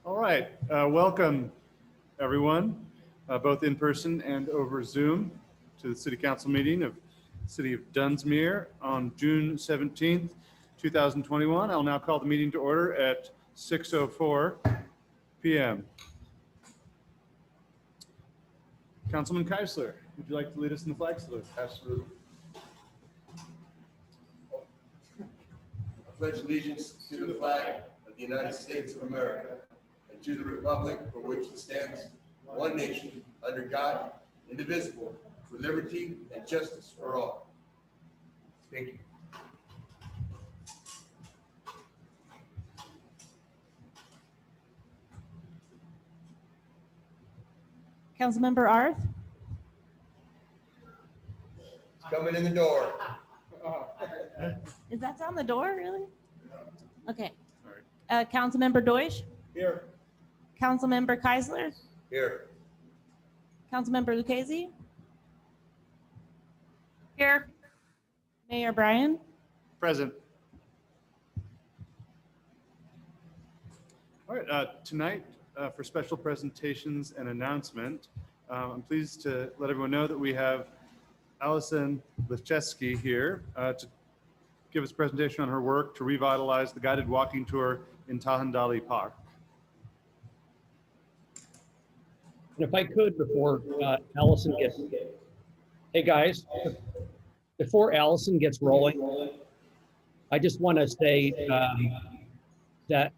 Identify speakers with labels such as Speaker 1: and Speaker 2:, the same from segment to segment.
Speaker 1: All right, welcome everyone, both in person and over Zoom, to the City Council meeting of the City of Dunsmuir on June 17th, 2021. I'll now call the meeting to order at 6:04 p.m. Councilman Keisler, would you like to lead us in the flag salute?
Speaker 2: Absolutely. I pledge allegiance to the flag of the United States of America and to the republic for which it stands, one nation, under God, indivisible, with liberty and justice for all. Thank you.
Speaker 3: Councilmember Arth?
Speaker 2: It's coming in the door.
Speaker 3: Is that on the door, really? Okay. Councilmember Deutsch?
Speaker 2: Here.
Speaker 3: Councilmember Keisler?
Speaker 2: Here.
Speaker 3: Councilmember Lucchese? Here. Mayor Bryan?
Speaker 1: Present. All right, tonight for special presentations and announcement, I'm pleased to let everyone know that we have Allison Leszewski here to give us a presentation on her work to revitalize the guided walking tour in Tahandali Park.
Speaker 4: And if I could, before Allison gets, hey guys, before Allison gets rolling, I just want to say that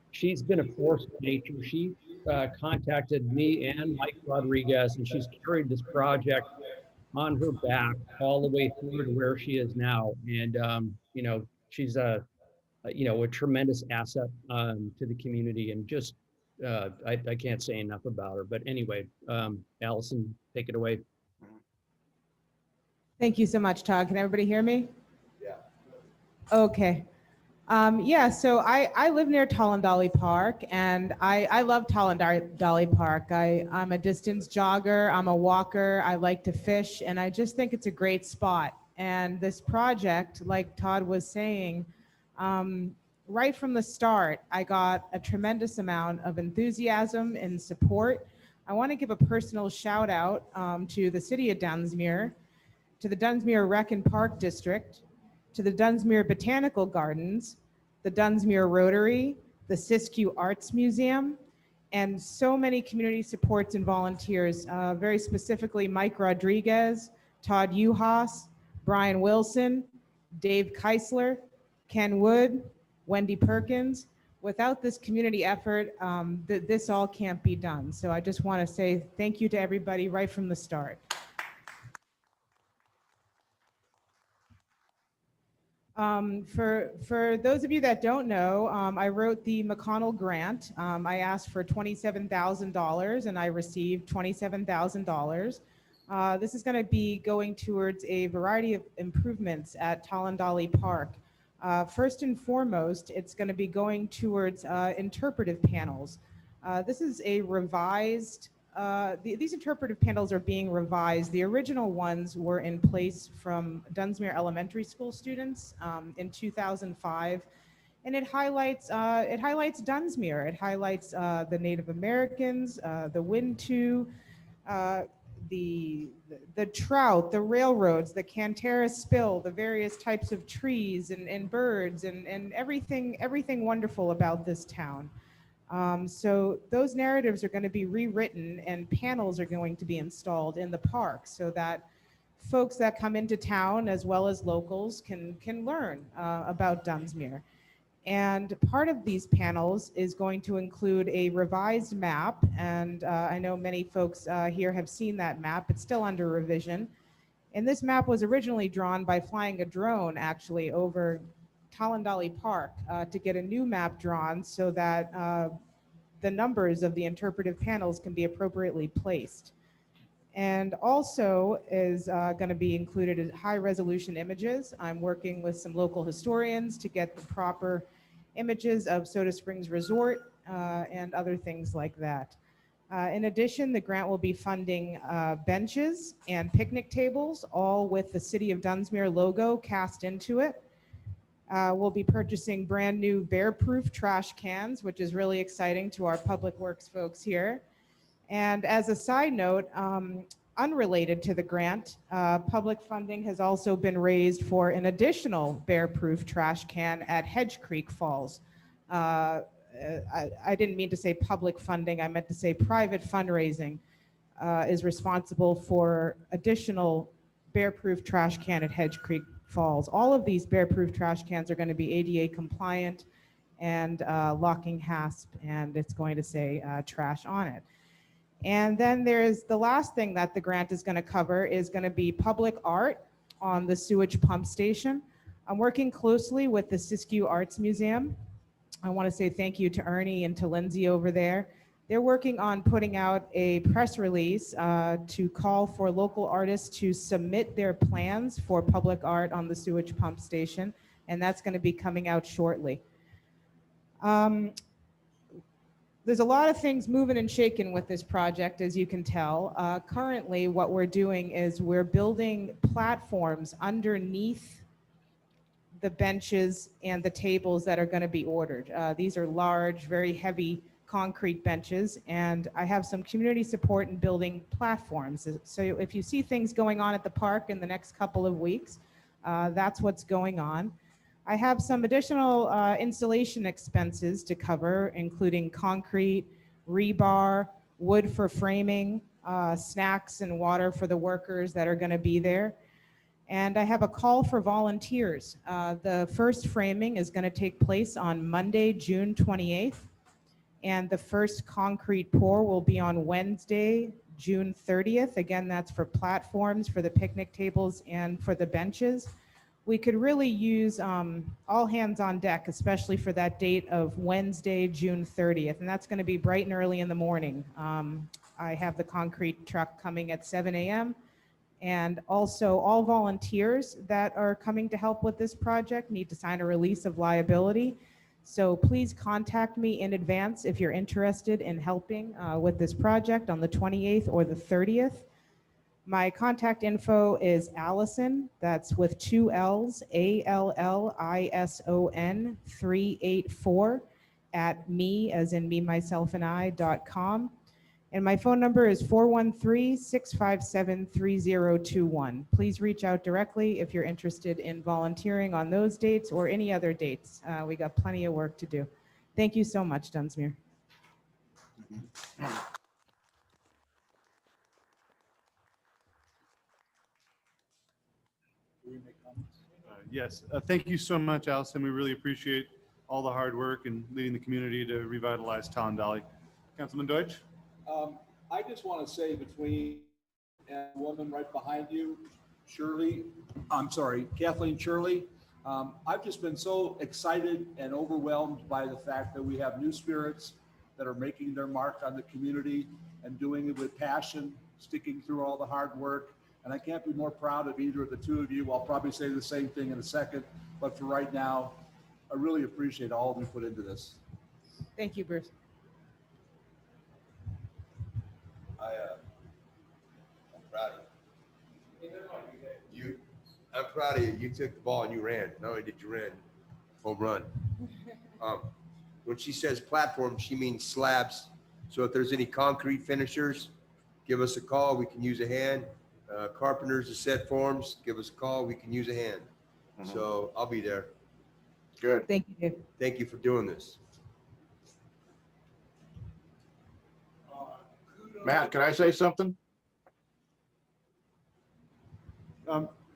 Speaker 4: she's been a force of nature. She contacted me and Mike Rodriguez, and she's carried this project on her back all the way through to where she is now. And, you know, she's a tremendous asset to the community, and just, I can't say enough about her. But anyway, Allison, take it away.
Speaker 5: Thank you so much, Todd. Can everybody hear me?
Speaker 2: Yeah.
Speaker 5: Okay. So I live near Tahandali Park, and I love Tahandali Park. I'm a distance jogger, I'm a walker, I like to fish, and I just think it's a great spot. And this project, like Todd was saying, right from the start, I got a tremendous amount of enthusiasm and support. I want to give a personal shout out to the City of Dunsmuir, to the Dunsmuir Rec and Park District, to the Dunsmuir Botanical Gardens, the Dunsmuir Rotary, the Siskiyou Arts Museum, and so many community supports and volunteers, very specifically Mike Rodriguez, Todd Uhas, Brian Wilson, Dave Keisler, Ken Wood, Wendy Perkins. Without this community effort, this all can't be done. So I just want to say thank you to everybody right from the start. For those of you that don't know, I wrote the McConnell grant. I asked for $27,000 and I received $27,000. This is going to be going towards a variety of improvements at Tahandali Park. First and foremost, it's going to be going towards interpretive panels. This is a revised, these interpretive panels are being revised. The original ones were in place from Dunsmuir Elementary School students in 2005. And it highlights Dunsmuir. It highlights the Native Americans, the Wintu, the trout, the railroads, the Cantera spill, the various types of trees and birds and everything wonderful about this town. So those narratives are going to be rewritten and panels are going to be installed in the park so that folks that come into town as well as locals can learn about Dunsmuir. And part of these panels is going to include a revised map, and I know many folks here have seen that map. It's still under revision. And this map was originally drawn by flying a drone actually over Tahandali Park to get a new map drawn so that the numbers of the interpretive panels can be appropriately placed. And also is going to be included as high resolution images. I'm working with some local historians to get the proper images of Soda Springs Resort and other things like that. In addition, the grant will be funding benches and picnic tables, all with the City of Dunsmuir logo cast into it. We'll be purchasing brand new bear-proof trash cans, which is really exciting to our Public Works folks here. And as a side note, unrelated to the grant, public funding has also been raised for an additional bear-proof trash can at Hedge Creek Falls. I didn't mean to say public funding, I meant to say private fundraising is responsible for additional bear-proof trash can at Hedge Creek Falls. All of these bear-proof trash cans are going to be ADA compliant and locking hasp, and it's going to say trash on it. And then there's the last thing that the grant is going to cover is going to be public art on the sewage pump station. I'm working closely with the Siskiyou Arts Museum. I want to say thank you to Ernie and to Lindsay over there. They're working on putting out a press release to call for local artists to submit their plans for public art on the sewage pump station, and that's going to be coming out shortly. There's a lot of things moving and shaking with this project, as you can tell. Currently, what we're doing is we're building platforms underneath the benches and the tables that are going to be ordered. These are large, very heavy concrete benches, and I have some community support in building platforms. So if you see things going on at the park in the next couple of weeks, that's what's going on. I have some additional installation expenses to cover, including concrete, rebar, wood for framing, snacks and water for the workers that are going to be there. And I have a call for volunteers. The first framing is going to take place on Monday, June 28th. And the first concrete pour will be on Wednesday, June 30th. Again, that's for platforms, for the picnic tables, and for the benches. We could really use all hands on deck, especially for that date of Wednesday, June 30th. And that's going to be bright and early in the morning. I have the concrete truck coming at 7 a.m. And also all volunteers that are coming to help with this project need to sign a release of liability. So please contact me in advance if you're interested in helping with this project on the 28th or the 30th. My contact info is Allison, that's with 2 L's, ALLISON 384 at me, as in me, myself, and I.com. And my phone number is 413-657-3021. Please reach out directly if you're interested in volunteering on those dates or any other dates. We got plenty of work to do. Thank you so much, Dunsmuir.
Speaker 1: Yes, thank you so much, Allison. We really appreciate all the hard work and leading the community to revitalize Talon Valley. Councilman Deutsch?
Speaker 6: I just want to say between and the woman right behind you, Kathleen Shirley, I've just been so excited and overwhelmed by the fact that we have new spirits that are making their mark on the community and doing it with passion, sticking through all the hard work. And I can't be more proud of either of the two of you. I'll probably say the same thing in a second, but for right now, I really appreciate all you put into this.
Speaker 5: Thank you, Bruce.
Speaker 2: I'm proud of you. I'm proud of you. You took the ball and you ran. Not only did you run, home run. When she says platform, she means slabs. So if there's any concrete finishers, give us a call. We can use a hand. Carpenters to set forms, give us a call. We can use a hand. So I'll be there.
Speaker 7: Good.
Speaker 5: Thank you, Dave.
Speaker 2: Thank you for doing this.
Speaker 7: Matt, can I say something?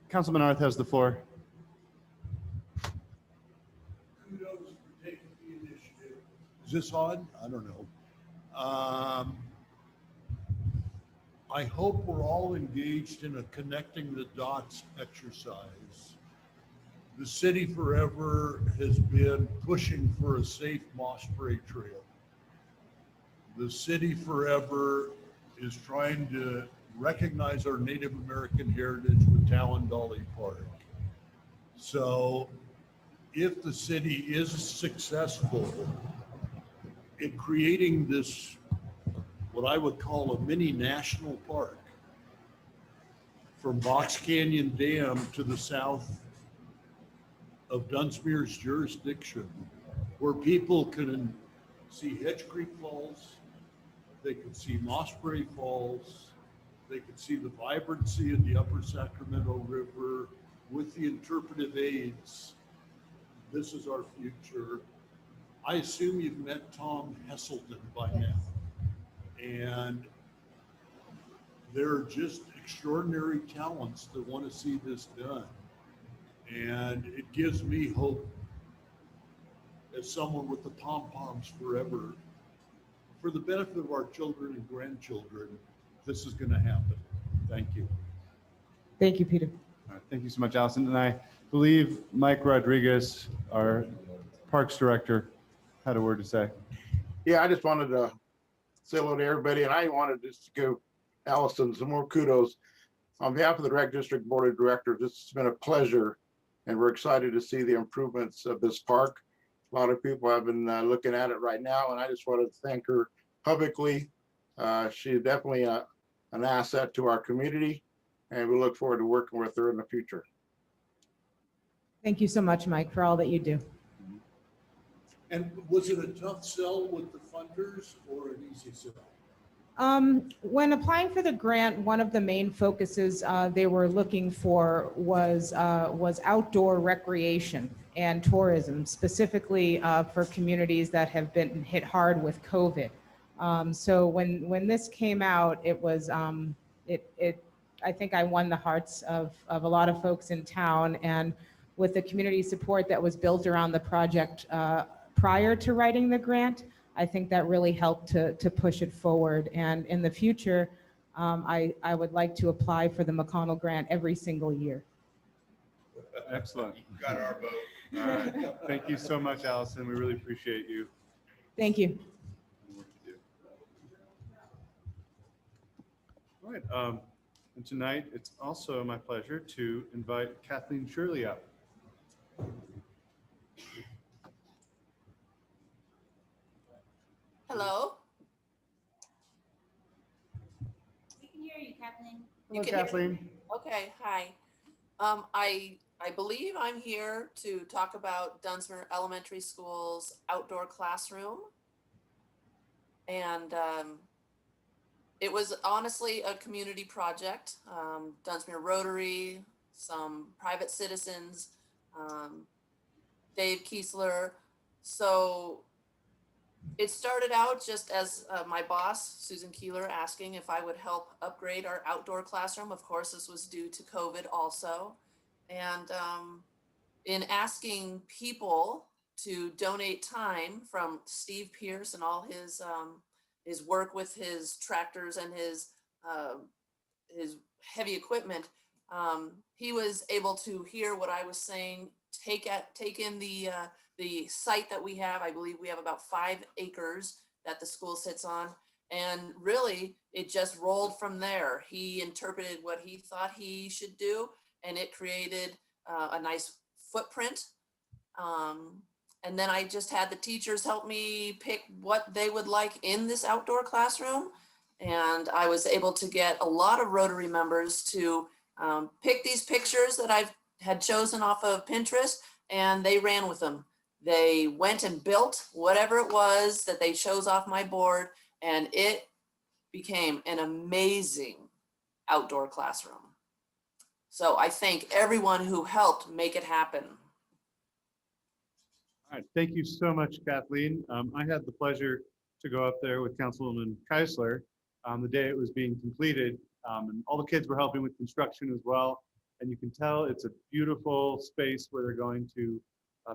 Speaker 1: Councilman Arth has the floor.
Speaker 8: Kudos for taking the initiative. Is this on? I don't know. I hope we're all engaged in a connecting the dots exercise. The city forever has been pushing for a safe Mossbury Trail. The city forever is trying to recognize our Native American heritage with Talon Valley Park. So if the city is successful in creating this, what I would call a mini national park from Box Canyon Dam to the south of Dunsmuir's jurisdiction, where people can see Hedge Creek Falls, they can see Mossbury Falls, they can see the vibrancy of the Upper Sacramento River with the interpretive aids. This is our future. I assume you've met Tom Hesselton by now. And there are just extraordinary talents that want to see this done. And it gives me hope as someone with the pom-poms forever, for the benefit of our children and grandchildren, this is going to happen. Thank you.
Speaker 5: Thank you, Peter.
Speaker 1: All right, thank you so much, Allison. And I believe Mike Rodriguez, our Parks Director, had a word to say.
Speaker 7: Yeah, I just wanted to say hello to everybody, and I wanted just to give Allison some more kudos. On behalf of the Rec District Board of Directors, it's been a pleasure, and we're excited to see the improvements of this park. A lot of people have been looking at it right now, and I just wanted to thank her publicly. She's definitely an asset to our community, and we look forward to working with her in the future.
Speaker 5: Thank you so much, Mike, for all that you do.
Speaker 8: And was it a tough sell with the funders or an easy sell?
Speaker 5: When applying for the grant, one of the main focuses they were looking for was outdoor recreation and tourism, specifically for communities that have been hit hard with COVID. So when this came out, it was I think I won the hearts of a lot of folks in town, and with the community support that was built around the project prior to writing the grant, I think that really helped to push it forward. And in the future, I would like to apply for the McConnell grant every single year.
Speaker 1: Excellent.
Speaker 2: Got our vote.
Speaker 1: All right. Thank you so much, Allison. We really appreciate you.
Speaker 5: Thank you.
Speaker 1: All right. And tonight, it's also my pleasure to invite Kathleen Shirley up.
Speaker 9: Hello.
Speaker 3: We can hear you, Kathleen.
Speaker 1: Hello,
Speaker 9: can hear me?
Speaker 1: Kathleen.
Speaker 9: Okay, hi. I believe I'm here to talk about Dunsmuir Elementary School's outdoor classroom. And it was honestly a community project. Dunsmuir Rotary, some private citizens, Dave Kiesler. So it started out just as my boss, Susan Keeler, asking if I would help upgrade our outdoor classroom. Of course, this was due to COVID also. And in asking people to donate time, from Steve Pierce and all his work with his tractors and his heavy equipment, he was able to hear what I was saying, take in the site that we have. I believe we have about 5 acres that the school sits on. And really, it just rolled from there. He interpreted what he thought he should do, and it created a nice footprint. And then I just had the teachers help me pick what they would like in this outdoor classroom. And I was able to get a lot of Rotary members to pick these pictures that I had chosen off of Pinterest, and they ran with them. They went and built whatever it was that they chose off my board, and it became an amazing outdoor classroom. So I thank everyone who helped make it happen.
Speaker 1: All right. Thank you so much, Kathleen. I had the pleasure to go up there with Councilwoman Keisler the day it was being completed. And all the kids were helping with construction as well. And you can tell it's a beautiful space where they're going to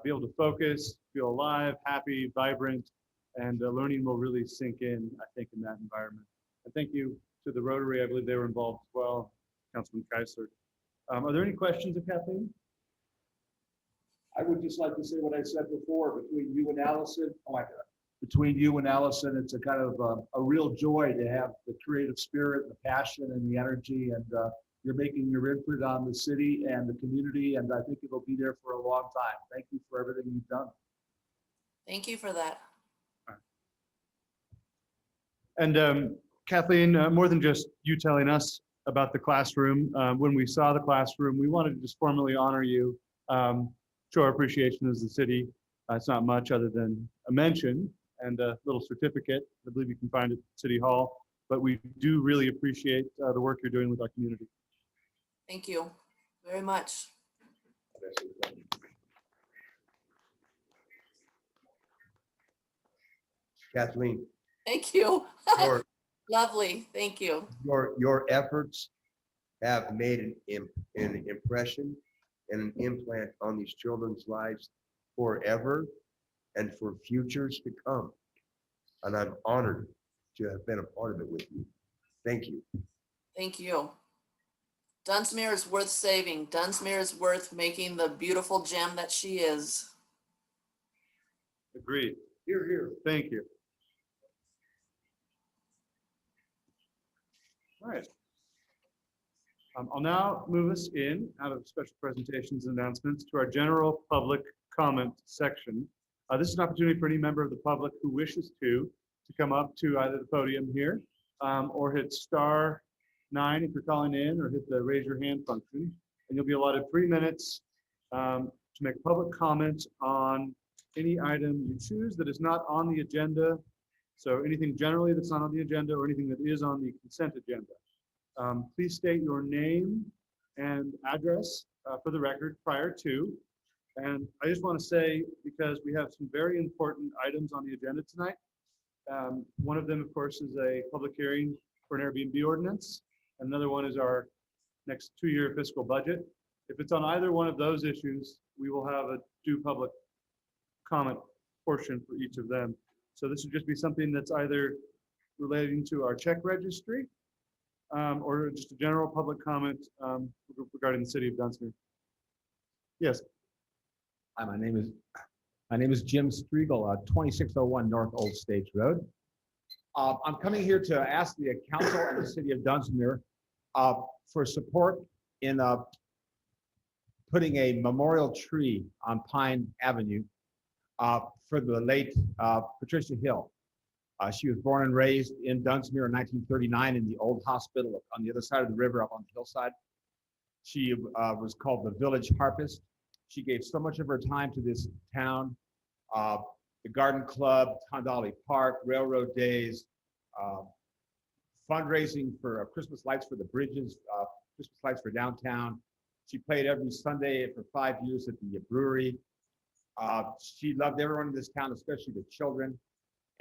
Speaker 1: be able to focus, feel alive, happy, vibrant, and learning will really sink in, I think, in that environment. And thank you to the Rotary. I believe they were involved as well, Councilman Keisler. Are there any questions of Kathleen?
Speaker 6: I would just like to say what I said before, between you and Allison, it's a kind of a real joy to have the creative spirit, the passion and the energy, and you're making your input on the city and the community, and I think it'll be there for a long time. Thank you for everything you've done.
Speaker 9: Thank you for that.
Speaker 1: And Kathleen, more than just you telling us about the classroom, when we saw the classroom, we wanted to just formally honor you. show our appreciation as the city. It's not much other than a mention and a little certificate. I believe you can find it at City Hall, but we do really appreciate the work you're doing with our community.
Speaker 9: Thank you very much.
Speaker 10: Kathleen,
Speaker 9: Thank you.
Speaker 10: your,
Speaker 9: Lovely. Thank you.
Speaker 10: your efforts have made an impression and an implant on these children's lives forever and for futures to come. And I'm honored to have been a part of it with you. Thank you.
Speaker 9: Thank you. Dunsmuir is worth saving. Dunsmuir is worth making the beautiful gem that she is.
Speaker 1: Agreed.
Speaker 10: Here, here.
Speaker 1: Thank you. All right. I'll now move us in out of special presentations and announcements to our general public comment section. This is an opportunity for any member of the public who wishes to come up to either the podium here or hit *9 if you're calling in, or hit the raise your hand function. And you'll be allotted 3 minutes to make public comment on any item you choose that is not on the agenda. So anything generally that's not on the agenda or anything that is on the consent agenda. Please state your name and address for the record prior to. And I just want to say, because we have some very important items on the agenda tonight. One of them, of course, is a public hearing for an Airbnb ordinance. Another one is our next 2-year fiscal budget. If it's on either one of those issues, we will have a due public comment portion for each of them. So this would just be something that's either relating to our check registry or just a general public comment regarding the city of Dunsmuir. Yes.
Speaker 11: Hi, my name is Jim Striegel, 2601 North Old Stage Road. I'm coming here to ask the council and the city of Dunsmuir for support in putting a memorial tree on Pine Avenue for the late Patricia Hill. She was born and raised in Dunsmuir in 1939 in the old hospital on the other side of the river up on the hillside. She was called the village harpist. She gave so much of her time to this town, the garden club, Tondali Park, railroad days, fundraising for Christmas lights for the bridges, Christmas lights for downtown. She played every Sunday for 5 years at the brewery. She loved everyone in this town, especially the children.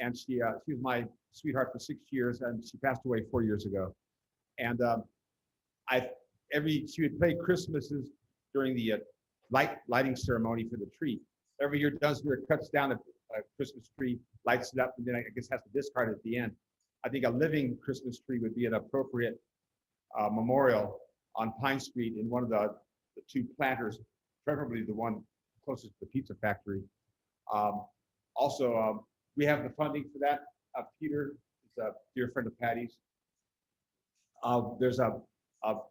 Speaker 11: And she was my sweetheart for 6 years, and she passed away 4 years ago. And she would play Christmases during the lighting ceremony for the tree. Every year, Dunsmuir cuts down a Christmas tree, lights it up, and then I guess has to discard it at the end. I think a living Christmas tree would be an appropriate memorial on Pine Street in one of the 2 planters, preferably the one closest to the pizza factory. Also, we have the funding for that. Peter is a dear friend of Patty's. There's a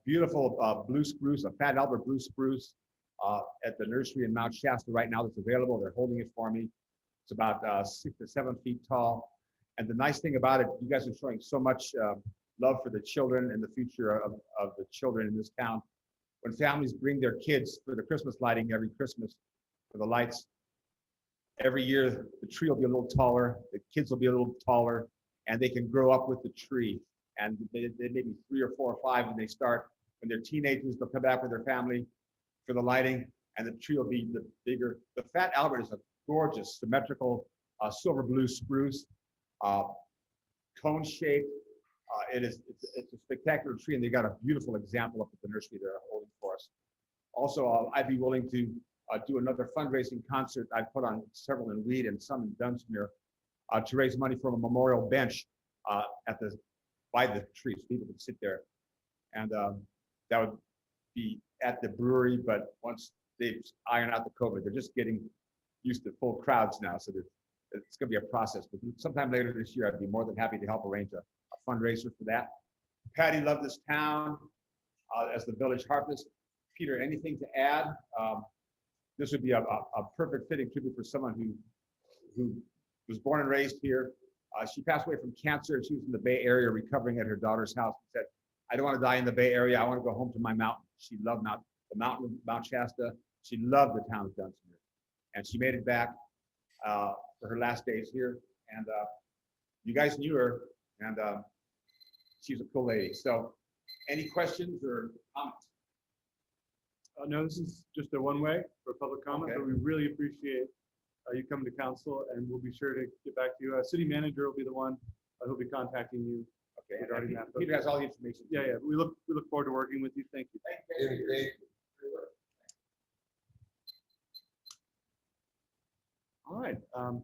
Speaker 11: beautiful blue spruce, a Fat Albert blue spruce at the nursery in Mount Shasta right now that's available. They're holding it for me. It's about 6 to 7 feet tall. And the nice thing about it, you guys are showing so much love for the children and the future of the children in this town. When families bring their kids for the Christmas lighting every Christmas for the lights, every year the tree will be a little taller, the kids will be a little taller, and they can grow up with the tree. And they may be 3 or 4 or 5 when they start. When they're teenagers, they'll come back with their family for the lighting, and the tree will be the bigger. The Fat Albert is a gorgeous, symmetrical silver blue spruce, cone shaped. It's a spectacular tree, and they got a beautiful example up at the nursery they're holding for us. Also, I'd be willing to do another fundraising concert. I put on several in Weed and some in Dunsmuir to raise money for a memorial bench by the tree, so people can sit there. And that would be at the brewery, but once they iron out the COVID, they're just getting used to full crowds now, so it's going to be a process. But sometime later this year, I'd be more than happy to help arrange a fundraiser for that. Patty loved this town as the village harpist. Peter, anything to add? This would be a perfect fitting tribute for someone who was born and raised here. She passed away from cancer. She was in the Bay Area recovering at her daughter's house and said, I don't want to die in the Bay Area. I want to go home to my mountain. She loved the mountain, Mount Shasta. She loved the town of Dunsmuir. And she made it back for her last days here. And you guys knew her, and she's a cool lady. So any questions or comments?
Speaker 1: No, this is just a one-way for public comment,
Speaker 11: Okay.
Speaker 1: but we really appreciate you coming to council, and we'll be sure to get back to you. City manager will be the one who'll be contacting you.
Speaker 11: Okay,
Speaker 1: regarding
Speaker 11: and
Speaker 1: that.
Speaker 11: Peter has all the information.
Speaker 1: Yeah, yeah. We look forward to working with you. Thank you. All right. Are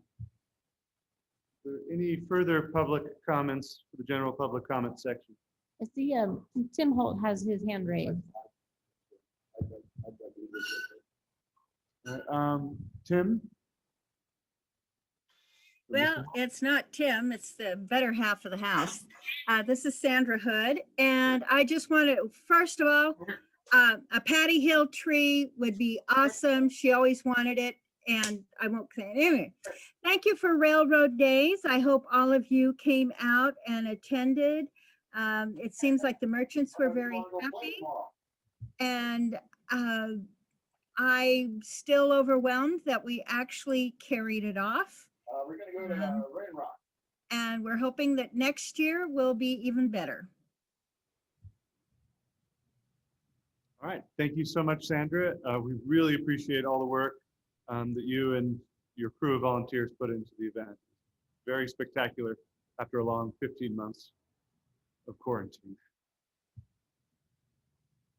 Speaker 1: there any further public comments for the general public comment section?
Speaker 3: I see Tim Holt has his hand raised.
Speaker 1: Tim?
Speaker 12: Well, it's not Tim, it's the better half of the house. This is Sandra Hood, and I just want to, first of all, a Patty Hill tree would be awesome. She always wanted it, and I won't say it. Anyway, thank you for Railroad Days. I hope all of you came out and attended. It seems like the merchants were very happy, and I'm still overwhelmed that we actually carried it off.
Speaker 11: We're going to go to Rain Rock.
Speaker 12: And we're hoping that next year will be even better.
Speaker 1: All right. Thank you so much, Sandra. We really appreciate all the work that you and your crew of volunteers put into the event. Very spectacular after a long 15 months of quarantine.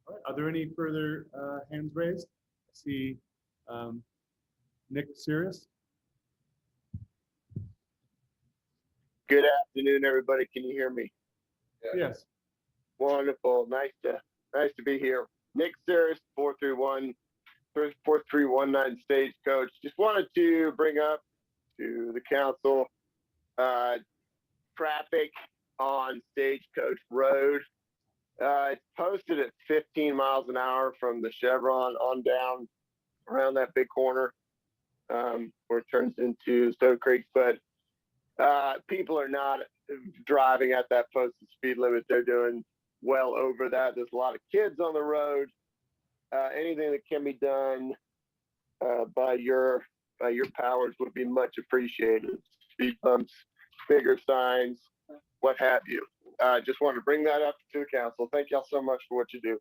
Speaker 1: All right. Are there any further hands raised? I see Nick Sirius.
Speaker 2: Good afternoon, everybody. Can you hear me?
Speaker 1: Yes.
Speaker 2: Wonderful. Nice to be here. Nick Saris, 4319 Stagecoach. Just wanted to bring up to the council traffic on Stagecoach Road. It's posted at 15 miles an hour from the Chevron on down around that big corner where it turns into Stowe Creek. But people are not driving at that posted speed limit. They're doing well over that. There's a lot of kids on the road. Anything that can be done by your powers would be much appreciated. Speed bumps, bigger signs, what have you. Just wanted to bring that up to the council. Thank y'all so much for what you do.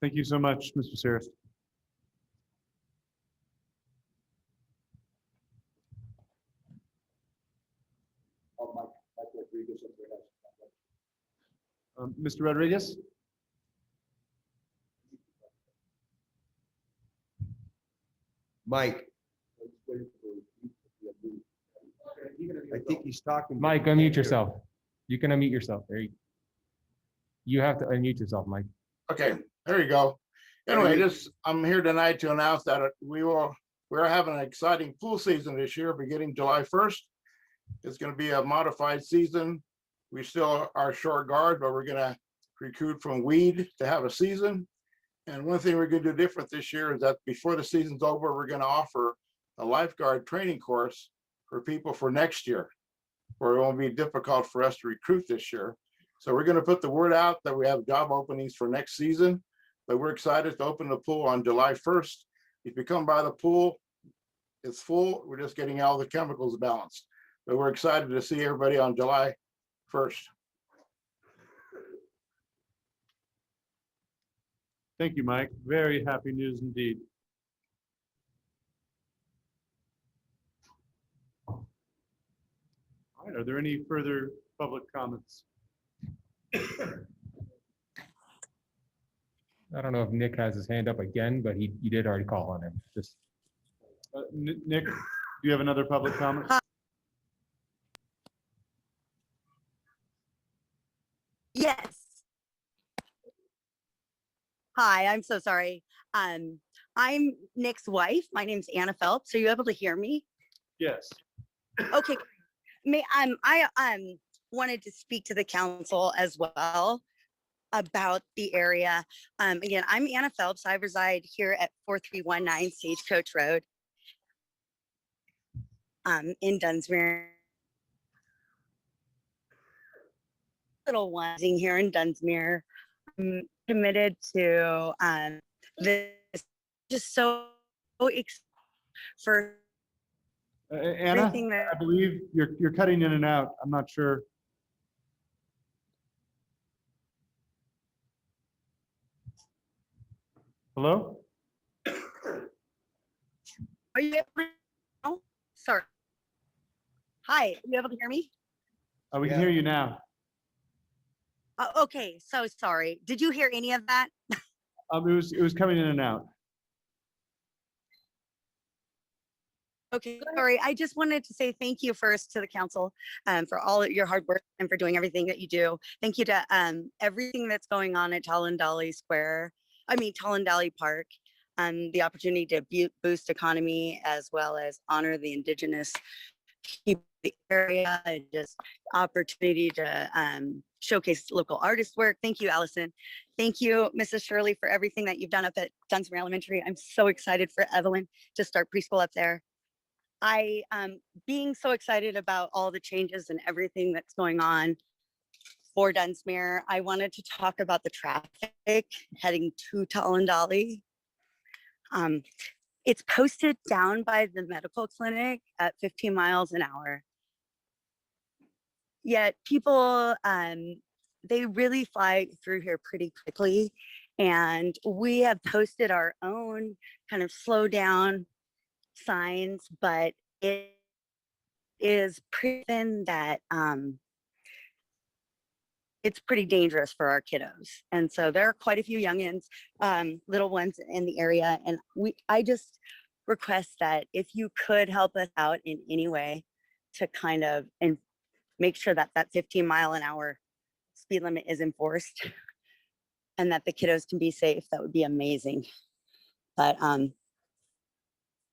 Speaker 1: Thank you so much, Mr. Saris. Mr. Rodriguez?
Speaker 10: Mike. I think he's talking.
Speaker 13: Mike, unmute yourself. You can unmute yourself. There you have to unmute yourself, Mike.
Speaker 7: Okay, there you go. Anyway, I'm here tonight to announce that we're having an exciting pool season this year, beginning July 1st. It's going to be a modified season. We still are short guard, but we're going to recruit from Weed to have a season. And one thing we're going to do different this year is that before the season's over, we're going to offer a lifeguard training course for people for next year, where it won't be difficult for us to recruit this year. So we're going to put the word out that we have job openings for next season, but we're excited to open the pool on July 1st. If you come by the pool, it's full. We're just getting all the chemicals balanced, but we're excited to see everybody on July 1st.
Speaker 1: Thank you, Mike. Very happy news indeed. All right, are there any further public comments?
Speaker 13: I don't know if Nick has his hand up again, but you did already call on him. Just
Speaker 1: Nick, do you have another public comment?
Speaker 14: Yes. Hi, I'm so sorry. I'm Nick's wife. My name's Anna Phelps. Are you able to hear me?
Speaker 1: Yes.
Speaker 14: Okay. I wanted to speak to the council as well about the area. Again, I'm Anna Phelps. I reside here at 4319 Stagecoach Road in Dunsmuir. Little one here in Dunsmuir. I'm committed to this just so excited for
Speaker 1: Anna,
Speaker 14: everything that
Speaker 1: I believe you're cutting in and out. I'm not sure. Hello?
Speaker 14: are you able to, oh, sorry. Hi, are you able to hear me?
Speaker 1: We can hear you now.
Speaker 14: Okay, so sorry. Did you hear any of that?
Speaker 1: It was coming in and out.
Speaker 14: Okay, sorry. I just wanted to say thank you first to the council for all of your hard work and for doing everything that you do. Thank you to everything that's going on at Tallandale Square, Tallandale Park, the opportunity to boost economy as well as honor the indigenous people in the area, and just opportunity to showcase local artist work. Thank you, Allison. Thank you, Mrs. Shirley, for everything that you've done up at Dunsmuir Elementary. I'm so excited for Evelyn to start preschool up there. I being so excited about all the changes and everything that's going on for Dunsmuir, I wanted to talk about the traffic heading to Tallandale. It's posted down by the medical clinic at 15 miles an hour. Yet people, they really fly through here pretty quickly. And we have posted our own kind of slow down signs, but it is proven that it's pretty dangerous for our kiddos. And so there are quite a few youngins, little ones in the area. And I just request that if you could help us out in any way to kind of and make sure that that 15-mile-an-hour speed limit is enforced and that the kiddos can be safe, that would be amazing. But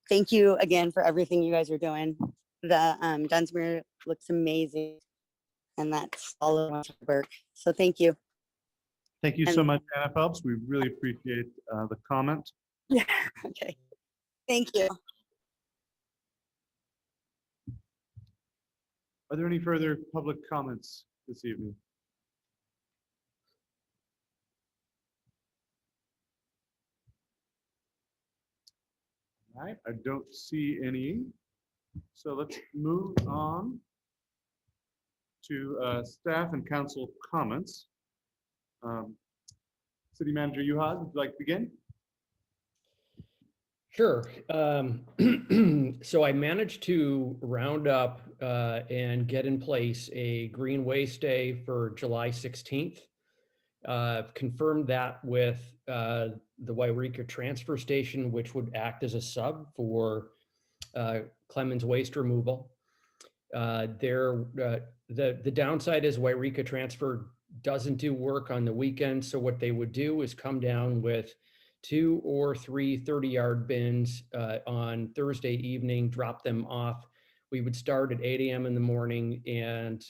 Speaker 14: thank you again for everything you guys are doing. The Dunsmuir looks amazing, and that's all of my work. So thank you.
Speaker 1: Thank you so much, Anna Phelps. We really appreciate the comment.
Speaker 14: Yeah, okay. Thank you.
Speaker 1: Are there any further public comments this evening? All right, I don't see any. So let's move on to staff and council comments. City Manager Uhad, would you like to begin?
Speaker 4: Sure. So I managed to round up and get in place a Green Waste Day for July 16th. Confirmed that with the Wairika Transfer Station, which would act as a sub for Clemens Waste Removal. The downside is Wairika Transfer doesn't do work on the weekend. So what they would do is come down with 2 or 3 30-yard bins on Thursday evening, drop them off. We would start at 8 a.m. in the morning, and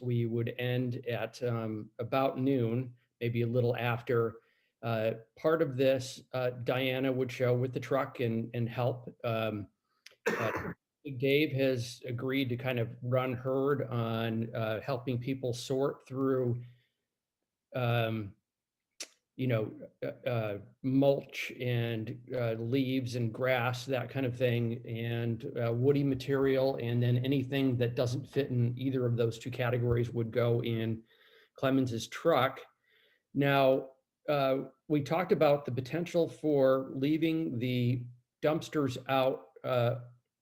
Speaker 4: we would end at about noon, maybe a little after. Part of this, Diana would show with the truck and help. Dave has agreed to kind of run herd on helping people sort through mulch and leaves and grass, that kind of thing, and woody material. And then anything that doesn't fit in either of those two categories would go in Clemens's truck. Now, we talked about the potential for leaving the dumpsters out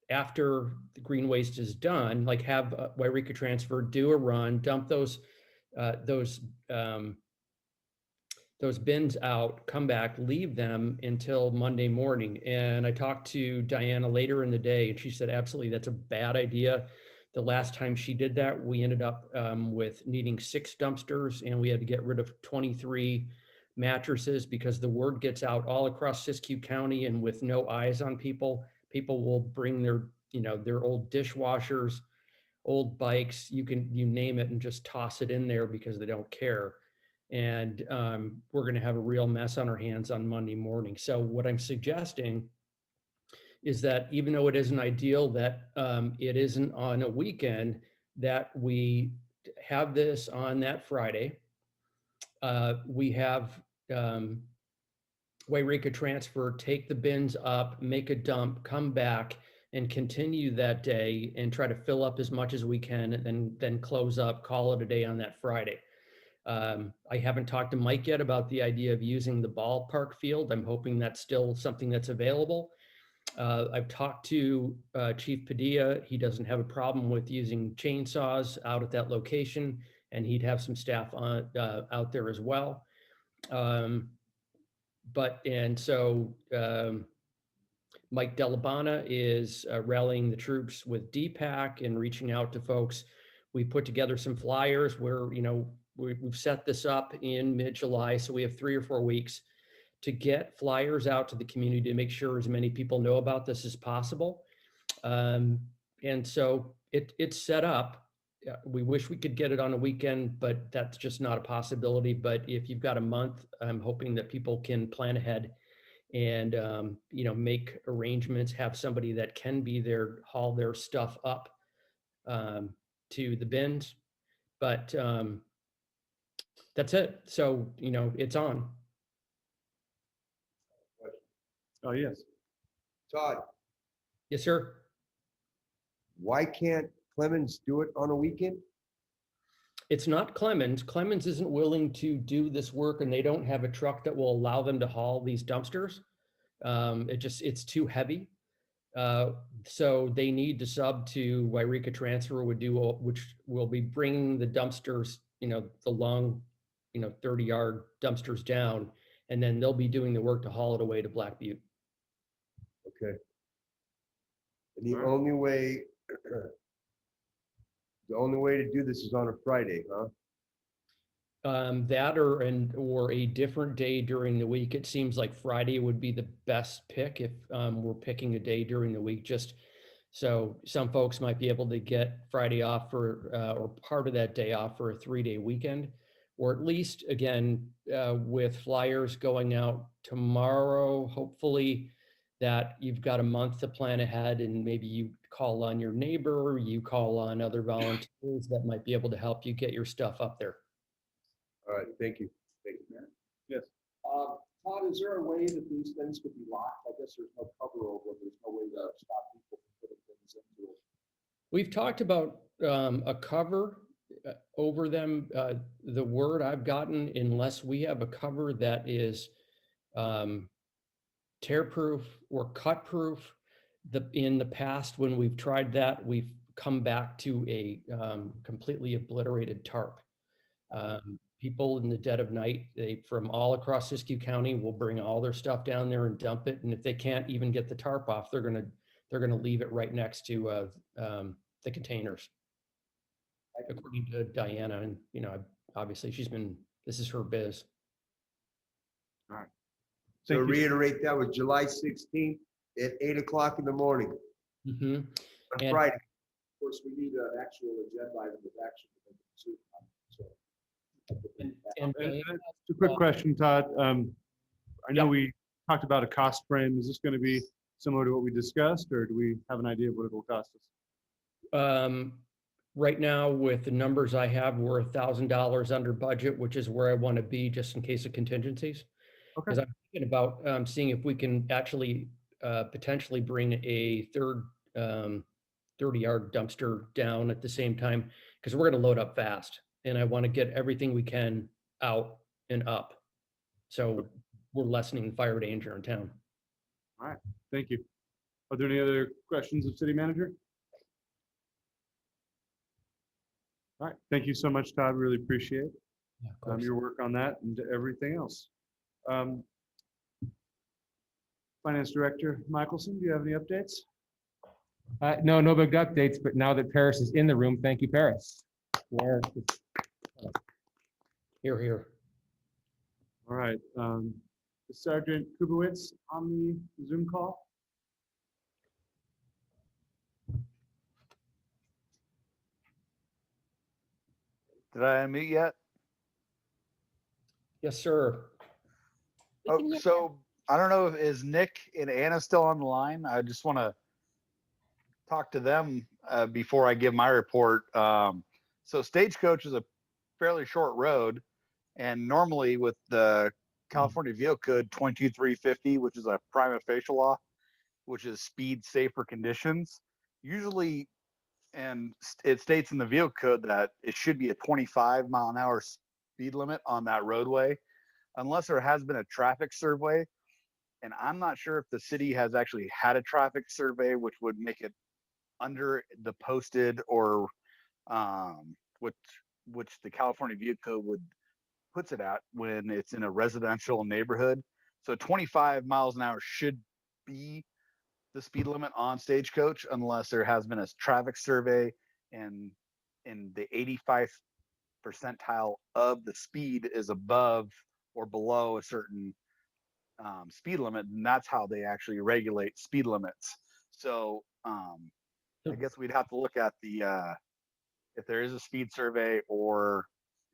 Speaker 4: after the green waste is done, like have Wairika Transfer do a run, dump those bins out, come back, leave them until Monday morning. And I talked to Diana later in the day, and she said, absolutely, that's a bad idea. The last time she did that, we ended up with needing 6 dumpsters, and we had to get rid of 23 mattresses because the word gets out all across Siskiyou County, and with no eyes on people, people will bring their old dishwashers, old bikes, you name it, and just toss it in there because they don't care. And we're going to have a real mess on our hands on Monday morning. So what I'm suggesting is that even though it isn't ideal that it isn't on a weekend, that we have this on that Friday. We have Wairika transfer, take the bins up, make a dump, come back and continue that day and try to fill up as much as we can and then close up, call it a day on that Friday. I haven't talked to Mike yet about the idea of using the ballpark field. I'm hoping that's still something that's available. I've talked to Chief Padilla. He doesn't have a problem with using chainsaws out at that location, and he'd have some staff on out there as well. Mike Delabana is rallying the troops with DPAC and reaching out to folks. We put together some flyers where, you know, we've set this up in mid-July, so we have 3 or 4 weeks to get flyers out to the community to make sure as many people know about this as possible. And so it's set up. We wish we could get it on a weekend, but that's just not a possibility. But if you've got a month, I'm hoping that people can plan ahead and you know, make arrangements, have somebody that can be there, haul their stuff up to the bins. But that's it. So, you know, it's on.
Speaker 1: Oh, yes.
Speaker 10: Todd,
Speaker 4: Yes, sir.
Speaker 10: why can't Clemens do it on a weekend?
Speaker 4: It's not Clemens. Clemens isn't willing to do this work, and they don't have a truck that will allow them to haul these dumpsters. It's too heavy. So they need to sub to Wairika Transfer which will be bringing the dumpsters, you know, the long, you know, 30-yard dumpsters down, and then they'll be doing the work to haul it away to Black Butte.
Speaker 10: Okay. And the only way to do this is on a Friday, huh?
Speaker 4: That or a different day during the week. It seems like Friday would be the best pick if we're picking a day during the week, just so some folks might be able to get Friday off for or part of that day off for a 3-day weekend, or at least, again, with flyers going out tomorrow, hopefully that you've got a month to plan ahead, and maybe you call on your neighbor, you call on other volunteers that might be able to help you get your stuff up there.
Speaker 10: All right, thank you. Thank you, man.
Speaker 1: Yes.
Speaker 6: Todd, is there a way that these things could be locked? I guess there's no cover over them. There's no way to stop people from putting things into it.
Speaker 4: We've talked about a cover over them. The word I've gotten, unless we have a cover that is tear-proof or cut-proof, in the past when we've tried that, we've come back to a completely obliterated tarp. People in the dead of night, they from all across Siskiyou County will bring all their stuff down there and dump it. And if they can't even get the tarp off, they're gonna leave it right next to the containers. According to Diana, and you know, obviously this is her biz.
Speaker 1: All right.
Speaker 10: So reiterate, that was July 16th at 8 o'clock in the morning
Speaker 4: Mm-hmm.
Speaker 10: on Friday.
Speaker 6: Of course, we need an actual agenda item of action to make a decision on.
Speaker 4: And
Speaker 1: Just a quick question, Todd. I know we talked about a cost frame. Is this going to be similar to what we discussed, or do we have an idea of what it will cost us?
Speaker 4: Right now, with the numbers I have, we're $1,000 under budget, which is where I want to be just in case of contingencies. Because I'm thinking about seeing if we can actually potentially bring a third 30-yard dumpster down at the same time, because we're going to load up fast, and I want to get everything we can out and up. So we're lessening fire danger in town.
Speaker 1: All right, thank you. Are there any other questions of City Manager? All right, thank you so much, Todd. Really appreciate your work on that and everything else. Finance Director Michelson, do you have any updates?
Speaker 13: No big updates, but now that Paris is in the room, thank you, Paris.
Speaker 4: Here.
Speaker 1: All right, Sergeant Kubowitz on the Zoom call.
Speaker 15: Did I unmute yet?
Speaker 4: Yes, sir.
Speaker 15: Oh, so I don't know, is Nick and Anna still on the line? I just want to talk to them before I give my report. So Stagecoach is a fairly short road, and normally with the California Vehicle Code 22350, which is a prima facie law, which is speed safer conditions. Usually, and it states in the vehicle code that it should be a 25-mile-an-hour speed limit on that roadway, unless there has been a traffic survey. And I'm not sure if the city has actually had a traffic survey, which would make it under the posted or which the California Vehicle Code would puts it at when it's in a residential neighborhood. So 25 miles an hour should be the speed limit on Stagecoach, unless there has been a traffic survey and in the 85th percentile of the speed is above or below a certain speed limit, and that's how they actually regulate speed limits. So I guess we'd have to look at the if there is a speed survey, or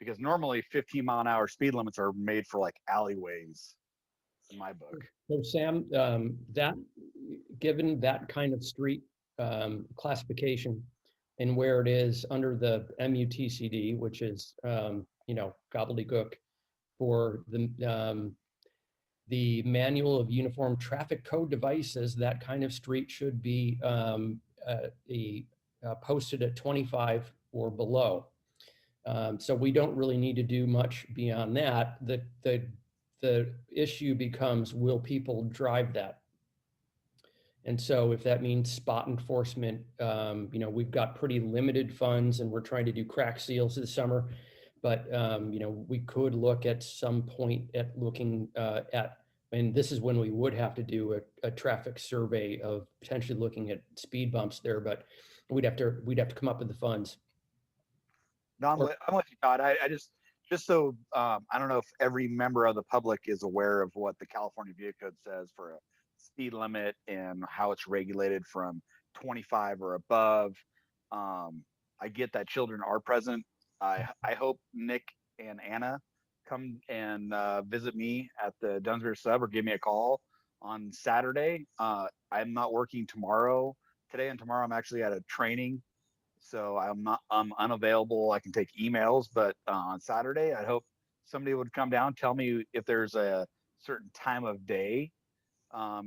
Speaker 15: because normally 15-mile-an-hour speed limits are made for like alleyways in my book.
Speaker 4: So Sam, that given that kind of street classification and where it is under the MUTCD, which is gobbledygook for the Manual of Uniform Traffic Code Devices, that kind of street should be posted at 25 or below. So we don't really need to do much beyond that. The issue becomes, will people drive that? And so if that means spot enforcement, we've got pretty limited funds and we're trying to do crack seals this summer. But, we could look at some point at looking and this is when we would have to do a traffic survey of potentially looking at speed bumps there, but we'd have to come up with the funds.
Speaker 15: No, I'm with you, Todd. I just so I don't know if every member of the public is aware of what the California Vehicle Code says for a speed limit and how it's regulated from 25 or above. I get that children are present. I hope Nick and Anna come and visit me at the Dunsmuir sub or give me a call on Saturday. I'm not working today and tomorrow. I'm actually at a training, so I'm unavailable. I can take emails, but on Saturday, I hope somebody would come down, tell me if there's a certain time of day,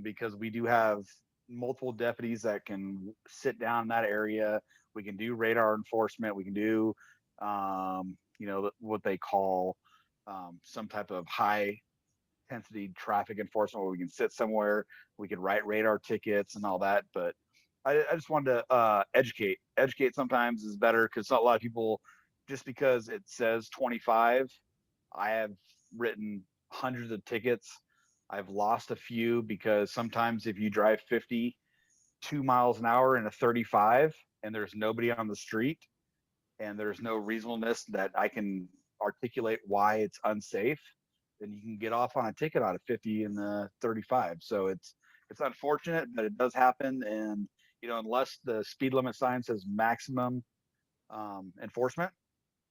Speaker 15: because we do have multiple deputies that can sit down in that area. We can do radar enforcement. We can do, what they call some type of high intensity traffic enforcement, where we can sit somewhere, we can write radar tickets and all that. But I just wanted to educate. Educate sometimes is better, because not a lot of people, just because it says 25, I have written hundreds of tickets. I've lost a few because sometimes if you drive 52 miles an hour in a 35 and there's nobody on the street and there's no reasonableness that I can articulate why it's unsafe, then you can get off on a ticket on a 50 and the 35. So it's unfortunate, but it does happen. And unless the speed limit sign says maximum enforcement,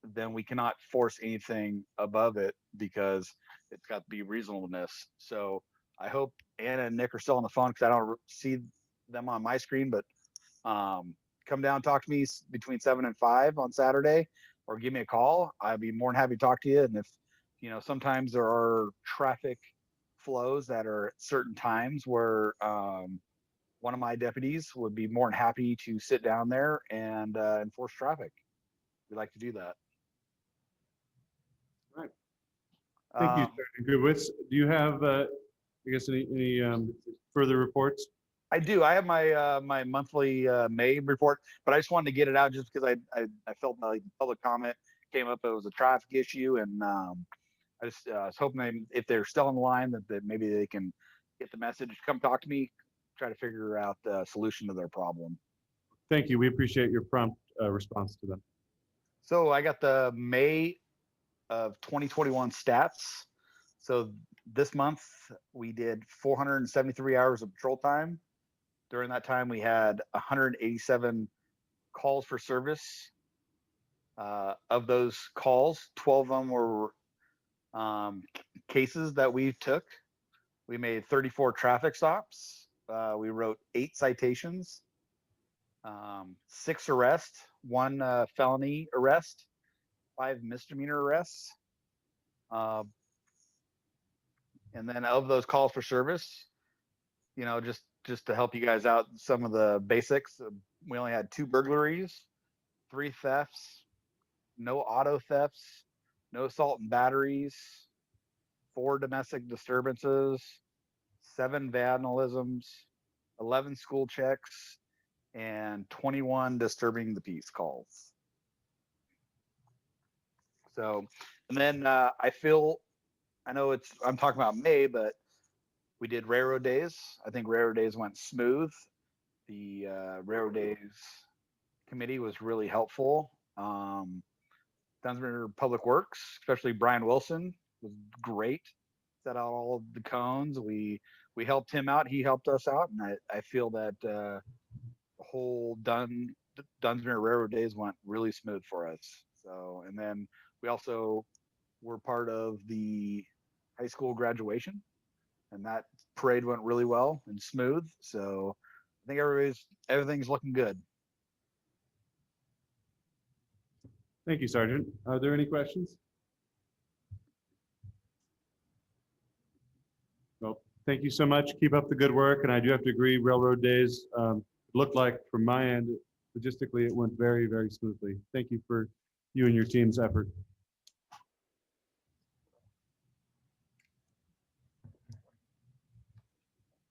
Speaker 15: then we cannot force anything above it, because it's got to be reasonableness. So I hope Anna and Nick are still on the phone, because I don't see them on my screen, but come down, talk to me between 7 and 5 on Saturday, or give me a call. I'd be more than happy to talk to you. And if, sometimes there are traffic flows that are at certain times where one of my deputies would be more than happy to sit down there and enforce traffic. We'd like to do that.
Speaker 1: Right. Thank you, Sergeant Goodwitz. Do you have, any further reports?
Speaker 15: I do. I have my my monthly May report, but I just wanted to get it out just because I felt like public comment came up. It was a traffic issue, and I just was hoping if they're still on the line that maybe they can get the message. Come talk to me. Try to figure out the solution to their problem.
Speaker 1: Thank you. We appreciate your prompt response to them.
Speaker 15: So I got the May of 2021 stats. So this month we did 473 hours of patrol time. During that time, we had 187 calls for service. Of those calls, 12 of them were cases that we took. We made 34 traffic stops. We wrote 8 citations, 6 arrests, 1 felony arrest, 5 misdemeanor arrests. And then of those calls for service, just to help you guys out, some of the basics, we only had 2 burglaries, 3 thefts, no auto thefts, no assault and batteries, 4 domestic disturbances, 7 vandalisms, 11 school checks, and 21 disturbing the peace calls. So, and then I know I'm talking about May, but we did Railroad Days. I think Railroad Days went smooth. The Railroad Days committee was really helpful. Dunsmuir Public Works, especially Brian Wilson, was great. Set out all of the cones. We helped him out. He helped us out, and I feel that the whole Dunsmuir Railroad Days went really smooth for us. So, and then we also were part of the high school graduation, and that parade went really well and smooth. So, I think everything's looking good.
Speaker 1: Thank you, Sergeant. Are there any questions? Well, thank you so much. Keep up the good work. And I do have to agree, Railroad Days looked like, from my end, logistically, it went very, very smoothly. Thank you for you and your team's effort.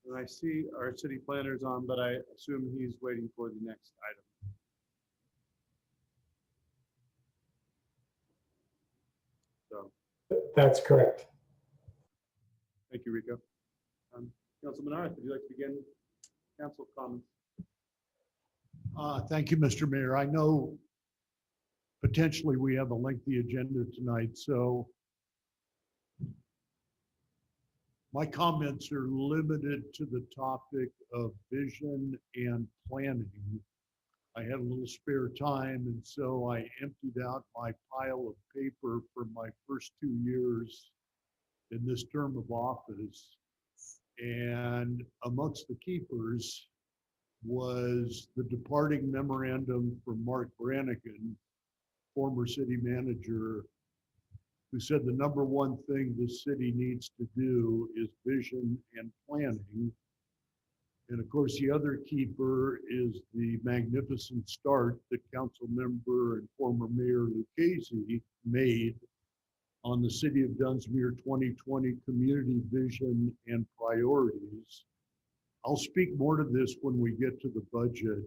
Speaker 1: And I see our city planner's on, but I assume he's waiting for the next item. So.
Speaker 16: That's correct.
Speaker 1: Thank you, Rico. Councilman Arth, would you like to begin council comments?
Speaker 8: Thank you, Mr. Mayor. I know potentially we have a lengthy agenda tonight, so my comments are limited to the topic of vision and planning. I had a little spare time, and so I emptied out my pile of paper for my first 2 years in this term of office. And amongst the keepers was the departing memorandum from Mark Brannigan, former city manager, who said the number one thing the city needs to do is vision and planning. And of course, the other keeper is the magnificent start that council member and former mayor Lucchese made on the City of Dunsmuir 2020 community vision and priorities. I'll speak more to this when we get to the budget,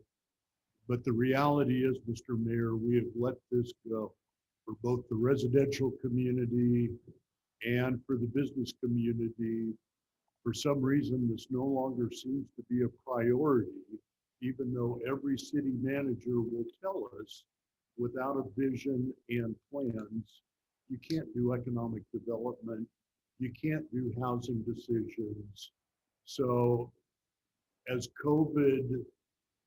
Speaker 8: but the reality is, Mr. Mayor, we have let this go for both the residential community and for the business community. For some reason, this no longer seems to be a priority, even though every city manager will tell us without a vision and plans, you can't do economic development, you can't do housing decisions. So as COVID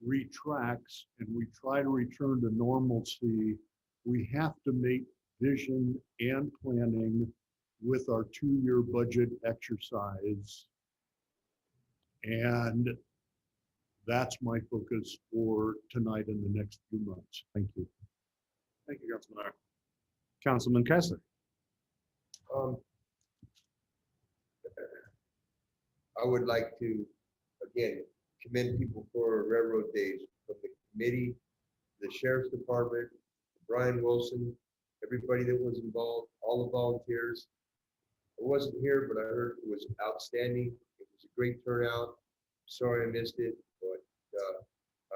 Speaker 8: retracts and we try to return to normalcy, we have to make vision and planning with our 2-year budget exercise. And that's my focus for tonight and the next few months. Thank you.
Speaker 1: Thank you, Councilman Arth. Councilman Kessler.
Speaker 10: I would like to, again, commend people for Railroad Days, from the committee, the sheriff's department, Brian Wilson, everybody that was involved, all the volunteers. I wasn't here, but I heard it was outstanding. It was a great turnout. Sorry I missed it, but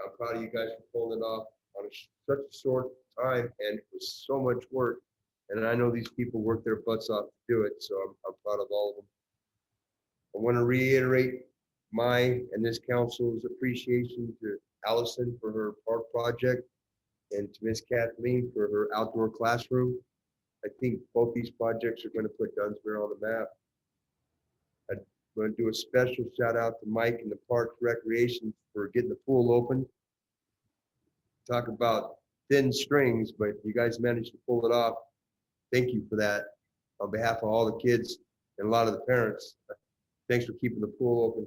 Speaker 10: I'm proud of you guys for pulling it off on such a short time, and it was so much work. And I know these people worked their butts off to do it, so I'm proud of all of them. I want to reiterate my and this council's appreciation to Allison for her park project and to Miss Kathleen for her outdoor classroom. I think both these projects are going to put Dunsmuir on the map. I'm going to do a special shout out to Mike and the Parks Recreation for getting the pool open. Talk about thin strings, but you guys managed to pull it off. Thank you for that. On behalf of all the kids and a lot of the parents, thanks for keeping the pool open.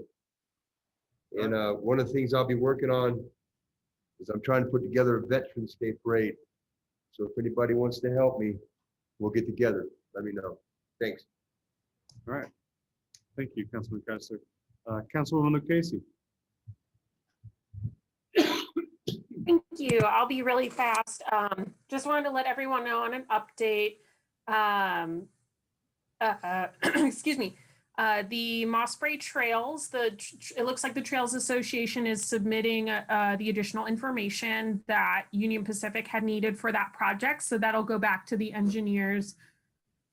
Speaker 10: And one of the things I'll be working on is I'm trying to put together a Veterans Day parade. So if anybody wants to help me, we'll get together. Let me know. Thanks.
Speaker 1: All right. Thank you, Councilman Kessler. Councilwoman O'Casey.
Speaker 16: Thank you. I'll be really fast. Just wanted to let everyone know on an update. Excuse me. The Mossbury Trails, it looks like the Trails Association is submitting the additional information that Union Pacific had needed for that project. So that'll go back to the engineers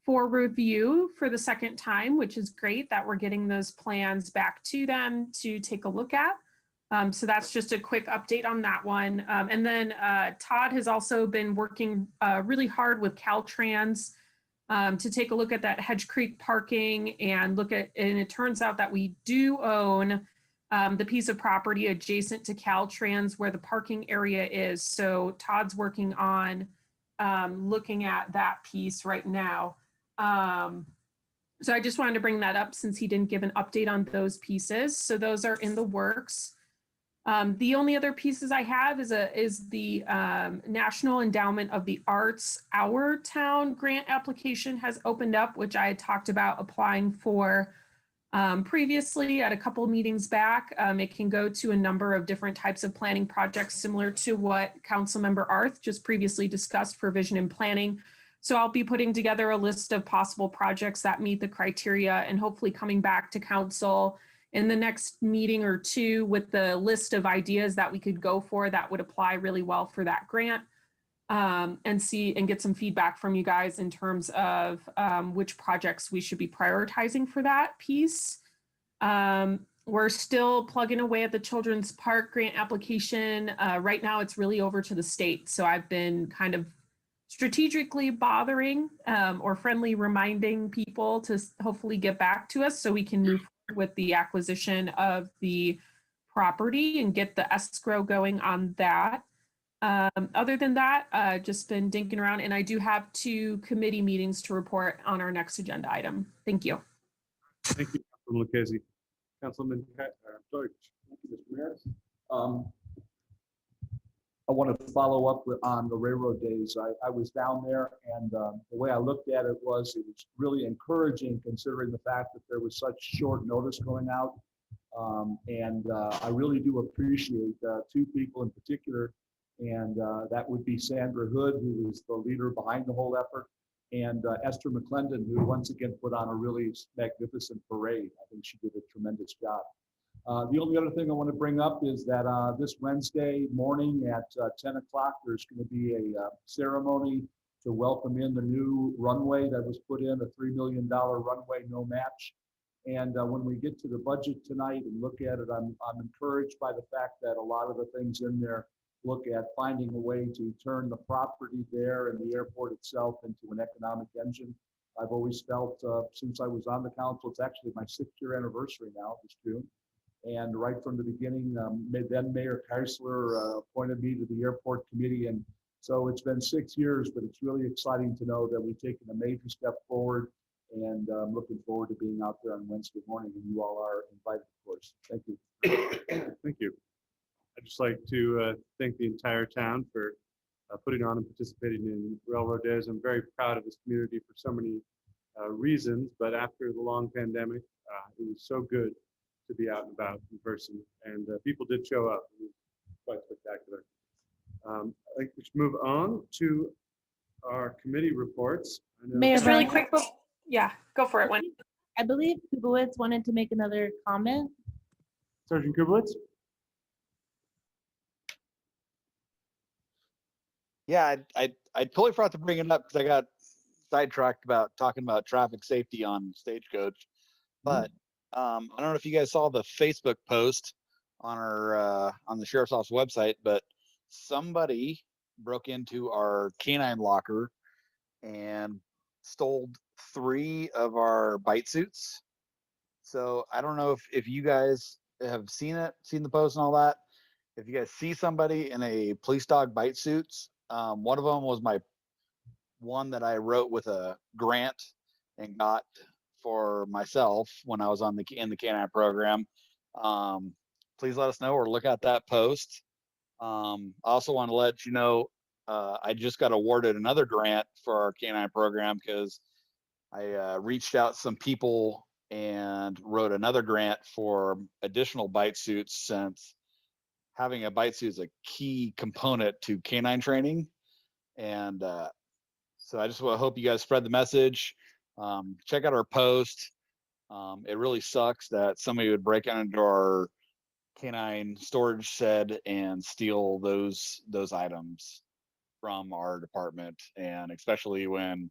Speaker 16: for review for the second time, which is great that we're getting those plans back to them to take a look at. So that's just a quick update on that one. And then Todd has also been working really hard with Caltrans to take a look at that Hedge Creek parking and and it turns out that we do own the piece of property adjacent to Caltrans where the parking area is. So Todd's working on looking at that piece right now. So I just wanted to bring that up since he didn't give an update on those pieces. So those are in the works. The only other pieces I have is the National Endowment of the Arts Our Town grant application has opened up, which I had talked about applying for previously at a couple of meetings back. It can go to a number of different types of planning projects similar to what Councilmember Arth just previously discussed for vision and planning. So I'll be putting together a list of possible projects that meet the criteria and hopefully coming back to council in the next meeting or two with the list of ideas that we could go for that would apply really well for that grant, and get some feedback from you guys in terms of which projects we should be prioritizing for that piece. We're still plugging away at the Children's Park grant application. Right now it's really over to the state. So I've been kind of strategically bothering or friendly reminding people to hopefully get back to us so we can move forward with the acquisition of the property and get the escrow going on that. Other than that, just been dinking around, and I do have 2 committee meetings to report on our next agenda item. Thank you.
Speaker 1: Thank you, Councilman Lucchese. Councilman, sorry.
Speaker 6: Thank you, Mr. Mayor. I want to follow up on the railroad days. I was down there, and the way I looked at it was really encouraging considering the fact that there was such short notice going out. I really do appreciate 2 people in particular, and that would be Sandra Hood, who was the leader behind the whole effort, and Esther McClendon, who once again put on a really magnificent parade. I think she did a tremendous job. The only other thing I want to bring up is that this Wednesday morning at 10 o'clock, there's going to be a ceremony to welcome in the new runway that was put in, a $3 million runway, no match. And when we get to the budget tonight and look at it, I'm encouraged by the fact that a lot of the things in there look at finding a way to turn the property there and the airport itself into an economic engine. I've always felt since I was on the council, it's actually my 6th year anniversary now, this June. And right from the beginning, then Mayor Keisler appointed me to the airport committee. And so it's been 6 years, but it's really exciting to know that we've taken a major step forward. And I'm looking forward to being out there on Wednesday morning. And you all are invited, of course. Thank you.
Speaker 1: Thank you. I'd just like to thank the entire town for putting on and participating in Railroad Days. I'm very proud of this community for so many reasons, but after the long pandemic, it was so good to be out and about in person, and people did show up. It was quite spectacular. I think we should move on to our committee reports.
Speaker 3: Mayor,
Speaker 16: Just really quick. Yeah, go for it, Wendy.
Speaker 3: I believe Kubowitz wanted to make another comment.
Speaker 1: Sergeant Kubowitz?
Speaker 15: Yeah, I totally forgot to bring it up because I got sidetracked about talking about traffic safety on Stagecoach. But I don't know if you guys saw the Facebook post on our on the sheriff's office website, but somebody broke into our canine locker and stole 3 of our bite suits. So I don't know if you guys have seen the post and all that. If you guys see somebody in a police dog bite suits, one of them was my one that I wrote with a grant and got for myself when I was in the canine program. Please let us know or look at that post. I also want to let you know I just got awarded another grant for our canine program because I reached out to some people and wrote another grant for additional bite suits, since having a bite suit is a key component to canine training. And so I just hope you guys spread the message. Check out our post. It really sucks that somebody would break into our canine storage shed and steal those items from our department, and especially when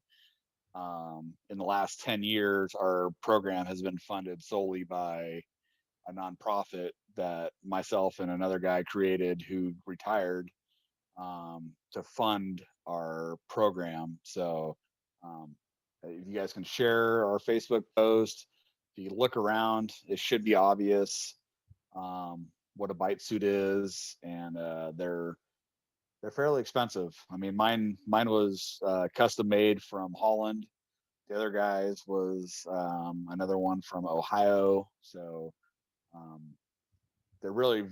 Speaker 15: in the last 10 years our program has been funded solely by a nonprofit that myself and another guy created, who retired, to fund our program. So if you guys can share our Facebook post, if you look around, it should be obvious what a bite suit is, and they're fairly expensive. I mean, mine was custom made from Holland. The other guy's was another one from Ohio. So they're really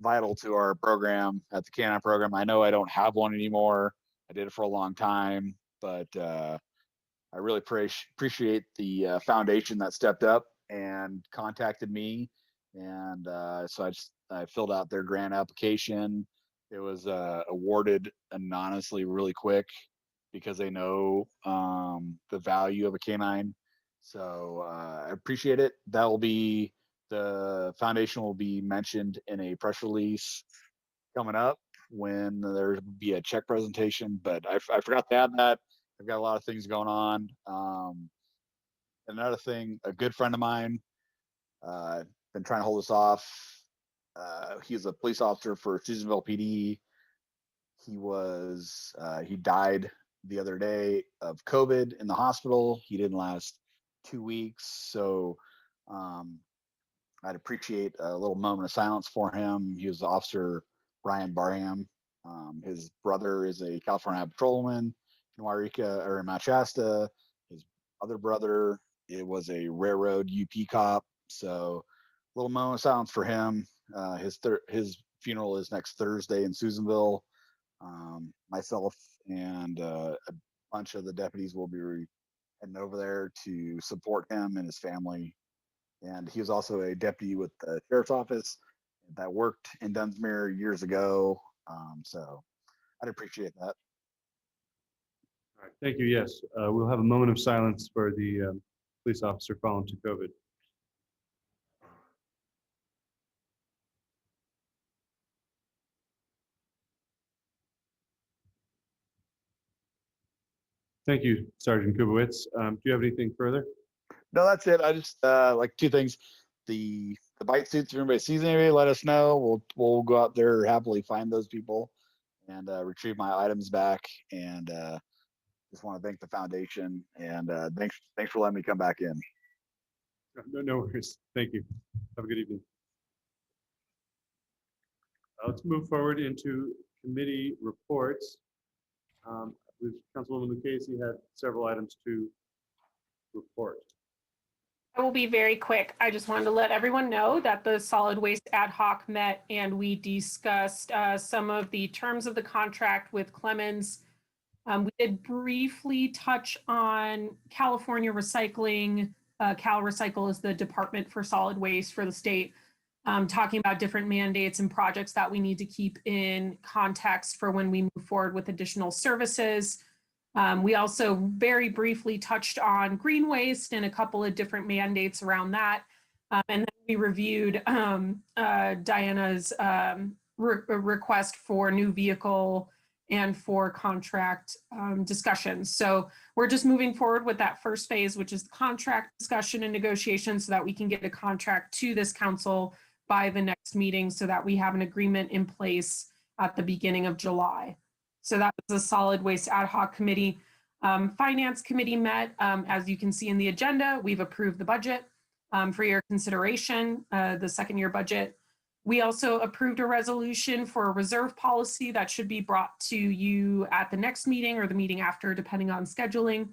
Speaker 15: vital to our program at the canine program. I know I don't have one anymore. I did it for a long time, but I really appreciate the foundation that stepped up and contacted me. And so I filled out their grant application. It was awarded anonymously really quick, because they know the value of a canine. So I appreciate it. The foundation will be mentioned in a press release coming up when there'll be a check presentation, but I forgot to add that. I've got a lot of things going on. Another thing, a good friend of mine, been trying to hold this off. He's a police officer for Susanville PD. He died the other day of COVID in the hospital. He didn't last 2 weeks. So I'd appreciate a little moment of silence for him. He was Officer Brian Barham. His brother is a California patrolman in Wairika, or in Mount Shasta. His other brother, it was a railroad UP cop. So a little moment of silence for him. His funeral is next Thursday in Susanville. Myself and a bunch of the deputies will be heading over there to support him and his family. And he was also a deputy with the sheriff's office that worked in Dunsmuir years ago. So I'd appreciate that.
Speaker 1: All right, thank you. Yes, we'll have a moment of silence for the police officer fallen to COVID. Thank you, Sergeant Kubowitz. Do you have anything further?
Speaker 15: No, that's it. I just like two things. The bite suits, if anybody sees anybody, let us know. We'll go out there, happily find those people and retrieve my items back. And just want to thank the foundation, and thanks for letting me come back in.
Speaker 1: No worries. Thank you. Have a good evening. Let's move forward into committee reports. I believe Councilwoman Lucchese had several items to report.
Speaker 16: I will be very quick. I just wanted to let everyone know that the solid waste ad hoc met and we discussed some of the terms of the contract with Clemens. We did briefly touch on California Recycling. Cal Recycle is the Department for Solid Waste for the state, talking about different mandates and projects that we need to keep in context for when we move forward with additional services. We also very briefly touched on green waste and a couple of different mandates around that. And then we reviewed Diana's request for new vehicle and for contract discussions. So we're just moving forward with that first phase, which is the contract discussion and negotiation, so that we can get a contract to this council by the next meeting, so that we have an agreement in place at the beginning of July. So that was a solid waste ad hoc committee. Finance committee met. As you can see in the agenda, we've approved the budget for your consideration, the second year budget. We also approved a resolution for a reserve policy that should be brought to you at the next meeting or the meeting after, depending on scheduling.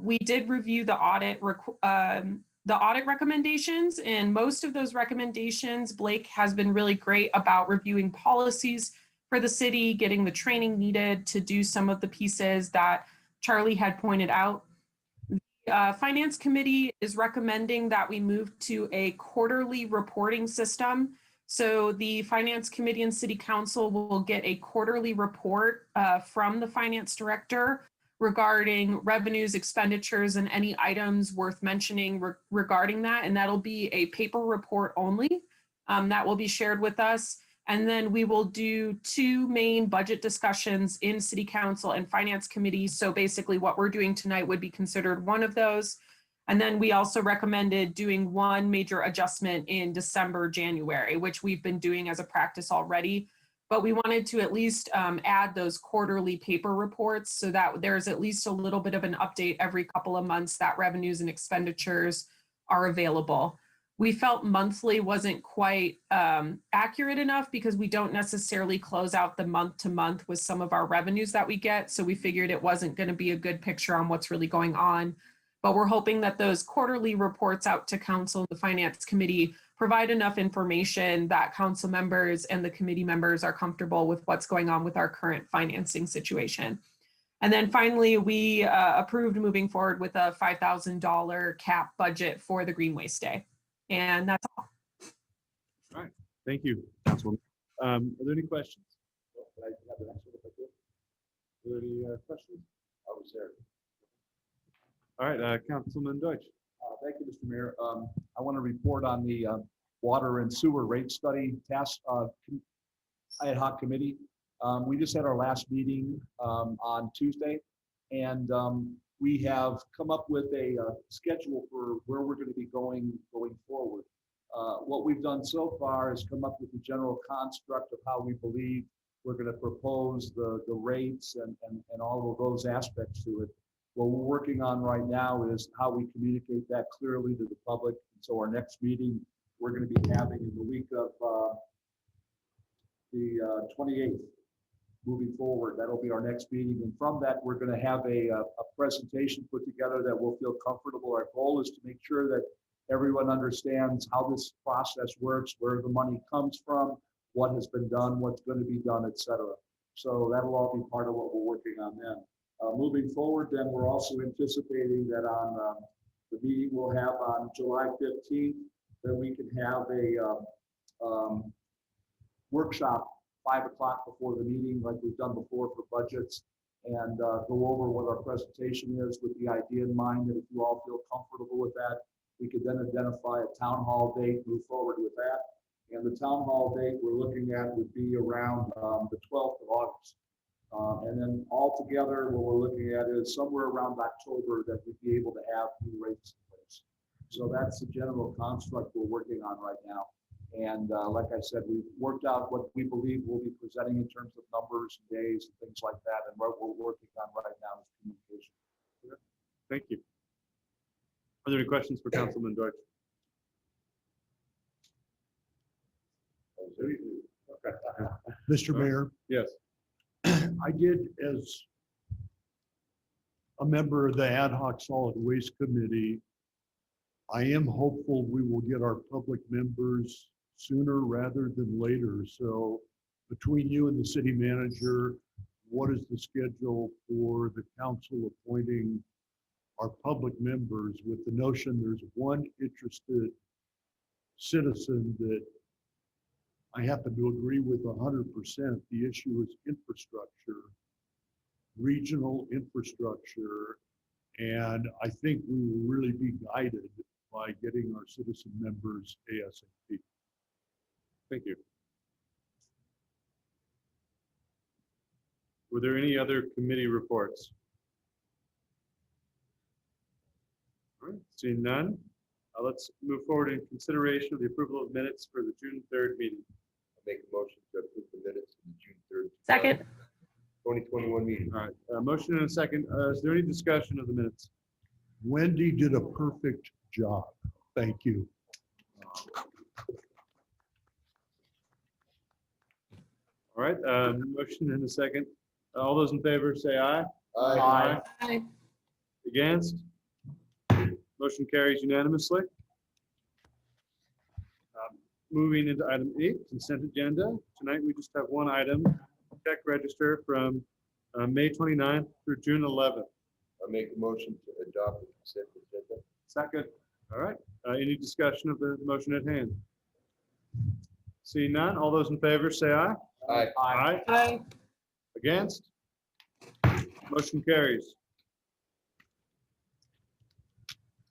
Speaker 16: We did review the audit recommendations, and most of those recommendations, Blake has been really great about reviewing policies for the city, getting the training needed to do some of the pieces that Charlie had pointed out. Finance Committee is recommending that we move to a quarterly reporting system. So the Finance Committee and City Council will get a quarterly report from the Finance Director regarding revenues, expenditures, and any items worth mentioning regarding that. And that'll be a paper report only that will be shared with us. And then we will do 2 main budget discussions in City Council and Finance Committee. So basically what we're doing tonight would be considered one of those. And then we also recommended doing 1 major adjustment in December, January, which we've been doing as a practice already. But we wanted to at least add those quarterly paper reports so that there's at least a little bit of an update every couple of months that revenues and expenditures are available. We felt monthly wasn't quite accurate enough because we don't necessarily close out the month to month with some of our revenues that we get. So we figured it wasn't going to be a good picture on what's really going on. But we're hoping that those quarterly reports out to council and the finance committee provide enough information that council members and the committee members are comfortable with what's going on with our current financing situation. And then finally, we approved moving forward with a $5,000 cap budget for the Greenway Stay. And that's all.
Speaker 1: All right, thank you, Councilwoman. Are there any questions?
Speaker 6: Are there any questions? I was there.
Speaker 1: All right, Councilman Deutsch.
Speaker 6: Thank you, Mr. Mayor. I want to report on the water and sewer rate study task ad hoc committee. We just had our last meeting on Tuesday, and we have come up with a schedule for where we're going to be going forward. What we've done so far is come up with the general construct of how we believe we're going to propose the rates and all of those aspects to it. What we're working on right now is how we communicate that clearly to the public. And so our next meeting we're going to be having in the week of the 28th. Moving forward, that'll be our next meeting. And from that, we're going to have a presentation put together that we'll feel comfortable. Our goal is to make sure that everyone understands how this process works, where the money comes from, what has been done, what's going to be done, etc. So that'll all be part of what we're working on then. Moving forward, then we're also anticipating that on the meeting we'll have on July 15th, that we can have a workshop 5 o'clock before the meeting, like we've done before for budgets, and go over what our presentation is with the idea in mind that if you all feel comfortable with that, we could then identify a town hall date, move forward with that. And the town hall date we're looking at would be around the 12th of August. And then altogether, what we're looking at is somewhere around October that we'd be able to have new rates in place. So that's the general construct we're working on right now. And like I said, we've worked out what we believe we'll be presenting in terms of numbers, days, and things like that. And what we're working on right now is communication.
Speaker 1: Thank you. Are there any questions for Councilman Deutsch?
Speaker 8: Mr. Mayor,
Speaker 1: yes.
Speaker 8: I did, as a member of the Ad hoc Solid Waste Committee, I am hopeful we will get our public members sooner rather than later. So between you and the city manager, what is the schedule for the council appointing our public members, with the notion there's one interested citizen that I happen to agree with 100%. The issue is infrastructure, regional infrastructure, and I think we will really be guided by getting our citizen members ASAP.
Speaker 1: Thank you. Were there any other committee reports? All right, seeing none, let's move forward in consideration of the approval of minutes for the June 3rd meeting.
Speaker 10: Make a motion to approve the minutes of the June 3rd.
Speaker 16: Second.
Speaker 10: 2021 meeting.
Speaker 1: All right, motion and a second. Is there any discussion of the minutes?
Speaker 8: Wendy did a perfect job. Thank you.
Speaker 1: All right, motion and a second. All those in favor say aye.
Speaker 10: Aye.
Speaker 16: Aye.
Speaker 1: Against? Motion carries unanimously. Moving into item 8, consent agenda. Tonight we just have one item, check register from May 29th through June 11th.
Speaker 10: I make a motion to adopt the consent agenda.
Speaker 1: Second. All right. Any discussion of the motion at hand? Seeing none, all those in favor say aye.
Speaker 10: Aye.
Speaker 1: Aye.
Speaker 16: Aye.
Speaker 1: Against? Motion carries.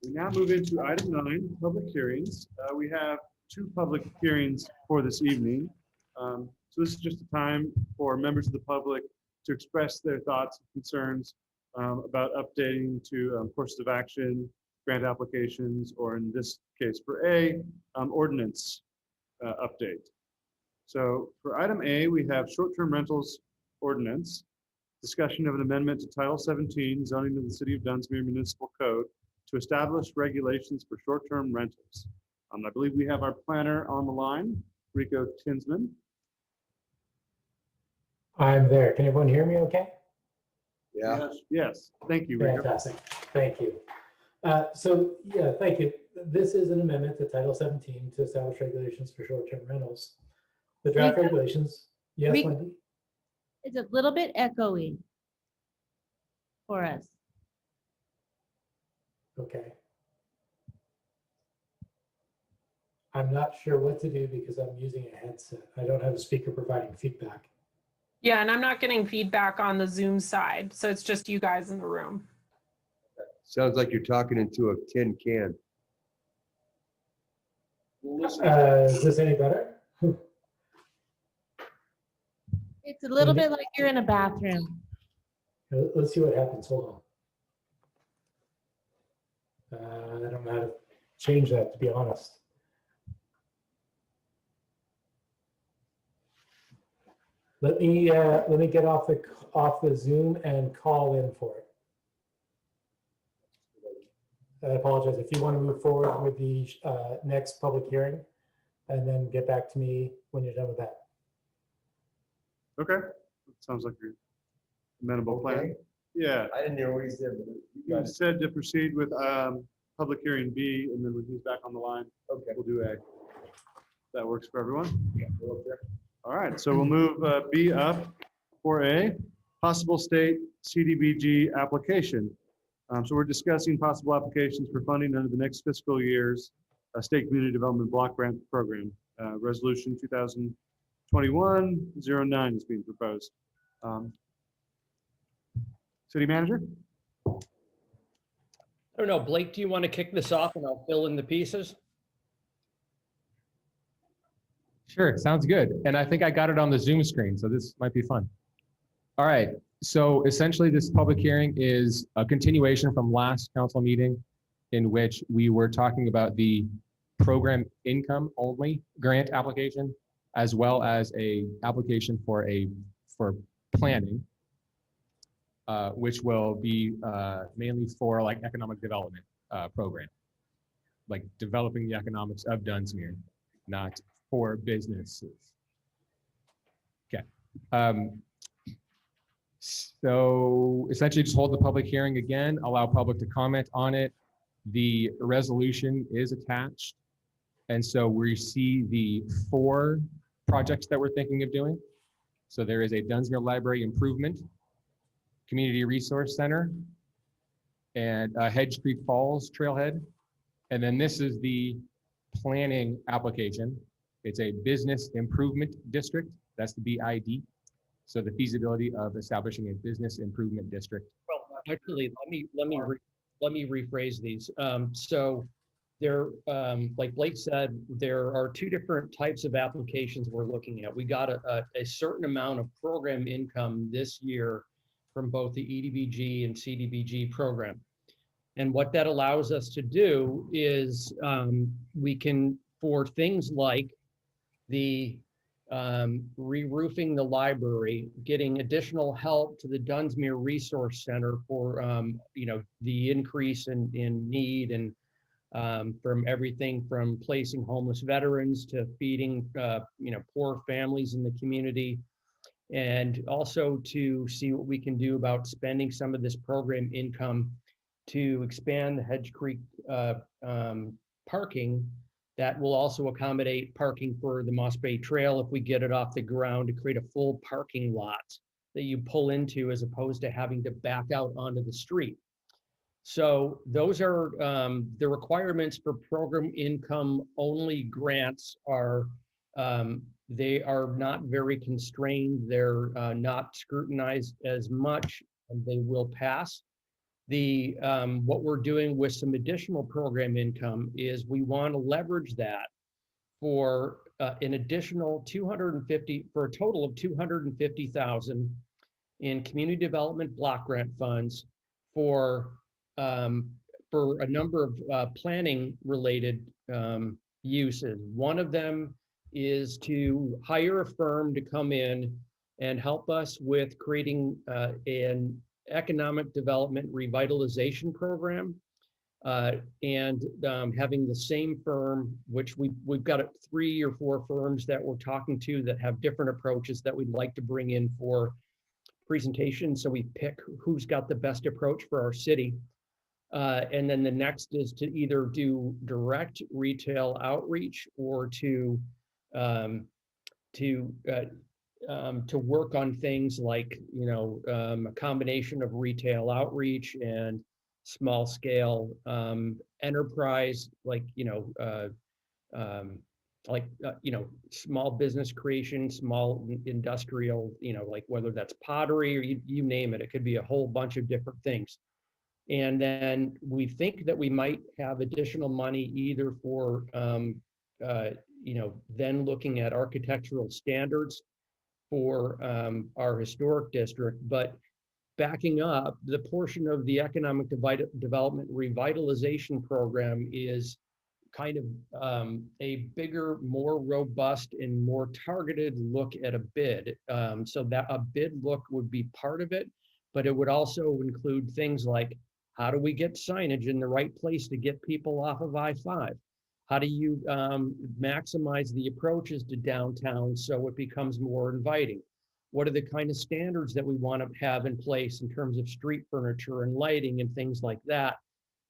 Speaker 1: We now move into item 9, public hearings. We have 2 public hearings for this evening. So this is just a time for members of the public to express their thoughts and concerns about updating to courses of action, grant applications, or in this case for A, ordinance update. So for item A, we have short-term rentals ordinance, discussion of an amendment to Title 17 zoning of the City of Dunsmuir Municipal Code to establish regulations for short-term rentals. I believe we have our planner on the line, Rico Tinsman.
Speaker 17: I'm there. Can everyone hear me okay?
Speaker 10: Yeah.
Speaker 1: Yes. Thank you, Rico.
Speaker 17: Fantastic. Thank you. Yeah, thank you. This is an amendment to Title 17 to establish regulations for short-term rentals. The draft
Speaker 3: Rico?
Speaker 17: regulations. Yes,
Speaker 3: Rico?
Speaker 17: Wendy?
Speaker 3: It's a little bit echoey for us.
Speaker 17: Okay. I'm not sure what to do because I'm using a headset. I don't have a speaker providing feedback.
Speaker 16: Yeah, and I'm not getting feedback on the Zoom side, so it's just you guys in the room.
Speaker 10: Sounds like you're talking into a tin can.
Speaker 17: Is this any better?
Speaker 3: It's a little bit like you're in a bathroom.
Speaker 17: Let's see what happens. Hold on. I don't know how to change that, to be honest. Let me get off the Zoom and call in for it. I apologize. If you want to move forward with the next public hearing, and then get back to me when you're done with that.
Speaker 1: Okay. Sounds like you're amenable plan.
Speaker 10: Okay.
Speaker 1: Yeah.
Speaker 10: I didn't hear what he said. But you
Speaker 1: You
Speaker 10: got it.
Speaker 1: said to proceed with public hearing B, and then when he's back on the line,
Speaker 10: Okay.
Speaker 1: we'll do A. That works for everyone?
Speaker 10: Yeah, we'll look there.
Speaker 1: All right, so we'll move B up for A, possible state CDBG application. So we're discussing possible applications for funding under the next fiscal year's State Community Development Block Grant Program. Resolution 2021-09 is being proposed. City Manager?
Speaker 4: I don't know, Blake, do you want to kick this off and I'll fill in the pieces?
Speaker 13: Sure, sounds good. And I think I got it on the Zoom screen, so this might be fun. All right, so essentially this public hearing is a continuation from last council meeting in which we were talking about the program income only grant application, as well as a application for planning, which will be mainly for like economic development program, like developing the economics of Dunsmuir, not for businesses. Okay. So essentially just hold the public hearing again, allow public to comment on it. The resolution is attached. And so we see the 4 projects that we're thinking of doing. So there is a Dunsmuir Library Improvement, Community Resource Center, and Hedge Creek Falls Trailhead. And then this is the planning application. It's a business improvement district. That's the BID. So the feasibility of establishing a business improvement district.
Speaker 4: Well, actually, let me rephrase these. So there, like Blake said, there are 2 different types of applications we're looking at. We got a certain amount of program income this year from both the EDBG and CDBG program. And what that allows us to do is we can, for things like the re-roofing the library, getting additional help to the Dunsmuir Resource Center for the increase in need, and from everything from placing homeless veterans to feeding poor families in the community, and also to see what we can do about spending some of this program income to expand the Hedge Creek parking that will also accommodate parking for the Moss Bay Trail if we get it off the ground, to create a full parking lot that you pull into as opposed to having to back out onto the street. So those are the requirements for program income only grants are they are not very constrained. They're not scrutinized as much, and they will pass. The what we're doing with some additional program income is we want to leverage that for an additional 250 for a total of 250,000 in community development block grant funds for um, a number of planning related uses. One of them is to hire a firm to come in and help us with creating an economic development revitalization program. And having the same firm, which we've got 3 or 4 firms that we're talking to that have different approaches that we'd like to bring in for presentation. So we pick who's got the best approach for our city. And then the next is to either do direct retail outreach or to work on things like, a combination of retail outreach and small scale enterprise, small business creation, small industrial, like whether that's pottery or you name it, it could be a whole bunch of different things. And then we think that we might have additional money either for, then looking at architectural standards for our historic district, but backing up, the portion of the economic development revitalization program is kind of a bigger, more robust and more targeted look at a bid. So that a bid look would be part of it, but it would also include things like, how do we get signage in the right place to get people off of I-5? How do you maximize the approaches to downtown so it becomes more inviting? What are the kind of standards that we want to have in place in terms of street furniture and lighting and things like that?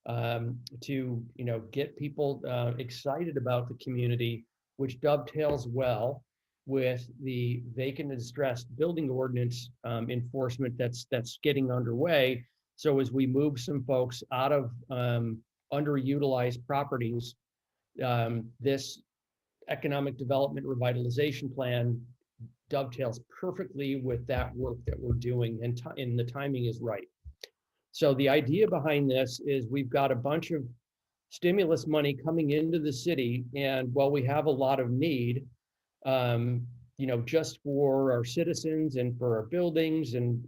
Speaker 4: To get people excited about the community, which dovetails well with the vacant and distressed building ordinance enforcement that's getting underway. So as we move some folks out of underutilized properties, this economic development revitalization plan dovetails perfectly with that work that we're doing, and the timing is right. So the idea behind this is we've got a bunch of stimulus money coming into the city, and while we have a lot of need, just for our citizens and for our buildings and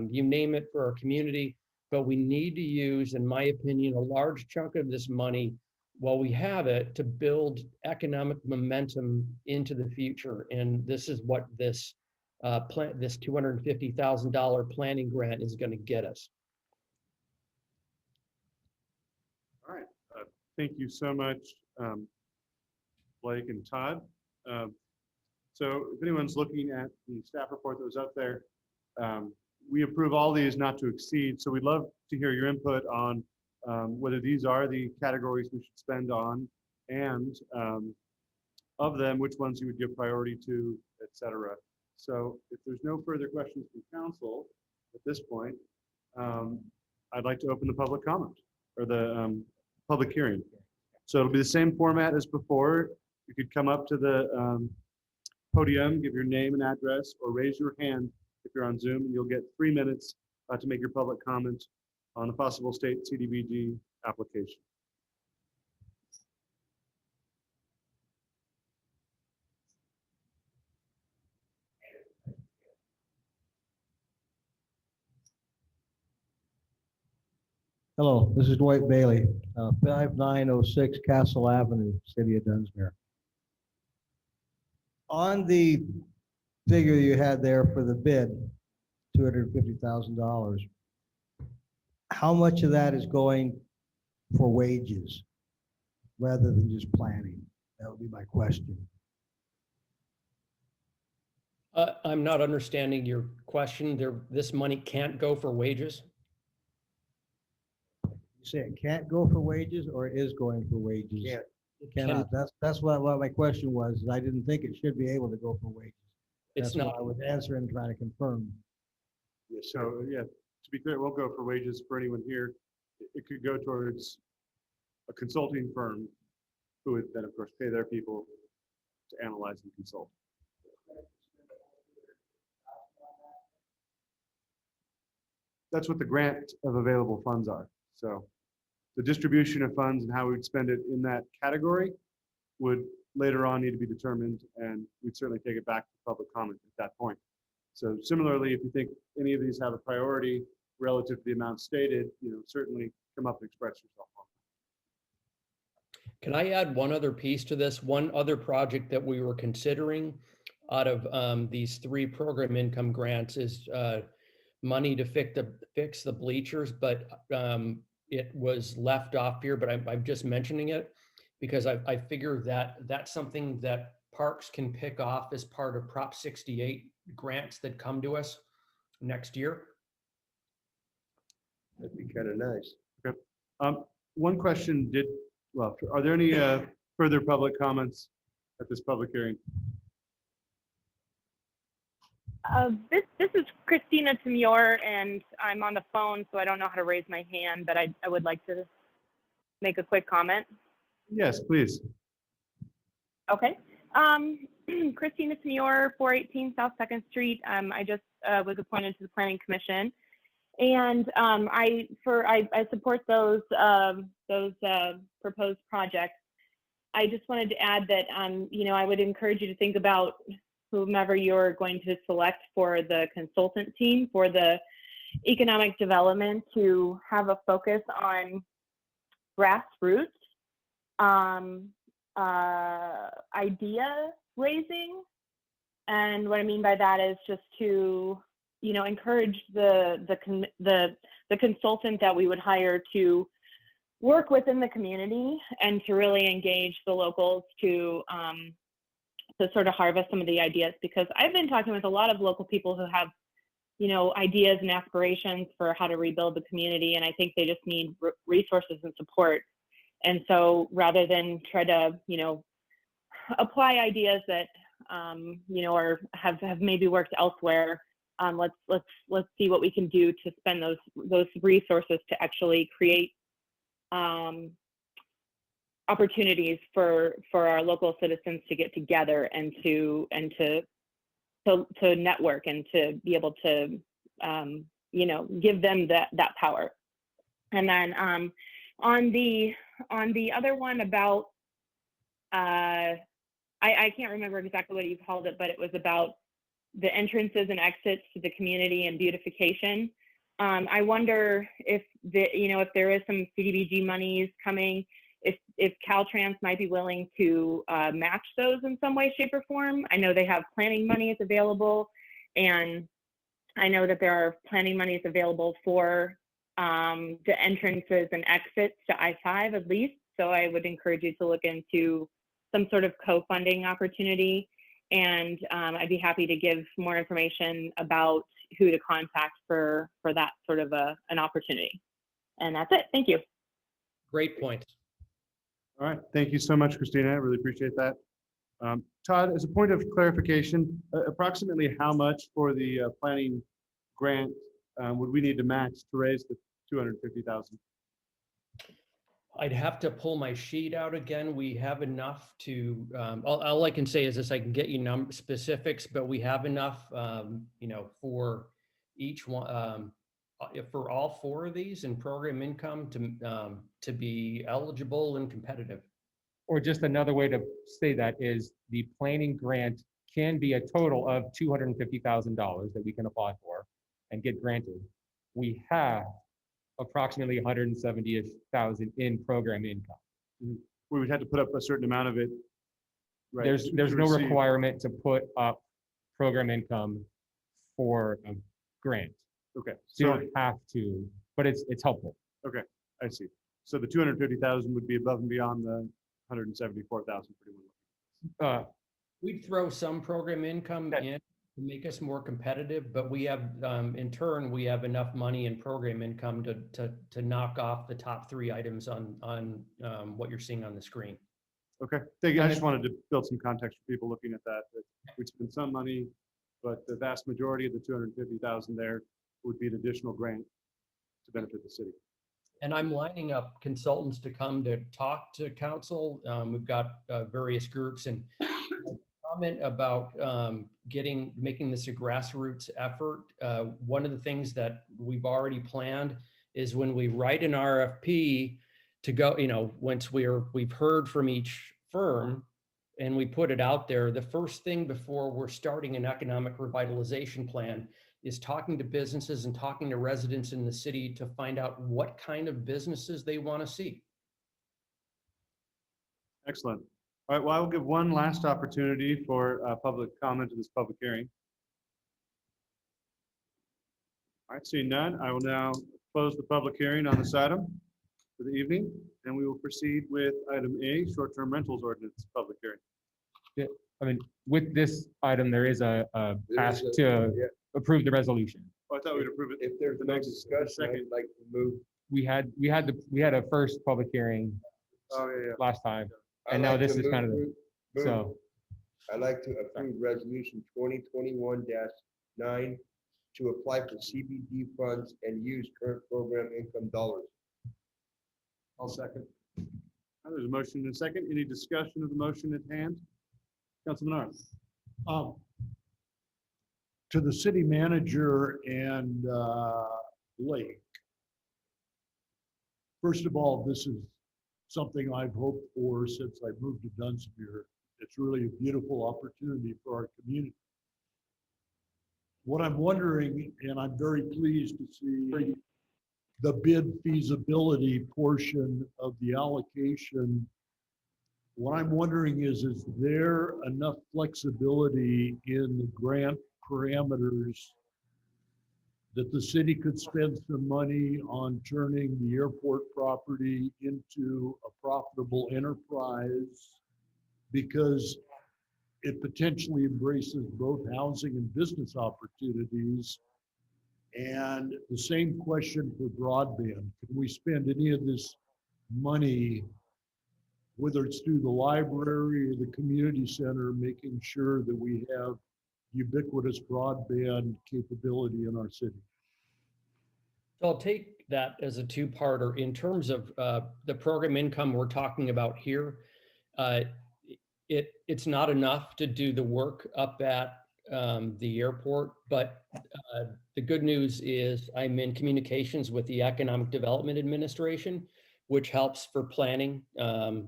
Speaker 4: you name it, for our community, but we need to use, in my opinion, a large chunk of this money while we have it to build economic momentum into the future. And this is what this this $250,000 planning grant is going to get us.
Speaker 1: All right. Thank you so much, Blake and Todd. So if anyone's looking at the staff report that was up there, we approve all these not to exceed. So we'd love to hear your input on whether these are the categories we should spend on, and of them, which ones you would give priority to, et cetera. So if there's no further questions from council at this point, I'd like to open the public comment or the public hearing. So it'll be the same format as before. You could come up to the podium, give your name and address, or raise your hand if you're on Zoom, and you'll get 3 minutes to make your public comment on a possible state CDBG application.
Speaker 18: Hello, this is Dwight Bailey, 5906 Castle Avenue, City of Dunsmuir. On the figure you had there for the bid, $250,000, how much of that is going for wages rather than just planning? That would be my question.
Speaker 4: I'm not understanding your question. This money can't go for wages?
Speaker 18: You say it can't go for wages, or it is going for wages?
Speaker 10: Can't.
Speaker 18: It cannot. That's what my question was. I didn't think it should be able to go for wages.
Speaker 4: It's
Speaker 18: That's
Speaker 4: not.
Speaker 18: what I was answering, trying to confirm.
Speaker 1: So yeah, to be clear, it won't go for wages for anyone here. it could go towards a consulting firm who would then, of course, pay their people to analyze and consult. That's what the grant of available funds are. So the distribution of funds and how we would spend it in that category would later on need to be determined, and we'd certainly take it back to public comment at that point. So similarly, if you think any of these have a priority relative to the amount stated, certainly come up and express yourself on
Speaker 4: Can I add one other piece to this? One other project that we were considering out of these 3 program income grants is money to fix the bleachers, but it was left off here, but I'm just mentioning it because I figure that that's something that parks can pick off as part of Prop 68 grants that come to us next year.
Speaker 10: That'd be kind of nice.
Speaker 1: Okay. One question are there any further public comments at this public hearing?
Speaker 19: This is Christina Dunsmuir, and I'm on the phone, so I don't know how to raise my hand, but I would like to make a quick comment.
Speaker 1: Yes, please.
Speaker 19: Okay. Christina Dunsmuir, 418 South 2nd Street. I just was appointed to the Planning Commission, and I support those proposed projects. I just wanted to add that I would encourage you to think about whomever you're going to select for the consultant team for the economic development to have a focus on grassroots idea raising. And what I mean by that is just to, encourage the consultant that we would hire to work within the community and to really engage the locals to sort of harvest some of the ideas, because I've been talking with a lot of local people who have, ideas and aspirations for how to rebuild the community, and I think they just need resources and support. And so rather than try to, apply ideas that, or have maybe worked elsewhere, let's see what we can do to spend those resources to actually create opportunities for our local citizens to get together and to network and to be able to give them that power. And then on the other one about I can't remember exactly what you called it, but it was about the entrances and exits to the community and beautification. I wonder if if there is some CDBG monies coming, if Caltrans might be willing to match those in some way, shape, or form. I know they have planning monies available, and I know that there are planning monies available for the entrances and exits to I-5 at least. So I would encourage you to look into some sort of co-funding opportunity, and I'd be happy to give more information about who to contact for that sort of an opportunity. And that's it. Thank you.
Speaker 4: Great point.
Speaker 1: All right. Thank you so much, Christina. I really appreciate that. Todd, as a point of clarification, approximately how much for the planning grant would we need to match to raise the $250,000?
Speaker 4: I'd have to pull my sheet out again. We have enough to, all I can say is this, I can get you specifics, but we have enough, for each one, for all 4 of these in program income to be eligible and competitive.
Speaker 13: Or just another way to say that is the planning grant can be a total of $250,000 that we can apply for and get granted. We have approximately 170,000 in program income.
Speaker 1: We would have to put up a certain amount of it. Right,
Speaker 13: There's no requirement to put up program income for a grant.
Speaker 1: Okay.
Speaker 13: So you don't have to, but it's helpful.
Speaker 1: Okay, I see. So the 250,000 would be above and beyond the 174,000 pretty much.
Speaker 4: We'd throw some program income in to make us more competitive, but we have, in turn, we have enough money in program income to knock off the top 3 items on what you're seeing on the screen.
Speaker 1: Okay, thank you. I just wanted to build some context for people looking at that we'd spend some money, but the vast majority of the 250,000 there would be an additional grant to benefit the city.
Speaker 4: And I'm lining up consultants to come to talk to council. We've got various groups, and comment about making this a grassroots effort. One of the things that we've already planned is when we write an RFP to go, once we've heard from each firm and we put it out there, the first thing before we're starting an economic revitalization plan is talking to businesses and talking to residents in the city to find out what kind of businesses they want to see.
Speaker 1: Excellent. All right, well, I will give one last opportunity for public comment to this public hearing. All right, seeing none, I will now close the public hearing on this item for the evening, and we will proceed with item A, short-term rentals ordinance public hearing.
Speaker 13: Yeah, I mean, with this item, there is a ask to approve the resolution.
Speaker 1: Oh, I thought we'd approve it.
Speaker 10: If there's no discussion, I'd like to move.
Speaker 13: We had a first public hearing last time, and now this is kind of so.
Speaker 10: I'd like to approve resolution 2021-9 to apply for CBD funds and use current program income dollars.
Speaker 1: I'll second. There's a motion and a second. Any discussion of the motion at hand? Councilman Arndt.
Speaker 8: To the city manager and Blake. First of all, this is something I've hoped for since I moved to Dunsmuir. It's really a beautiful opportunity for our community. What I'm wondering, and I'm very pleased to see the bid feasibility portion of the allocation. What I'm wondering is there enough flexibility in the grant parameters that the city could spend some money on turning the airport property into a profitable enterprise, because it potentially embraces both housing and business opportunities? And the same question for broadband. Can we spend any of this money, whether it's through the library or the community center, making sure that we have ubiquitous broadband capability in our city?
Speaker 4: So I'll take that as a two-parter. In terms of the program income we're talking about here, it's not enough to do the work up at the airport, but the good news is I'm in communications with the Economic Development Administration, which helps for planning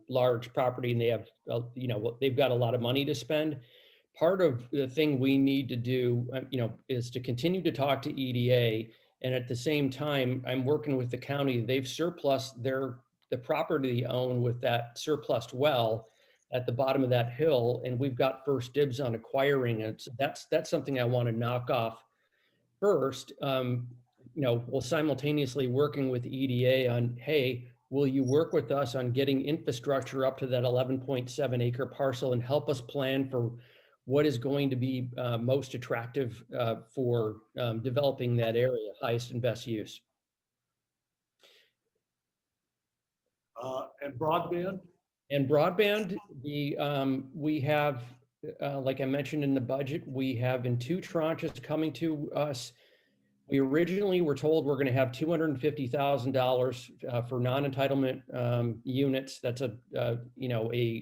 Speaker 4: large property, and they have, they've got a lot of money to spend. Part of the thing we need to do, is to continue to talk to EDA, and at the same time, I'm working with the county. They've surplus the property they own with that surplus well at the bottom of that hill, and we've got first dibs on acquiring it. So that's something I want to knock off first. We'll simultaneously working with EDA on, hey, will you work with us on getting infrastructure up to that 11.7 acre parcel and help us plan for what is going to be most attractive for developing that area, highest and best use.
Speaker 8: And broadband?
Speaker 4: And broadband, we have, like I mentioned in the budget, we have in 2 tranches coming to us. We originally were told we're going to have $250,000 for non-entitlement units. That's a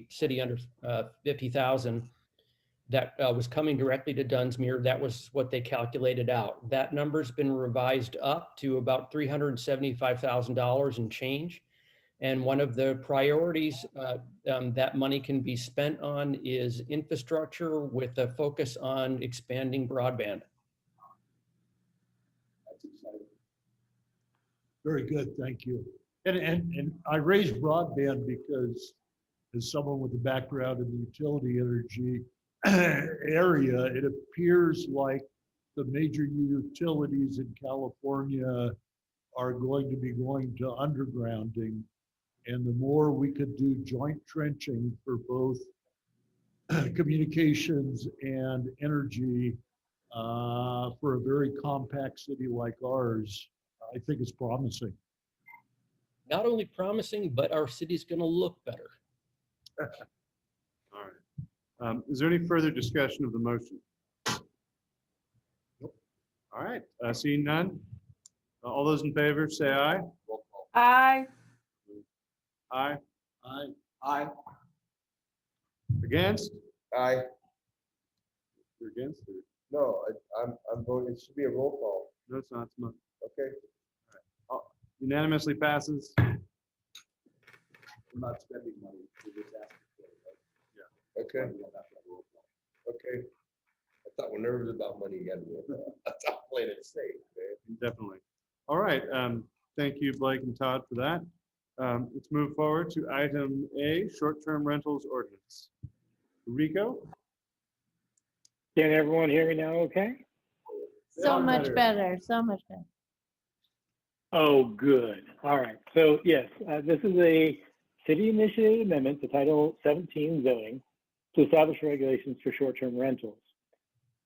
Speaker 4: city under 50,000 that was coming directly to Dunsmuir. That was what they calculated out. That number's been revised up to about $375,000 and change. And one of the priorities that money can be spent on is infrastructure with a focus on expanding broadband.
Speaker 8: That's exciting. Very good, thank you. And I raised broadband because as someone with a background in the utility energy area, it appears like the major utilities in California are going to be going to undergrounding. And the more we could do joint trenching for both communications and energy for a very compact city like ours, I think it's promising.
Speaker 4: Not only promising, but our city's going to look better.
Speaker 1: All right. Is there any further discussion of the motion? Nope. All right. Seeing none. All those in favor say aye. Roll call.
Speaker 16: Aye.
Speaker 1: Aye.
Speaker 6: Aye. Aye.
Speaker 1: Against?
Speaker 10: Aye.
Speaker 1: You're against it?
Speaker 10: No, I'm voting, it should be a roll call.
Speaker 1: No, it's not. It's not.
Speaker 10: Okay.
Speaker 1: Unanimously passes.
Speaker 6: We're not spending money. We're just asking for it, right?
Speaker 10: Okay.
Speaker 6: We don't have to have a roll call.
Speaker 10: Okay. I thought whenever it's about money, you got to roll call. That's how playing it safe, man.
Speaker 1: Definitely. All right. Thank you, Blake and Todd, for that. Let's move forward to item A, short-term rentals ordinance. Rico?
Speaker 20: Can everyone hear me now okay?
Speaker 3: So much better, so much better.
Speaker 20: Oh, good. All right. So yes, this is a city-initiated amendment to Title 17 zoning to establish regulations for short-term rentals.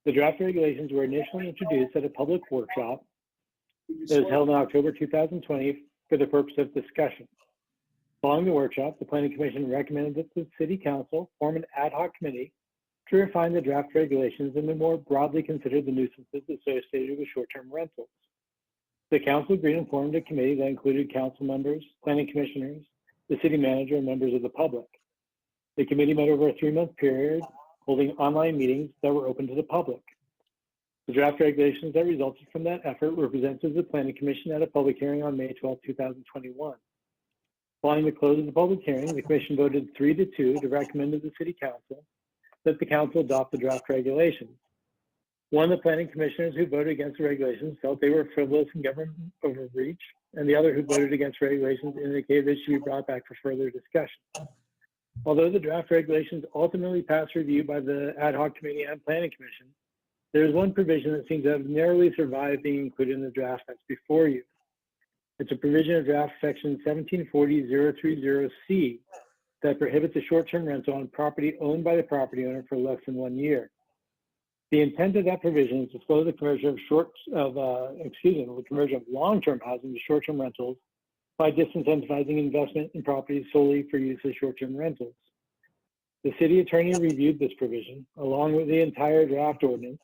Speaker 20: The draft regulations were initially introduced at a public workshop that was held in October 2020 for the purpose of discussion. Following the workshop, the Planning Commission recommended that the City Council form an ad hoc committee to refine the draft regulations and to more broadly consider the nuisances associated with short-term rentals. The council agreed and formed a committee that included council members, planning commissioners, the city manager, and members of the public. The committee met over a 3-month period, holding online meetings that were open to the public. The draft regulations that resulted from that effort were presented to the Planning Commission at a public hearing on May 12, 2021. Following the close of the public hearing, the commission voted 3-2 to recommend to the City Council that the council adopt the draft regulations. One of the planning commissioners who voted against the regulations felt they were frivolous and government overreach, and the other who voted against regulations indicated they should be brought back for further discussion. Although the draft regulations ultimately passed review by the ad hoc committee and planning commission, there is one provision that seems to have narrowly survived being included in the draft that's before you. It's a provision of draft section 1740.030C that prohibits a short-term rental on property owned by the property owner for less than 1 year. The intent of that provision is to slow the conversion of long-term housing to short-term rentals by disincentivizing investment in properties solely for use as short-term rentals. The city attorney reviewed this provision along with the entire draft ordinance,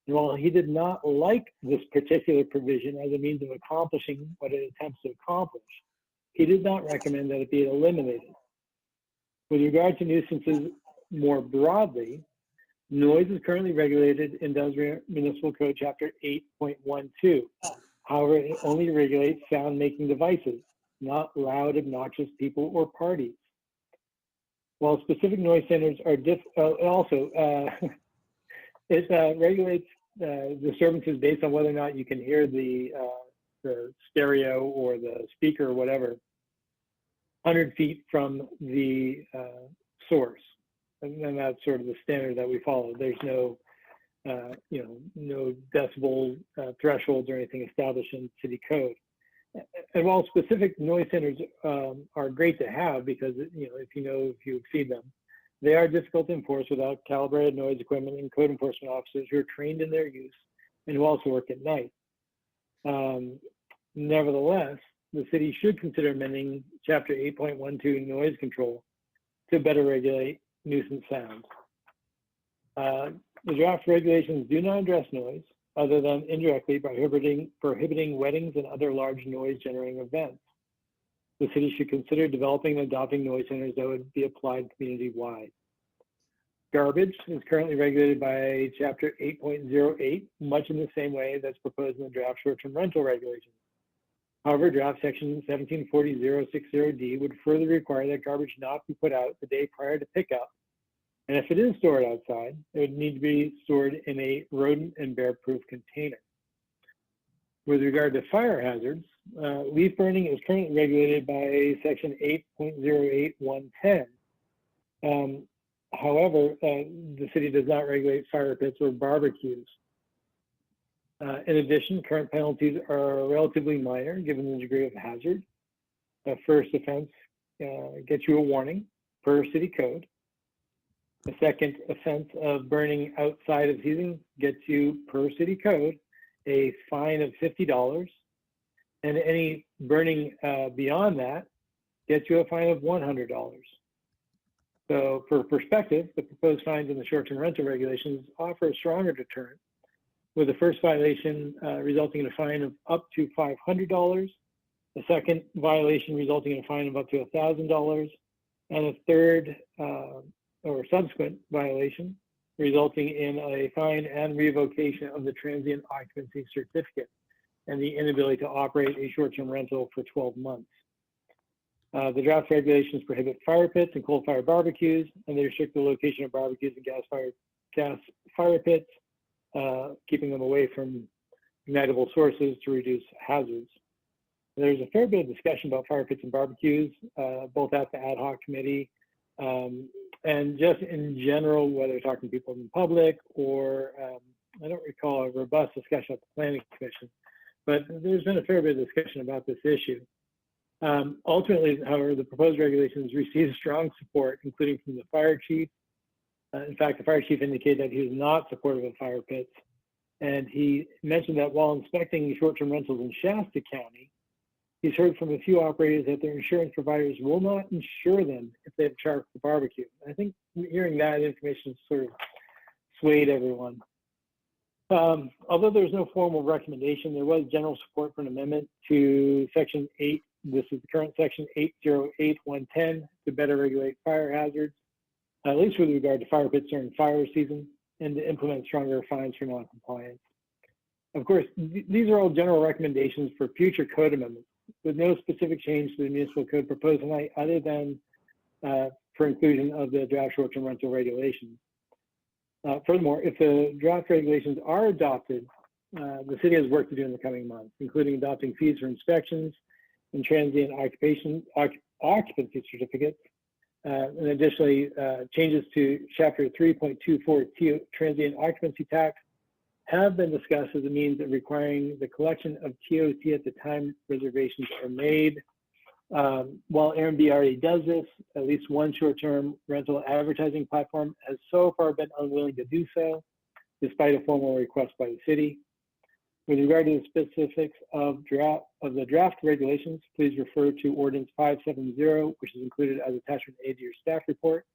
Speaker 20: and while he did not like this particular provision as a means of accomplishing what it attempts to accomplish, he did not recommend that it be eliminated. With regard to nuisances more broadly, noise is currently regulated in Dunsmuir Municipal Code Chapter 8.12. However, it only regulates sound-making devices, not loud, obnoxious people or parties. While specific noise standards are it regulates disturbances based on whether or not you can hear the stereo or the speaker or whatever 100 feet from the source. And that's sort of the standard that we follow. There's no, no decibel thresholds or anything established in city code. And while specific noise standards are great to have because, if you exceed them, they are difficult to enforce without calibrated noise equipment and code enforcement officers who are trained in their use and who also work at night. Nevertheless, the city should consider amending Chapter 8.12 noise control to better regulate nuisance sounds. The draft regulations do not address noise other than indirectly by prohibiting weddings and other large noise generating events. The city should consider developing and adopting noise standards that would be applied community-wide. Garbage is currently regulated by Chapter 8.08, much in the same way that's proposed in the draft short-term rental regulations. However, draft section 1740.060D would further require that garbage not be put out the day prior to pickup. And if it is stored outside, it would need to be stored in a rodent and bear-proof container. With regard to fire hazards, leaf burning is currently regulated by section 8.08110. However, the city does not regulate fire pits or barbecues. In addition, current penalties are relatively minor given the degree of hazard. The first offense gets you a warning per city code. The second offense of burning outside of season gets you per city code a fine of $50, and any burning beyond that gets you a fine of $100. So for perspective, the proposed fines in the short-term rental regulations offer a stronger deterrent, with the first violation resulting in a fine of up to $500 A second violation resulting in a fine of up to $1,000, and a third or subsequent violation resulting in a fine and revocation of the transient occupancy certificate and the inability to operate a short-term rental for 12 months. The draft regulations prohibit fire pits and coal-fired barbecues, and they restrict the location of barbecues and gas fire pits, keeping them away from ignitable sources to reduce hazards. There's a fair bit of discussion about fire pits and barbecues, both at the ad hoc committee and just in general, whether talking to people in the public or I don't recall a robust discussion at the planning commission, but there's been a fair bit of discussion about this issue. Ultimately, however, the proposed regulations received strong support, including from the fire chief. In fact, the fire chief indicated that he was not supportive of fire pits. And he mentioned that while inspecting short-term rentals in Shasta County, he's heard from a few operators that their insurance providers will not insure them if they have charged for barbecue. I think hearing that information sort of swayed everyone. Although there was no formal recommendation, there was general support for an amendment to Section 8. This is the current Section 808.110 to better regulate fire hazards, at least with regard to fire pits during fire season, and to implement stronger fines for non-compliance. Of course, these are all general recommendations for future code amendments, with no specific change to the municipal code proposed tonight other than for inclusion of the draft short-term rental regulations. Furthermore, if the draft regulations are adopted, the city has work to do in the coming months, including adopting fees for inspections and transient occupancy certificates, and additionally, changes to Chapter 3.24 transient occupancy tax have been discussed as a means of requiring the collection of TOC at the time reservations are made. While Airbnb already does this, at least one short-term rental advertising platform has so far been unwilling to do so, despite a formal request by the city. With regard to the specifics of the draft regulations, please refer to Ordinance 570, which is included as attachment A to your staff report.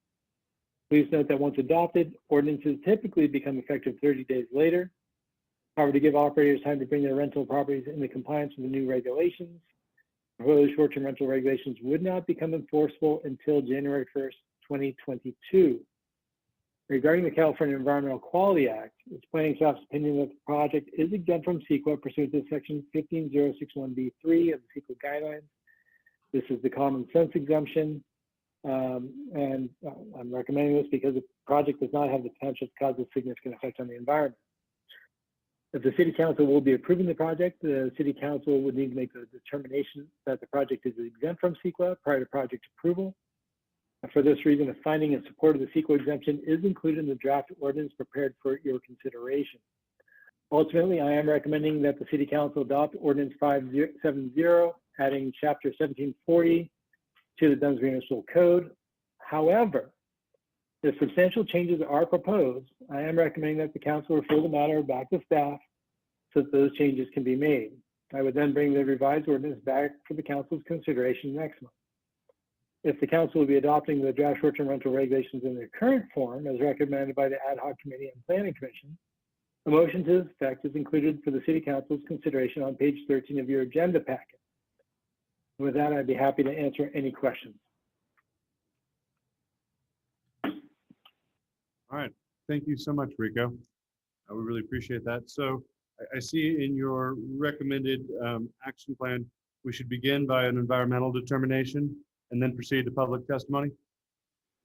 Speaker 20: Please note that once adopted, ordinances typically become effective 30 days later. However, to give operators time to bring their rental properties into compliance with the new regulations, proposed short-term rental regulations would not become enforceable until January 1st, 2022. Regarding the California Environmental Quality Act, it's planning staff's opinion that the project is exempt from CEQA pursuant to Section 15061B3 of the CEQA guidelines. This is the common sense exemption, and I'm recommending this because the project does not have the potential to cause a significant effect on the environment. If the City Council will be approving the project, the City Council would need to make the determination that the project is exempt from CEQA prior to project approval. For this reason, a finding in support of the CEQA exemption is included in the draft ordinance prepared for your consideration. Ultimately, I am recommending that the City Council adopt Ordinance 570, adding Chapter 1740 to the Dunsmuir Municipal Code. However, if substantial changes are proposed, I am recommending that the council refer the matter back to staff so that those changes can be made. I would then bring the revised ordinance back for the council's consideration next month. If the council will be adopting the draft short-term rental regulations in their current form, as recommended by the Ad Hoc Committee and Planning Commission, a motion to this effect is included for the City Council's consideration on page 13 of your agenda packet. With that, I'd be happy to answer any questions.
Speaker 1: All right, thank you so much, Rico. We really appreciate that. So I see in your recommended action plan, we should begin by an environmental determination and then proceed to public testimony?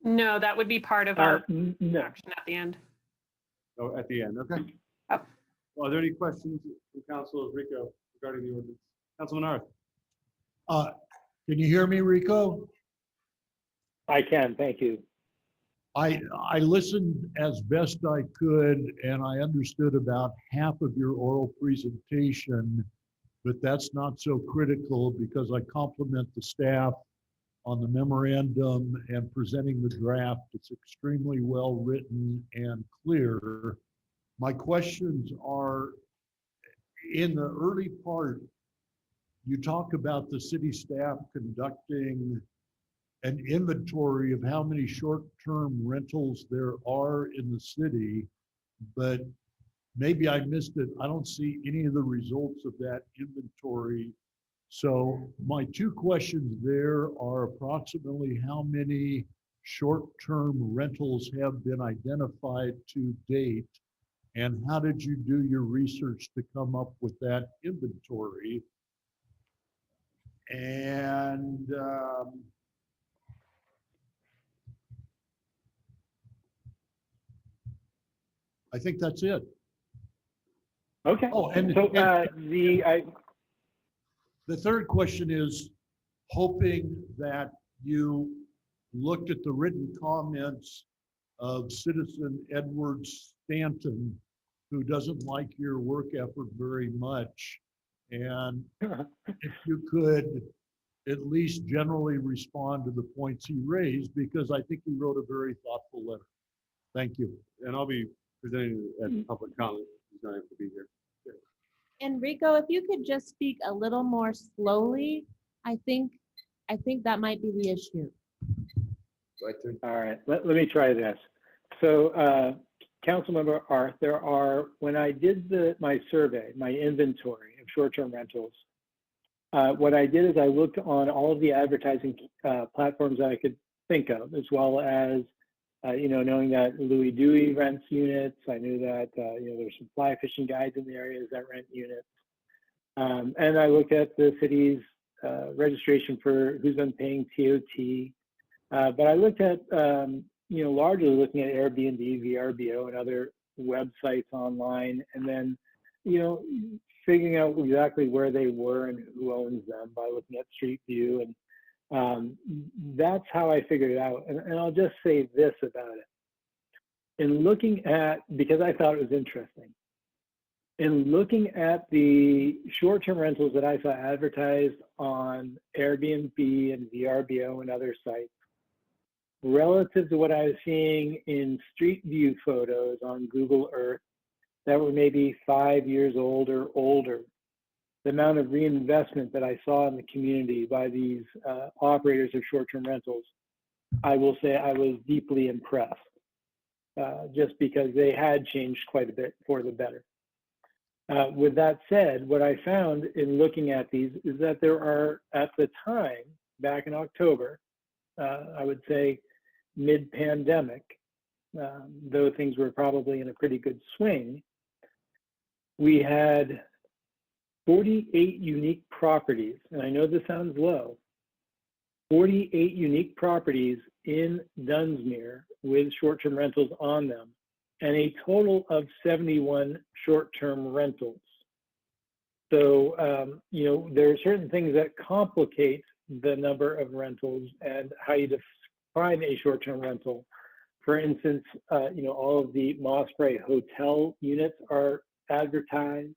Speaker 16: No, that would be part of our
Speaker 20: no.
Speaker 16: action at the end.
Speaker 1: Oh, at the end, okay.
Speaker 16: Oh.
Speaker 1: Well, are there any questions from Council of Rico regarding the ordinance? Councilman Arth.
Speaker 8: Can you hear me, Rico?
Speaker 20: I can, thank you.
Speaker 8: I listened as best I could, and I understood about half of your oral presentation, but that's not so critical because I compliment the staff on the memorandum and presenting the draft. It's extremely well written and clear. My questions are, in the early part, you talk about the city staff conducting an inventory of how many short-term rentals there are in the city, but maybe I missed it. I don't see any of the results of that inventory So my two questions there are approximately how many short-term rentals have been identified to date? And how did you do your research to come up with that inventory? And I think that's it.
Speaker 20: Okay.
Speaker 8: Oh, and
Speaker 20: So
Speaker 8: the third question is, hoping that you looked at the written comments of citizen Edward Stanton, who doesn't like your work effort very much. And if you could at least generally respond to the points he raised, because I think he wrote a very thoughtful letter. Thank you.
Speaker 1: And I'll be presenting at public comment. He's not able to be here.
Speaker 3: Enrico, if you could just speak a little more slowly, I think that might be the issue.
Speaker 20: all right, let me try this. So, Councilmember Arth, when I did my survey, my inventory of short-term rentals, what I did is I looked on all of the advertising platforms that I could think of, as well as knowing that Louis Dewey rents units. I knew that there's some fly fishing guides in the areas that rent units, and I looked at the city's registration for who's been paying TOT. But I looked at largely looking at Airbnb, VRBO, and other websites online, and then figuring out exactly where they were and who owns them by looking at Street View, and that's how I figured it out. And I'll just say this about it. In looking at, because I thought it was interesting, in looking at the short-term rentals that I saw advertised on Airbnb and VRBO and other sites, relative to what I was seeing in Street View photos on Google Earth that were maybe 5 years old or older, the amount of reinvestment that I saw in the community by these operators of short-term rentals, I will say I was deeply impressed, just because they had changed quite a bit for the better. With that said, what I found in looking at these is that there are, at the time, back in October, I would say mid-pandemic, though things were probably in a pretty good swing, we had 48 unique properties, and I know this sounds low, 48 unique properties in Dunsmuir with short-term rentals on them, and a total of 71 short-term rentals. So, there are certain things that complicate the number of rentals and how you define a short-term rental. For instance, all of the Mossbury Hotel units are advertised.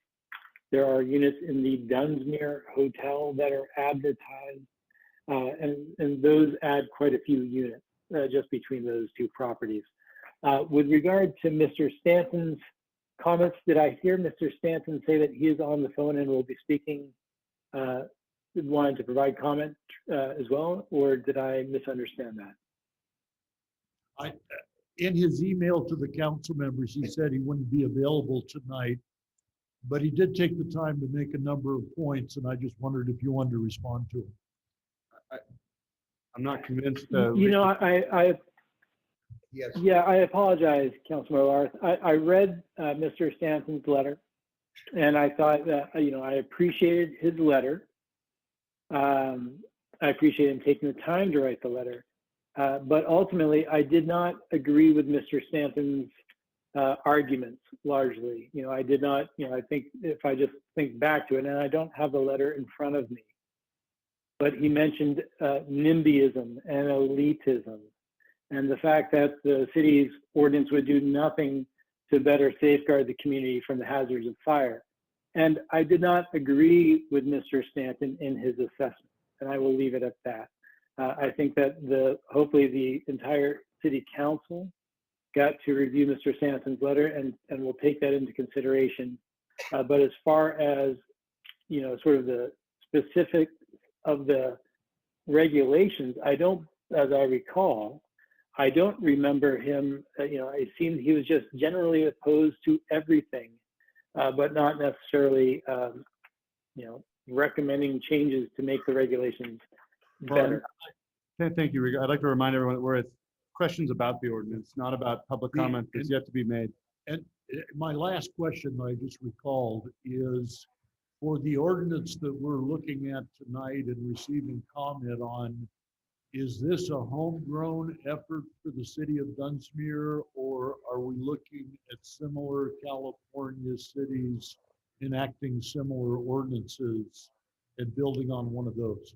Speaker 20: There are units in the Dunsmuir Hotel that are advertised, and those add quite a few units just between those two properties. With regard to Mr. Stanton's comments, did I hear Mr. Stanton say that he is on the phone and will be speaking, wanted to provide comment as well, or did I misunderstand that?
Speaker 8: In his email to the council members, he said he wouldn't be available tonight, but he did take the time to make a number of points, and I just wondered if you wanted to respond to him.
Speaker 1: I'm not convinced.
Speaker 10: Yes.
Speaker 20: Yeah, I apologize, Councilmember Arth. I read Mr. Stanton's letter, and I thought that, I appreciated his letter. I appreciate him taking the time to write the letter. But ultimately, I did not agree with Mr. Stanton's arguments largely. I did not, I think if I just think back to it, and I don't have the letter in front of me, but he mentioned NIMBYism and elitism, and the fact that the city's ordinance would do nothing to better safeguard the community from the hazards of fire. And I did not agree with Mr. Stanton in his assessment, and I will leave it at that. I think that hopefully the entire city council got to review Mr. Stanton's letter and will take that into consideration. But as far as, sort of the specifics of the regulations, I don't, as I recall, I don't remember him, it seemed he was just generally opposed to everything, but not necessarily, recommending changes to make the regulations better.
Speaker 1: Thank you, Rico. I'd like to remind everyone that we're at questions about the ordinance, not about public comment that's yet to be made.
Speaker 8: And my last question that I just recalled is for the ordinance that we're looking at tonight and receiving comment on, is this a homegrown effort for the city of Dunsmuir, or are we looking at similar California cities enacting similar ordinances and building on one of those?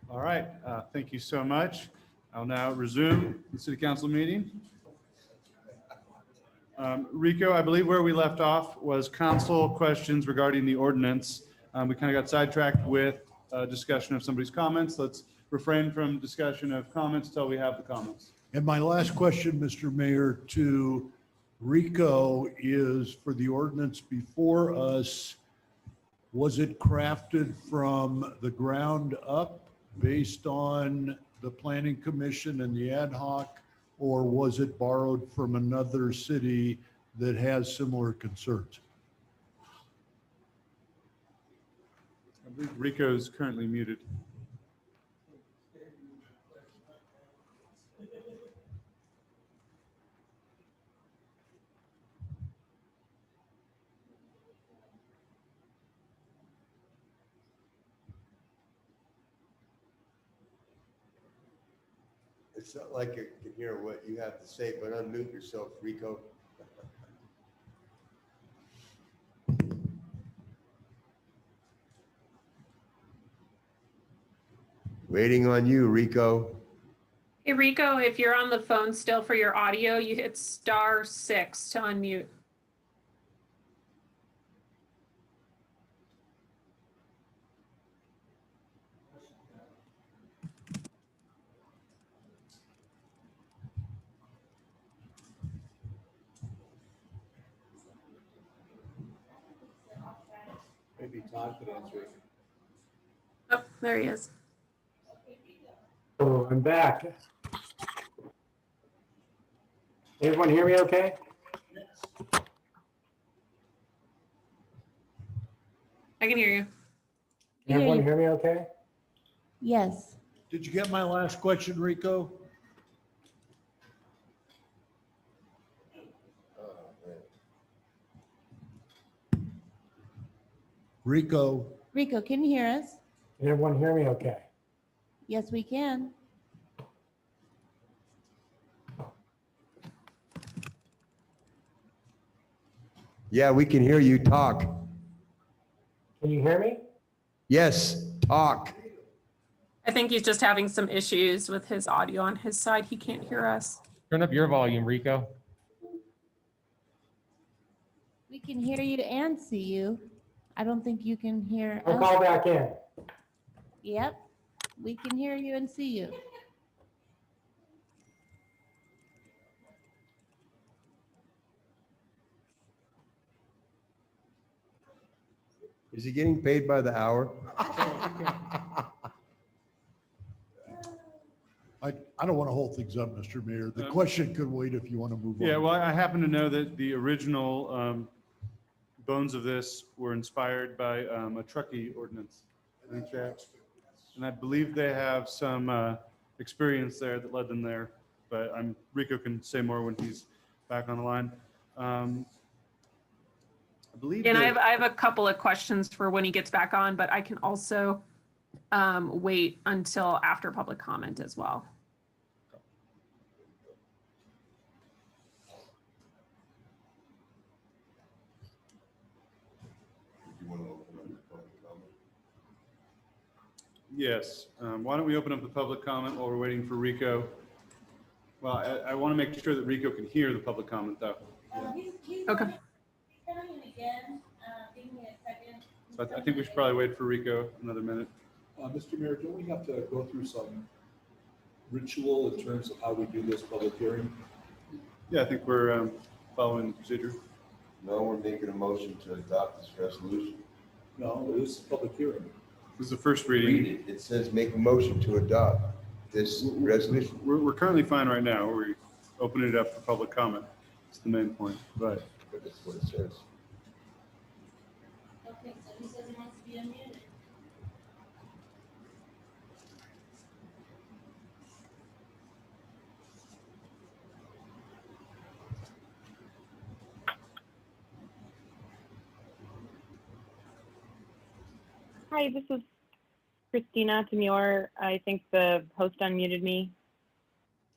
Speaker 1: All right, thank you so much. I'll now resume the city council meeting. Rico, I believe where we left off was council questions regarding the ordinance. We kind of got sidetracked with discussion of somebody's comments. Let's refrain from discussion of comments until we have the comments.
Speaker 8: And my last question, Mr. Mayor, to Rico is for the ordinance before us, was it crafted from the ground up based on the Planning Commission and the ad hoc, or was it borrowed from another city that has similar concerns?
Speaker 1: I believe Rico is currently muted.
Speaker 10: It's not like you can hear what you have to say, but unmute yourself, Rico. Waiting on you, Rico.
Speaker 16: Hey, Rico, if you're on the phone still for your audio, you hit *6 to unmute.
Speaker 6: Maybe Todd could answer it.
Speaker 16: Oh, there he is.
Speaker 17: Oh, I'm back. Everyone hear me okay?
Speaker 16: I can hear you.
Speaker 17: Can everyone hear me okay?
Speaker 3: Yes.
Speaker 8: Did you get my last question, Rico? Rico.
Speaker 3: Rico, can you hear us?
Speaker 17: Can everyone hear me okay?
Speaker 3: Yes, we can.
Speaker 10: Yeah, we can hear you talk.
Speaker 17: Can you hear me?
Speaker 10: Yes, talk.
Speaker 16: I think he's just having some issues with his audio on his side. He can't hear us.
Speaker 13: Turn up your volume, Rico.
Speaker 3: We can hear you and see you. I don't think you can hear
Speaker 17: I'll
Speaker 3: us.
Speaker 17: call back in.
Speaker 3: Yep, we can hear you and see you.
Speaker 10: Is he getting paid by the hour?
Speaker 8: I don't want to hold things up, Mr. Mayor. The question could wait if you want to move on.
Speaker 1: Yeah, well, I happen to know that the original bones of this were inspired by a Truckee ordinance. I think that, and I believe they have some experience there that led them there. But Rico can say more when he's back on the line. I believe.
Speaker 16: And
Speaker 1: that-
Speaker 16: I have a couple of questions for when he gets back on, but I can also wait until after public comment as well.
Speaker 1: Yes. Why don't we open up the public comment while we're waiting for Rico? Well, I want to make sure that Rico can hear the public comment, though.
Speaker 16: Okay.
Speaker 1: So I think we should probably wait for Rico another minute.
Speaker 6: Mr. Mayor, don't we have to go through some ritual in terms of how we do this public hearing?
Speaker 1: Yeah, I think we're following the procedure.
Speaker 10: No, we're making a motion to adopt this resolution.
Speaker 6: No, it is a public hearing.
Speaker 1: This is the first reading.
Speaker 10: Read it. It says make a motion to adopt this resolution.
Speaker 1: We're currently fine right now. We open it up for public comment. It's the main point, but
Speaker 10: That's what it says.
Speaker 3: Okay, so who says he wants to be unmuted?
Speaker 19: Hi, this is Christina Demure. I think the host unmuted me.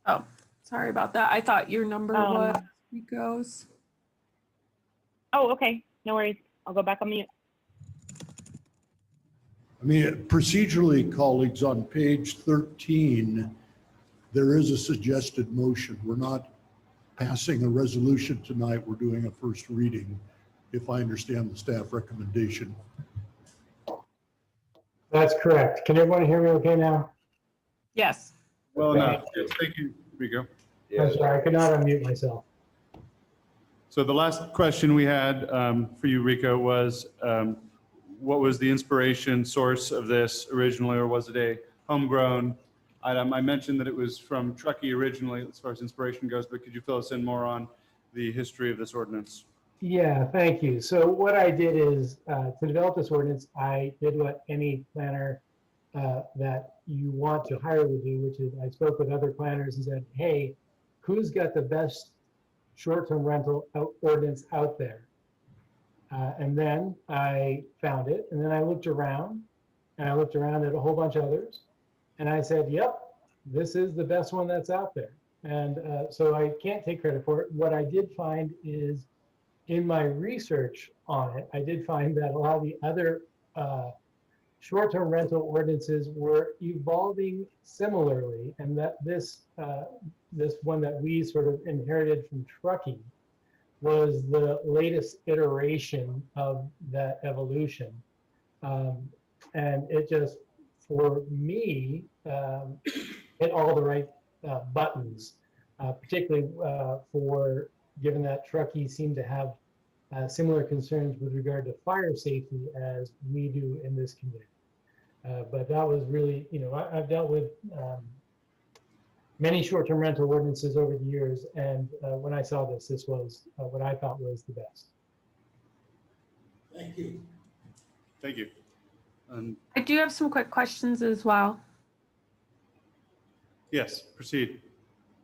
Speaker 16: Oh, sorry about that. I thought your number was Rico's.
Speaker 19: Oh, okay. No worries. I'll go back on mute.
Speaker 8: I mean, procedurally, colleagues, on page 13, there is a suggested motion. We're not passing a resolution tonight. We're doing a first reading, if I understand the staff recommendation.
Speaker 17: That's correct. Can everyone hear me okay now?
Speaker 16: Yes.
Speaker 1: Well
Speaker 17: Okay.
Speaker 1: enough. Yes, thank you, Rico.
Speaker 17: I'm sorry, I could not unmute myself.
Speaker 1: So the last question we had for you, Rico, was what was the inspiration source of this originally, or was it a homegrown item? I mentioned that it was from Truckee originally, as far as inspiration goes, but could you fill us in more on the history of this ordinance?
Speaker 17: Yeah, thank you. So what I did is to develop this ordinance, I did what any planner that you want to hire would do, which is I spoke with other planners and said, hey, who's got the best short-term rental ordinance out there? And then I found it, and then I looked around, and I looked around at a whole bunch of others, and I said, yep, this is the best one that's out there. And so I can't take credit for it. What I did find is in my research on it, I did find that a lot of the other short-term rental ordinances were evolving similarly, and that this one that we sort of inherited from Truckee was the latest iteration of that evolution. And it just, for me, hit all the right buttons, particularly for, given that Truckee seemed to have similar concerns with regard to fire safety as we do in this community. But that was really, I've dealt with many short-term rental ordinances over the years, and when I saw this, this was what I thought was the best.
Speaker 8: Thank you.
Speaker 1: Thank you.
Speaker 16: I do have some quick questions as well.
Speaker 1: Yes, proceed.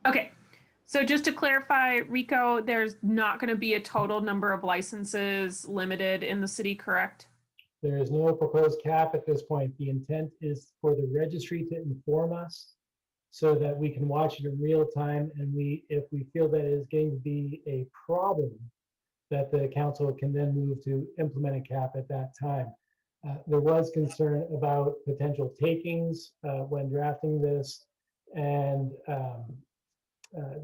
Speaker 16: Okay, so just to clarify, Rico, there's not going to be a total number of licenses limited in the city, correct?
Speaker 17: There is no proposed cap at this point. The intent is for the registry to inform us so that we can watch it in real time, and if we feel that it is going to be a problem, that the council can then move to implement a cap at that time. There was concern about potential takings when drafting this, and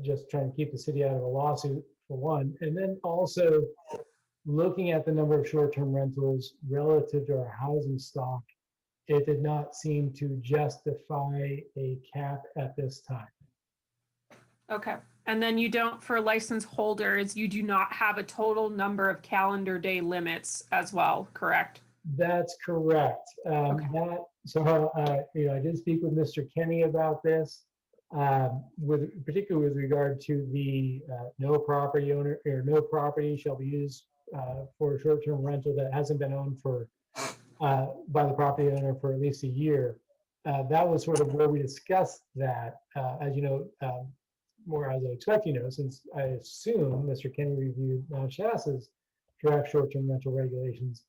Speaker 17: just trying to keep the city out of a lawsuit, for one. And then also looking at the number of short-term rentals relative to our housing stock, it did not seem to justify a cap at this time.
Speaker 16: Okay. And then you don't, for license holders, you do not have a total number of calendar day limits as well, correct?
Speaker 17: That's correct. I did speak with Mr. Kenny about this, particularly with regard to the no property owner, or no property shall be used for a short-term rental that hasn't been owned for by the property owner for at least a year. That was sort of where we discussed that, as you know, more as I expect you know, since I assume Mr. Kenny reviewed Mount Shasta's draft short-term rental regulations.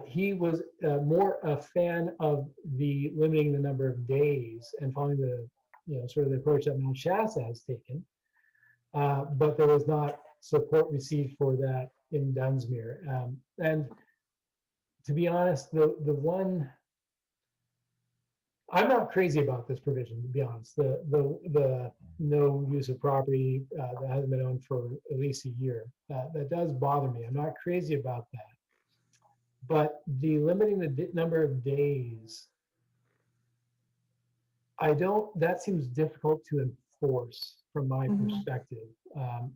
Speaker 17: He was more a fan of the limiting the number of days and following the, sort of the approach that Mount Shasta has taken. But there was not support received for that in Dunsmuir. And to be honest, the one, I'm not crazy about this provision, to be honest. The no use of property that hasn't been owned for at least a year. That does bother me. I'm not crazy about that. But the limiting the number of days, that seems difficult to enforce from my perspective.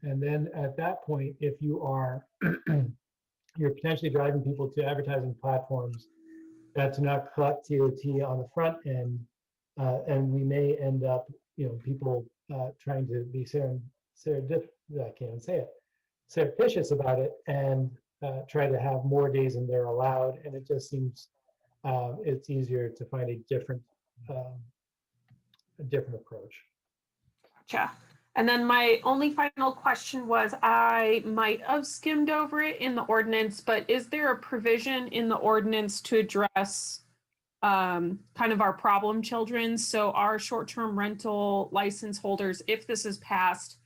Speaker 17: And then at that point, if you are, you're potentially driving people to advertising platforms that do not collect TOT on the front end, and we may end up, people trying to be surreptitious about it and try to have more days than they're allowed, and it just seems it's easier to find a different approach.
Speaker 16: Gotcha. And then my only final question was, I might have skimmed over it in the ordinance, but is there a provision in the ordinance to address kind of our problem children? So our short-term rental license holders, if this is passed,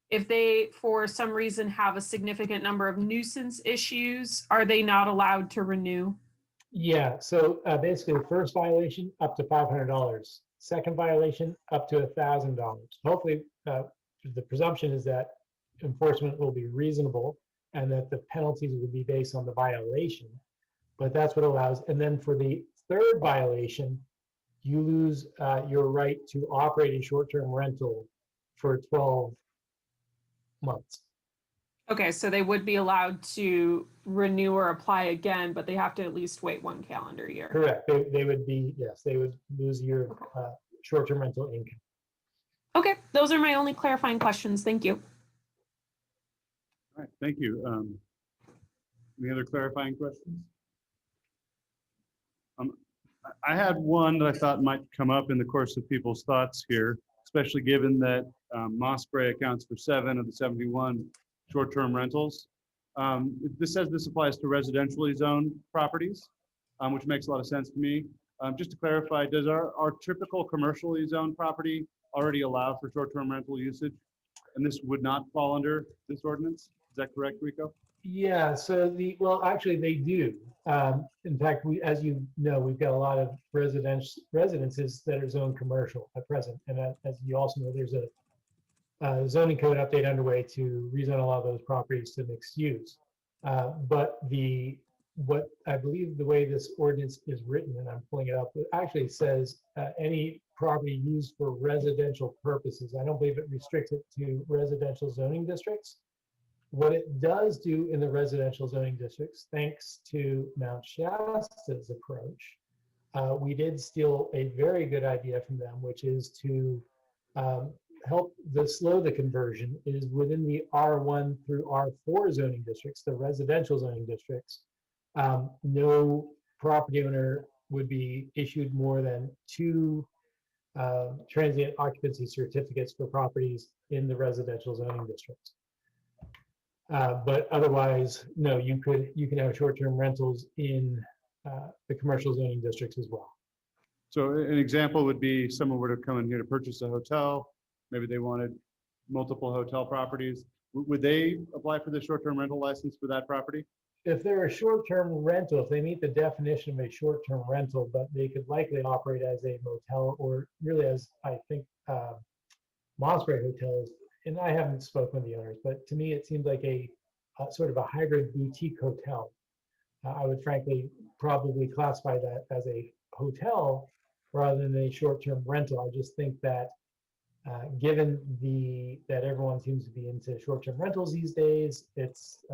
Speaker 16: if they for some reason have a significant number of nuisance issues, are they not allowed to renew?
Speaker 17: Yeah, so basically the first violation up to $500, second violation up to $1,000. Hopefully, the presumption is that enforcement will be reasonable and that the penalties will be based on the violation, but that's what allows. And then for the third violation, you lose your right to operate a short-term rental for 12 months.
Speaker 16: Okay, so they would be allowed to renew or apply again, but they have to at least wait 1 calendar year.
Speaker 17: Correct. They would be, yes, they would lose your short-term rental income.
Speaker 16: Okay, those are my only clarifying questions. Thank you.
Speaker 1: All right, thank you. Any other clarifying questions? I had one that I thought might come up in the course of people's thoughts here, especially given that Mossbury accounts for 7 of the 71 short-term rentals. This says this applies to residentially zoned properties, which makes a lot of sense to me. Just to clarify, does our typical commercially zoned property already allow for short-term rental usage? And this would not fall under this ordinance? Is that correct, Rico?
Speaker 17: Yeah, so well, actually they do. In fact, as you know, we've got a lot of residences that are zoned commercial at present. And as you also know, there's a zoning code update underway to rezone a lot of those properties to mixed use. But what I believe the way this ordinance is written, and I'm pulling it up, it actually says any property used for residential purposes. I don't believe it restricts it to residential zoning districts. What it does do in the residential zoning districts, thanks to Mount Shasta's approach, we did steal a very good idea from them, which is to help slow the conversion is within the R1 through R4 zoning districts, the residential zoning districts. No property owner would be issued more than 2 transient occupancy certificates for properties in the residential zoning districts. But otherwise, no, you can have short-term rentals in the commercial zoning districts as well.
Speaker 1: So an example would be someone were to come in here to purchase a hotel. Maybe they wanted multiple hotel properties. Would they apply for the short-term rental license for that property?
Speaker 17: If they're a short-term rental, if they meet the definition of a short-term rental, but they could likely operate as a motel or really as I think Mossbury Hotel is, and I haven't spoken with the owners, but to me it seems like a sort of a hybrid boutique hotel. I would frankly probably classify that as a hotel rather than a short-term rental. I just think that given that everyone seems to be into short-term rentals these days, it's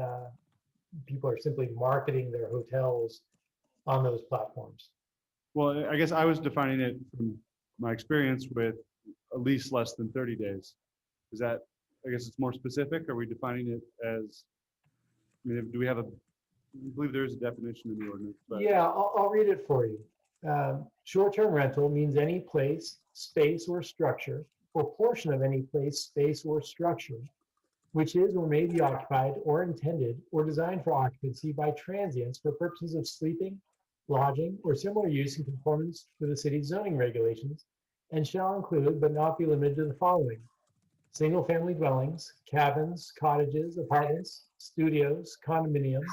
Speaker 17: people are simply marketing their hotels on those platforms.
Speaker 1: Well, I guess I was defining it from my experience with a lease less than 30 days. Is that, I guess it's more specific? Are we defining it as, I mean, do we have I believe there is a definition in the ordinance. But.
Speaker 17: Yeah, I'll read it for you. Short-term rental means any place, space, or structure, or portion of any place, space, or structure, which is or may be occupied or intended or designed for occupancy by transients for purposes of sleeping, lodging, or similar use in conformance with the city's zoning regulations, and shall include, but not be limited to the following: single-family dwellings, cabins, cottages, apartments, studios, condominiums,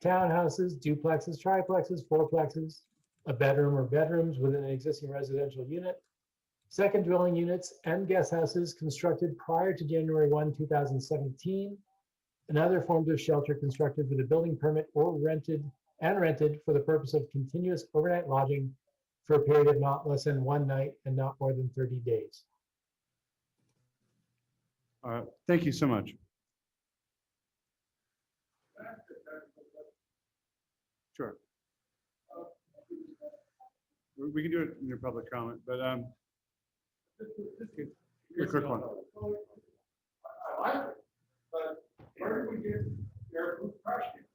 Speaker 17: townhouses, duplexes, triplexes, fourplexes, a bedroom or bedrooms within an existing residential unit, second dwelling units and guest houses constructed prior to January 1, 2017, and other forms of shelter constructed with a building permit or rented for the purpose of continuous overnight lodging for a period of not less than 1 night and not more than 30 days.
Speaker 1: All right, thank you so much. Sure. We can do it in your public comment, but a quick one.
Speaker 7: I like it, but where do we get air food question?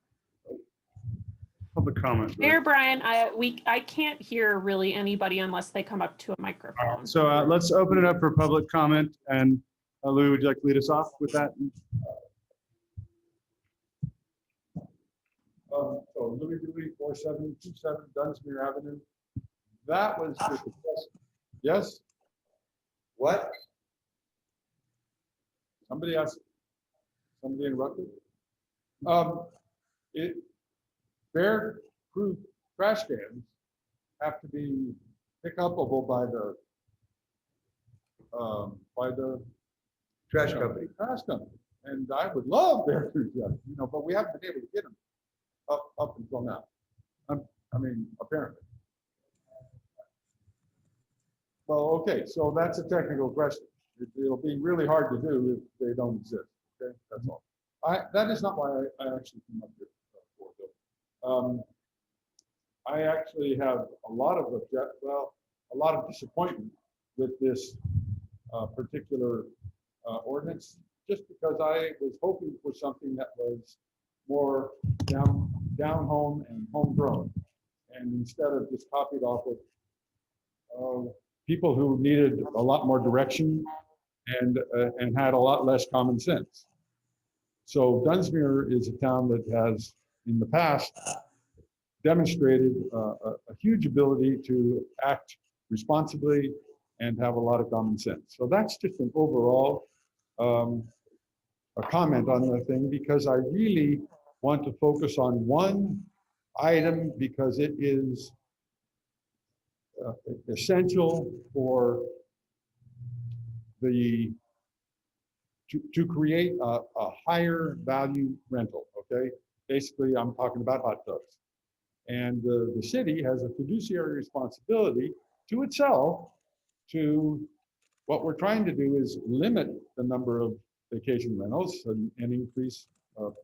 Speaker 1: public comment.
Speaker 16: Mayor Brian, I can't hear really anybody unless they come up to a microphone.
Speaker 1: So let's open it up for public comment. And Lou, would you like to lead us off with that?
Speaker 6: So Louis Dewey, 4727 Dunsmuir Avenue. That was just, yes?
Speaker 10: What?
Speaker 6: Somebody asked, somebody interrupted? Bear-proof trash cans have to be pick upable by the
Speaker 10: Trash company.
Speaker 6: Trash company. And I would love bear-proof, but we haven't been able to get them up until now. I mean, apparently. Well, okay, so that's a technical question. It'll be really hard to do if they don't exist. Okay, that's all. That is not why I actually came up here for, though. I actually have a lot of disappointment with this particular ordinance, just because I was hoping for something that was more down home and homegrown, and instead of just copied off of people who needed a lot more direction and had a lot less common sense. So Dunsmuir is a town that has, in the past, demonstrated a huge ability to act responsibly and have a lot of common sense. So that's just an overall a comment on the thing, because I really want to focus on one item because it is essential for to create a higher value rental. Okay, basically I'm talking about hot tubs, and the city has a fiduciary responsibility to itself to what we're trying to do is limit the number of vacation rentals and increase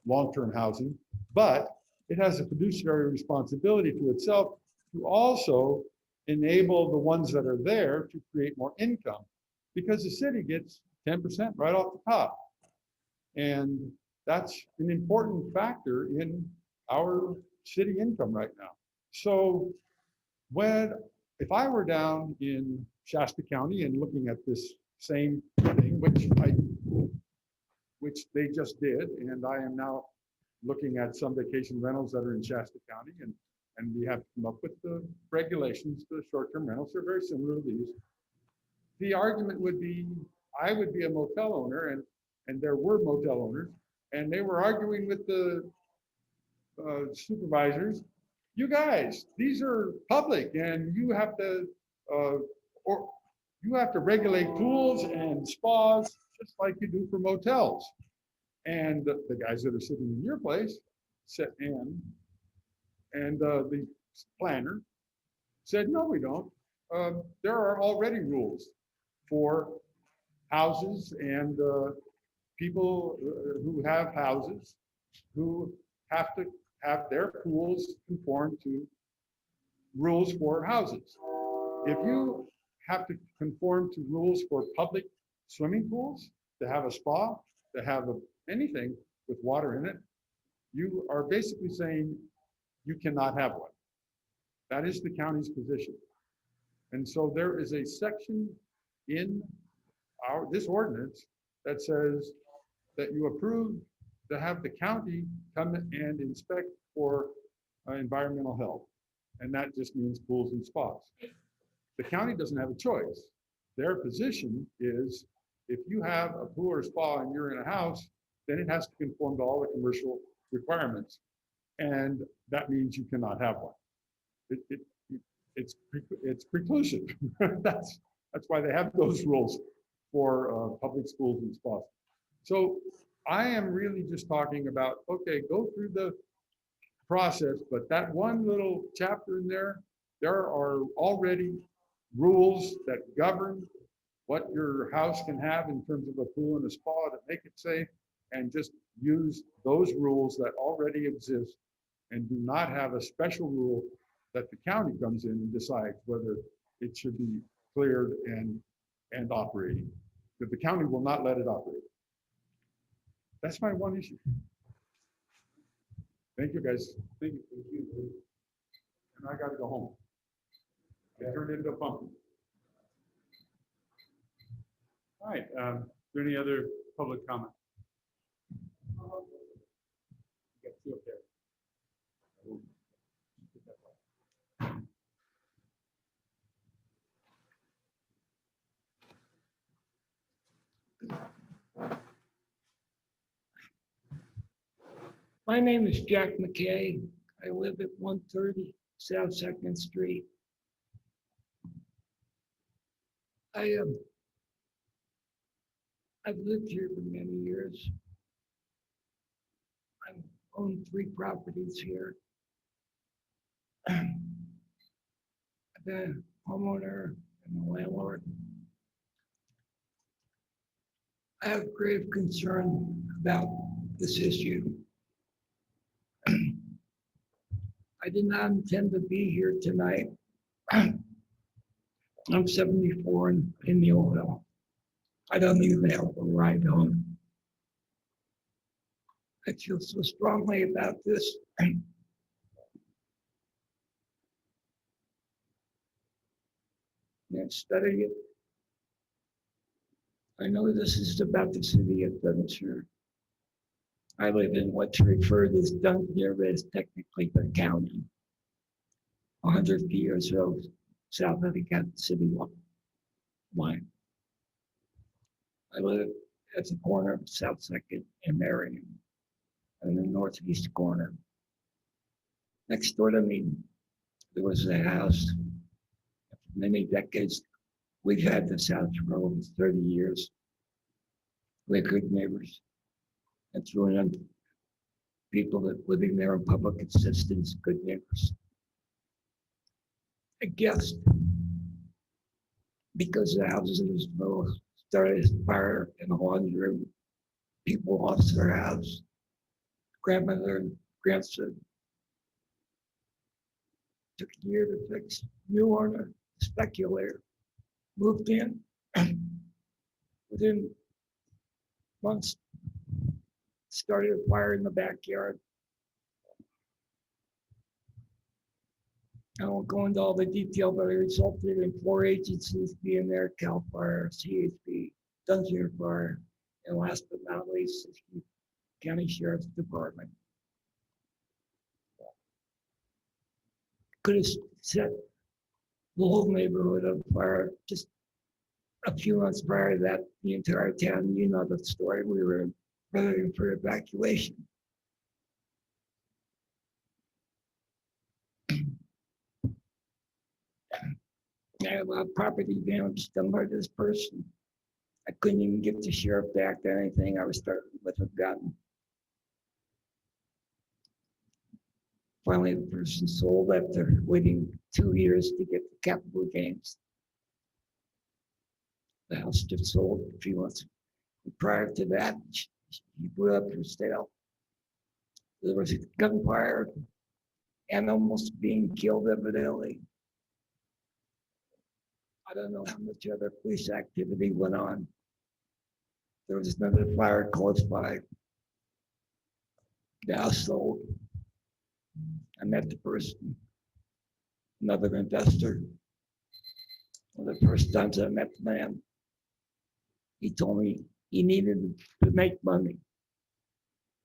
Speaker 6: long-term housing, but it has a fiduciary responsibility to itself to also enable the ones that are there to create more income, because the city gets 10% right off the top. And that's an important factor in our city income right now. So if I were down in Shasta County and looking at this same thing, which they just did, and I am now looking at some vacation rentals that are in Shasta County, and we have to come up with the regulations for the short-term rentals. They're very similar to these. The argument would be, I would be a motel owner, and there were motel owners, and they were arguing with the supervisors, you guys, these are public, and you have to regulate pools and spas just like you do for motels. And the guys that are sitting in your place and the planner said, no, we don't. There are already rules for houses and people who have houses who have to have their pools conform to rules for houses. If you have to conform to rules for public swimming pools, to have a spa, to have anything with water in it, you are basically saying you cannot have one. That is the county's position. And so there is a section in this ordinance that says that you approve to have the county come and inspect for environmental health. And that just means pools and spas. The county doesn't have a choice. Their position is if you have a pool or spa and you're in a house, then it has to conform to all the commercial requirements. And that means you cannot have one. It's preclusive. That's why they have those rules for public schools and spas. So I am really just talking about, okay, go through the process, but that one little chapter in there are already rules that govern what your house can have in terms of a pool and a spa to make it safe, and just use those rules that already exist and do not have a special rule that the county comes in and decides whether it should be cleared and operating. But the county will not let it operate. That's my one issue. Thank you, guys. Thank you.
Speaker 11: I gotta go home. I turned into a pumpkin.
Speaker 1: All right, is there any other public comment?
Speaker 11: Get two up there.
Speaker 21: My name is Jack McKay. I live at 130 South Second Street. I've lived here for many years. I own 3 properties here. I've been a homeowner and a landlord. I have grave concern about this issue. I did not intend to be here tonight. I'm 74 in Millville. I don't even have a ride home. I feel so strongly about this. And study it. I know this is about the city of Dunsmuir. I live in what's referred as Dunsmuir, but it's technically the county. 100 feet or so south of the city line. I live at the corner of South Second and Marion, in the northeast corner. Next door to me, there was a house. For many decades, we've had this house for over 30 years. We're good neighbors. And through and people that living there on public assistance, good neighbors. I guess because the houses started as fire in the laundry room, people lost their house. Grandmother and grandson took a year to fix. New owner, speculator, moved in. Within months, started a fire in the backyard. I won't go into all the detail, but it resulted in 4 agencies being there: CAL FIRE, CHP, Dunsmuir Fire, and last but not least, the County Sheriff's Department. Could have set the whole neighborhood on fire. Just a few months prior to that, the entire town, you know the story, we were preparing for evacuation. I had a lot of property damage done by this person. I couldn't even get the sheriff to act on anything. I was starting with a gun. Finally, the person sold after waiting 2 years to get the capital gains. The house just sold a few months prior to that. She put up for sale. There was a gunfire, animals being killed evidently. I don't know how much other police activity went on. There was another fire close by. The house sold. I met the person, another investor. One of the first times I met the man, he told me he needed to make money.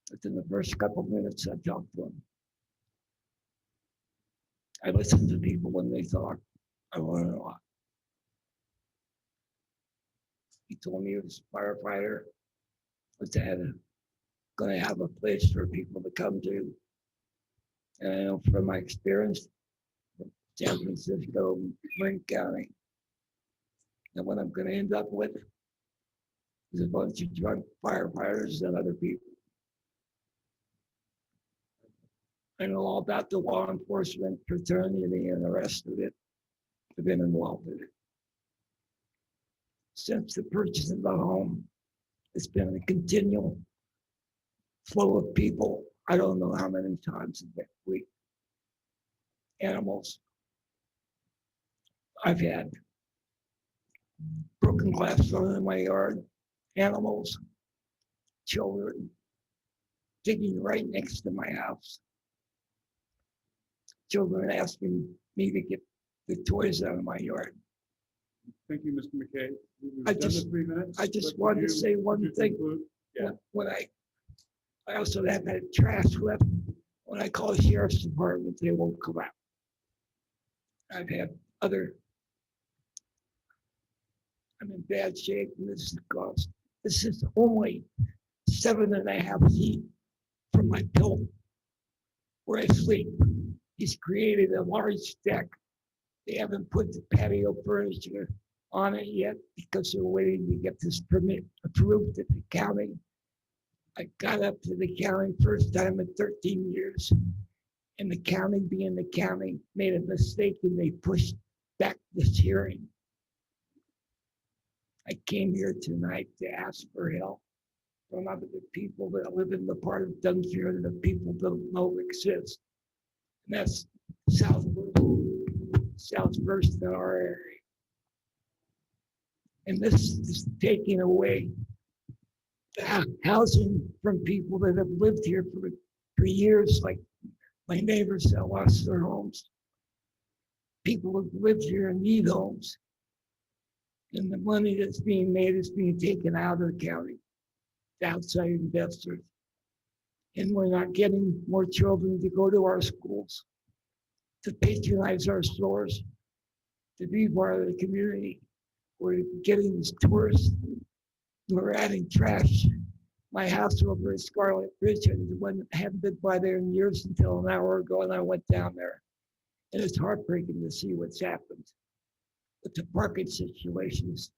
Speaker 21: Within the first couple of minutes, I talked to him. I listen to people when they talk. I learn a lot. He told me he was a firefighter, was going to have a place for people to come to. And I know from my experience, from San Francisco, Marin County, and what I'm going to end up with is a bunch of drunk firefighters and other people. I know all about the law enforcement fraternity and the rest of it. I've been involved in it. Since the purchase of the home, it's been a continual flow of people. I don't know how many times a week. Animals. I've had broken glass thrown in my yard, animals, children, digging right next to my house. children asking me to get the toys out of my yard.
Speaker 1: Thank you, Mr. McKay. We've
Speaker 21: I
Speaker 1: done the
Speaker 21: just-
Speaker 1: 3 minutes.
Speaker 21: I just
Speaker 1: but
Speaker 21: wanted
Speaker 1: would
Speaker 21: to
Speaker 1: you-
Speaker 21: say
Speaker 1: would
Speaker 21: one
Speaker 1: you
Speaker 21: thing.
Speaker 1: conclude? Yeah.
Speaker 21: When I also have had trash left. When I call the sheriff's department, they won't come out. I've had other. I'm in bad shape, and this is cost. This is only 7.5 feet from my pillow where I sleep. He's created a large deck. They haven't put the patio furniture on it yet because they're waiting to get this permit approved at the county. I got up to the county first time in 13 years, and the county, being the county, made a mistake and they pushed back this hearing. I came here tonight to ask for help from other people that live in the part of Dunsmuir that people don't know exists. And that's southwest in our area. And this is taking away housing from people that have lived here for years, like my neighbors that lost their homes. People who lived here and need homes. And the money that's being made is being taken out of the county to outside investors. And we're not getting more children to go to our schools, to patronize our stores, to be part of the community. We're getting these tourists. We're adding trash. My house over at Scarlet Ridge, I hadn't been by there in years until an hour ago, and I went down there. And it's heartbreaking to see what's happened with the parking situations.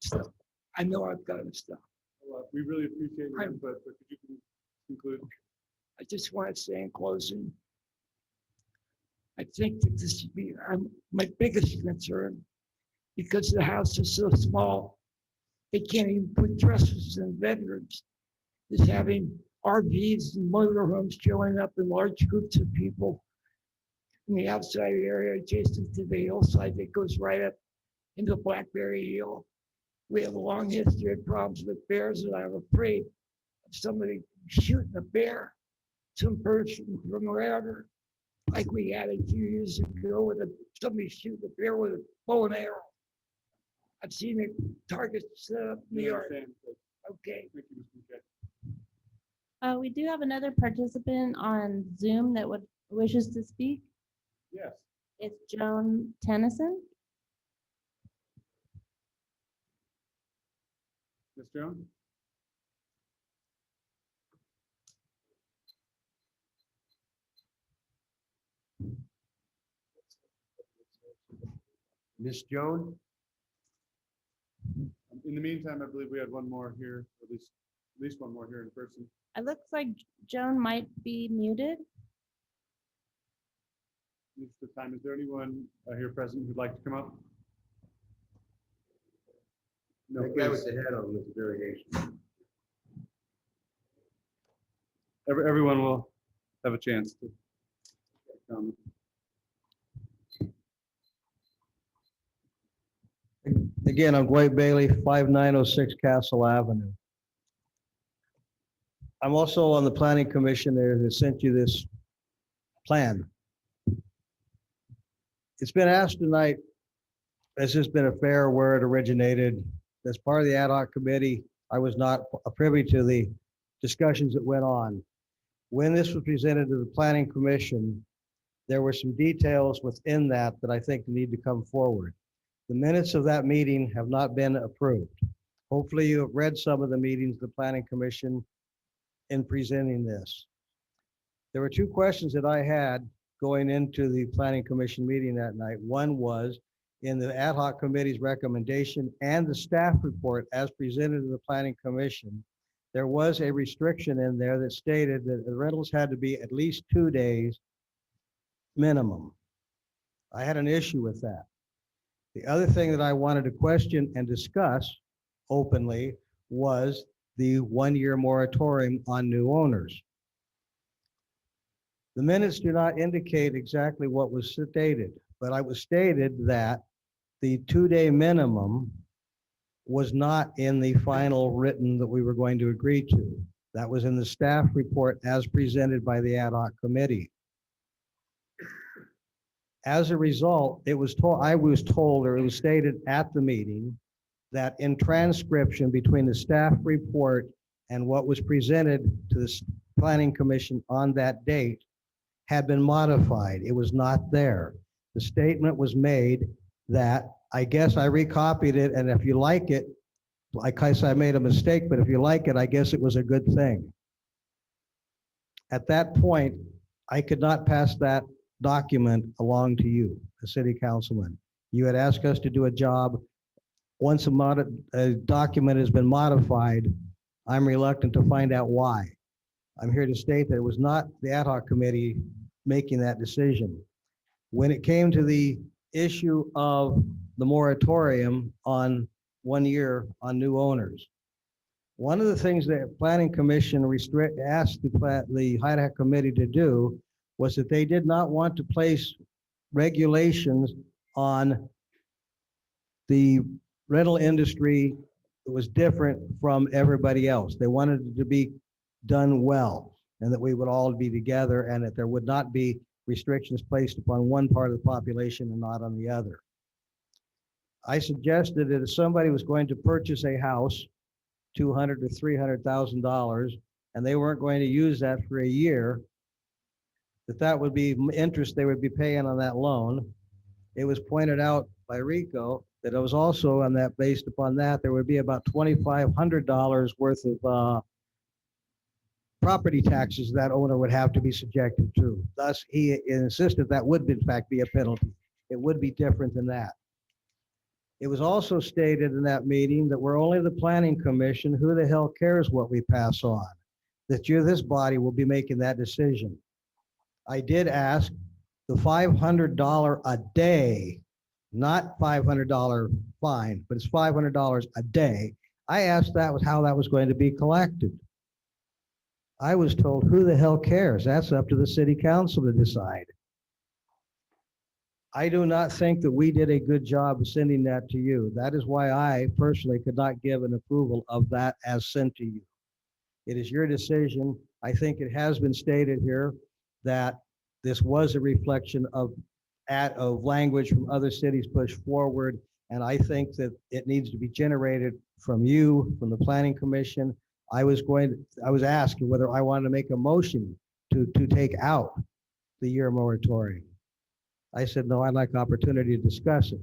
Speaker 21: So I know I've got to stop.
Speaker 1: Well, we really appreciate your input, but could you conclude?
Speaker 21: I just want to say in closing, I think that this should be my biggest concern, because the house is so small, they can't even put dressers in bedrooms. Is having RVs and motorhomes showing up in large groups of people in the outside area adjacent to the hillside that goes right up into Blackberry Hill. We have a long history of problems with bears, and I'm afraid of somebody shooting a bear, some person from wherever, like we had a few years ago with somebody shooting a bear with a bow and arrow. I've seen it targets set up in the yard. Okay.
Speaker 1: Thank you, Mr. McKay.
Speaker 3: We do have another participant on Zoom that wishes to speak.
Speaker 1: Yes.
Speaker 3: It's Joan Tennyson.
Speaker 1: Ms. Jones?
Speaker 10: Miss Joan?
Speaker 1: In the meantime, I believe we had one more here, at least one more here in person.
Speaker 3: It looks like Joan might be muted.
Speaker 1: In the time, is there anyone here present who'd like to come up? No,
Speaker 10: The guy with
Speaker 1: please.
Speaker 10: the head on this variation.
Speaker 1: Everyone will have a chance to come.
Speaker 18: Again, I'm Dwight Bailey, 5906 Castle Avenue. I'm also on the planning commission there that sent you this plan. It's been asked tonight, has this been a fair where it originated? As part of the ad hoc committee, I was not privy to the discussions that went on. When this was presented to the planning commission, there were some details within that I think need to come forward. The minutes of that meeting have not been approved. Hopefully you have read some of the meetings of the planning commission in presenting this. There were two questions that I had going into the planning commission meeting that night. One was in the ad hoc committee's recommendation and the staff report as presented to the planning commission, there was a restriction in there that stated that the rentals had to be at least 2 days minimum. I had an issue with that. The other thing that I wanted to question and discuss openly was the 1-year moratorium on new owners. The minutes do not indicate exactly what was stated, but it was stated that the 2-day minimum was not in the final written that we were going to agree to. That was in the staff report as presented by the ad hoc committee. As a result, I was told, or it was stated at the meeting, that in transcription between the staff report and what was presented to the planning commission on that date had been modified. It was not there. The statement was made that, I guess I recopied it, and if you like it, like I said, I made a mistake, but if you like it, I guess it was a good thing. At that point, I could not pass that document along to you, the city councilman. You had asked us to do a job. Once a document has been modified, I'm reluctant to find out why. I'm here to state that it was not the ad hoc committee making that decision. When it came to the issue of the moratorium on 1 year on new owners, one of the things that Planning Commission asked the ad hoc committee to do was that they did not want to place regulations on the rental industry that was different from everybody else. They wanted it to be done well, and that we would all be together, and that there would not be restrictions placed upon one part of the population and not on the other. I suggested that if somebody was going to purchase a house, $200,000 to $300,000, and they weren't going to use that for a year, that would be interest they would be paying on that loan. It was pointed out by Rico that it was also on that, based upon that, there would be about $2,500 worth of property taxes that owner would have to be subjected to. Thus, he insisted that would in fact be a penalty. It would be different than that. It was also stated in that meeting that we're only the planning commission. Who the hell cares what we pass on? That this body will be making that decision. I did ask the $500 a day, not $500 fine, but it's $500 a day. I asked that was how that was going to be collected. I was told, who the hell cares? That's up to the city council to decide. I do not think that we did a good job of sending that to you. That is why I personally could not give an approval of that as sent to you. It is your decision. I think it has been stated here that this was a reflection of language from other cities pushed forward. And I think that it needs to be generated from you, from the planning commission. I was asking whether I wanted to make a motion to take out the year moratorium. I said, no, I'd like opportunity to discuss it.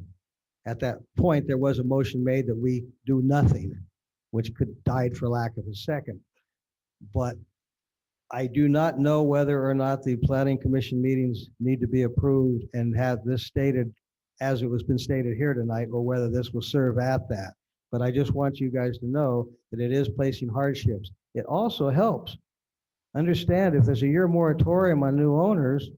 Speaker 18: At that point, there was a motion made that we do nothing, which could died for lack of a second. But I do not know whether or not the planning commission meetings need to be approved and have this stated as it was been stated here tonight, or whether this will serve at that. But I just want you guys to know that it is placing hardships. It also helps. Understand, if there's a year moratorium on new owners,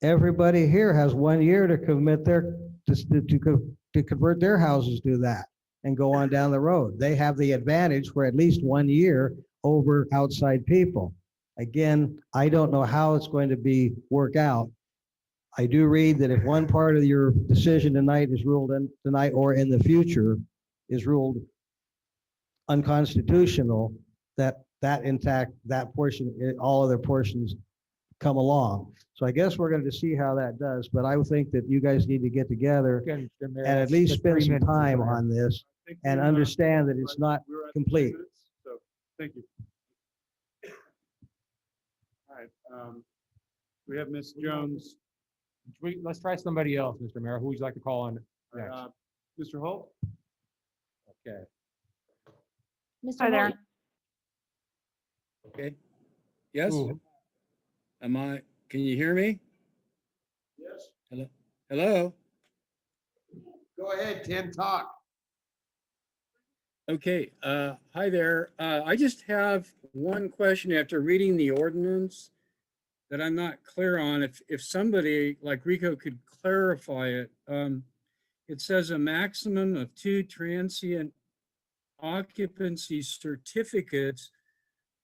Speaker 18: everybody here has 1 year to commit to convert their houses to that and go on down the road. They have the advantage for at least 1 year over outside people. Again, I don't know how it's going to work out. I do read that if one part of your decision tonight is ruled in tonight or in the future is ruled unconstitutional, that intact, that portion, all other portions come along. So I guess we're going to see how that does, but I would think that you guys need to get together and at least spend some time on this and understand that it's not complete.
Speaker 1: So, thank you. All right, we have Ms. Jones.
Speaker 13: Let's try somebody else, Mr. Mayor. Who would you like to call on next?
Speaker 1: Mr. Holt?
Speaker 13: Okay.
Speaker 3: Mr.
Speaker 5: Hi there.
Speaker 3: Holt,
Speaker 5: Okay. Yes?
Speaker 13: Ooh.
Speaker 5: Can you hear me?
Speaker 7: Yes.
Speaker 5: Hello? Hello?
Speaker 7: Go ahead, Tim, talk.
Speaker 5: Okay, hi there. I just have one question after reading the ordinance that I'm not clear on. If somebody like Rico could clarify it, it says a maximum of 2 transient occupancy certificates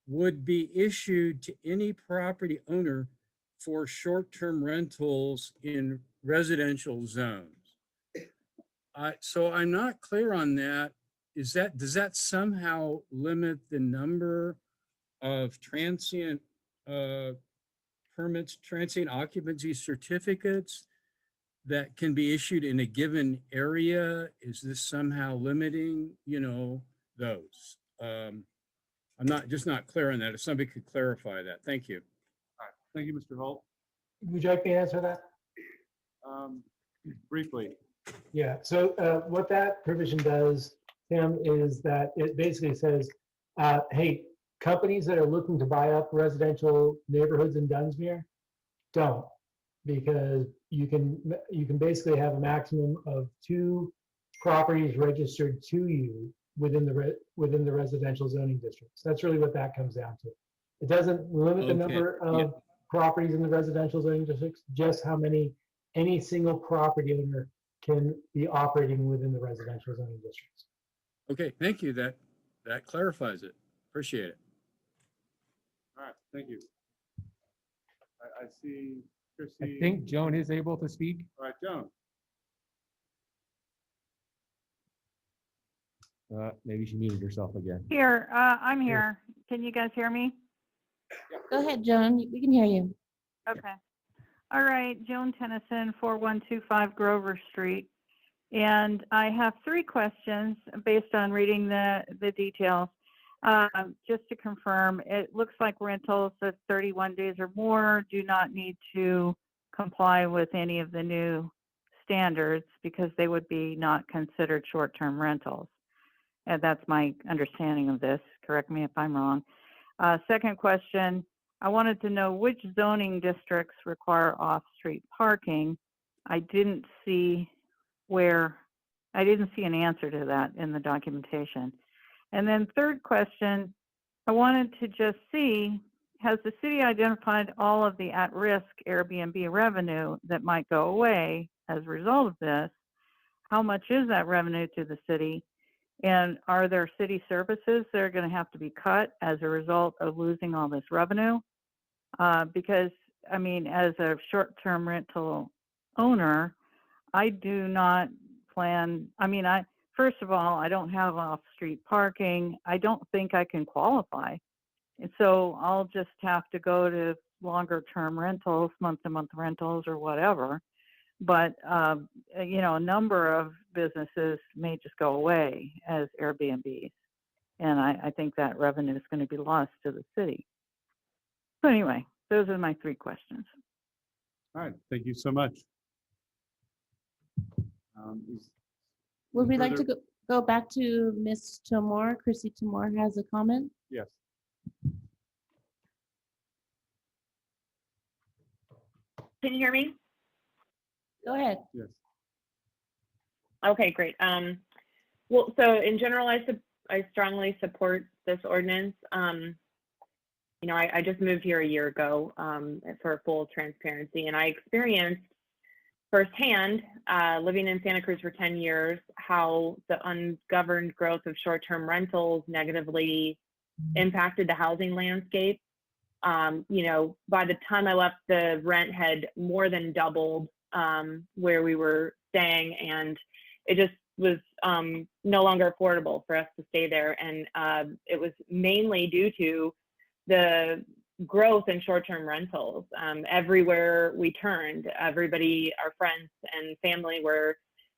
Speaker 5: would be issued to any property owner for short-term rentals in residential zones. So I'm not clear on that. Does that somehow limit the number of transient permits, transient occupancy certificates that can be issued in a given area? Is this somehow limiting, those? I'm not clear on that. If somebody could clarify that. Thank you.
Speaker 1: All right, thank you, Mr. Holt.
Speaker 17: Would you like me to answer that?
Speaker 1: Briefly.
Speaker 17: Yeah, so what that provision does, Tim, is that it basically says, hey, companies that are looking to buy up residential neighborhoods in Dunsmuir, don't, because you can basically have a maximum of 2 properties registered to you within the residential zoning districts. That's really what that comes down to. It doesn't limit the number of properties in the residential zoning districts, just how many any single property owner can be operating within the residential zoning districts.
Speaker 5: Okay, thank you. That clarifies it. Appreciate it.
Speaker 1: All right, thank you. I see
Speaker 13: I
Speaker 1: Chrissy.
Speaker 13: think Joan is able to speak.
Speaker 1: All right, Joan.
Speaker 13: Maybe she muted herself again.
Speaker 9: Here, I'm here. Can you guys hear me?
Speaker 3: Go ahead, Joan. We can hear you.
Speaker 9: Okay. All right, Joan Tennyson, 4125 Grover Street. And I have 3 questions based on reading the details. Just to confirm, it looks like rentals of 31 days or more do not need to comply with any of the new standards because they would be not considered short-term rentals. And that's my understanding of this. Correct me if I'm wrong. Second question, I wanted to know which zoning districts require off-street parking. I didn't see an answer to that in the documentation. And then third question, I wanted to just see, has the city identified all of the at-risk Airbnb revenue that might go away as a result of this? How much is that revenue to the city? And are there city services that are going to have to be cut as a result of losing all this revenue? Because, I mean, as a short-term rental owner, I do not plan, first of all, I don't have off-street parking. I don't think I can qualify. And so I'll just have to go to longer-term rentals, month-to-month rentals or whatever. But, a number of businesses may just go away as Airbnbs. And I think that revenue is going to be lost to the city. So anyway, those are my 3 questions.
Speaker 1: All right, thank you so much.
Speaker 3: Would we like to
Speaker 1: further-
Speaker 3: go back to Ms. Tamor? Chrissy Tamor has a comment.
Speaker 1: Yes.
Speaker 19: Can you hear me?
Speaker 3: Go ahead.
Speaker 1: Yes.
Speaker 19: Okay, great. Well, so in general, I strongly support this ordinance. I just moved here a year ago for full transparency, and I experienced firsthand, living in Santa Cruz for 10 years, how the ungoverned growth of short-term rentals negatively impacted the housing landscape. By the time I left, the rent had more than doubled where we were staying, and it just was no longer affordable for us to stay there. And it was mainly due to the growth in short-term rentals. Everywhere we turned, everybody, our friends and family were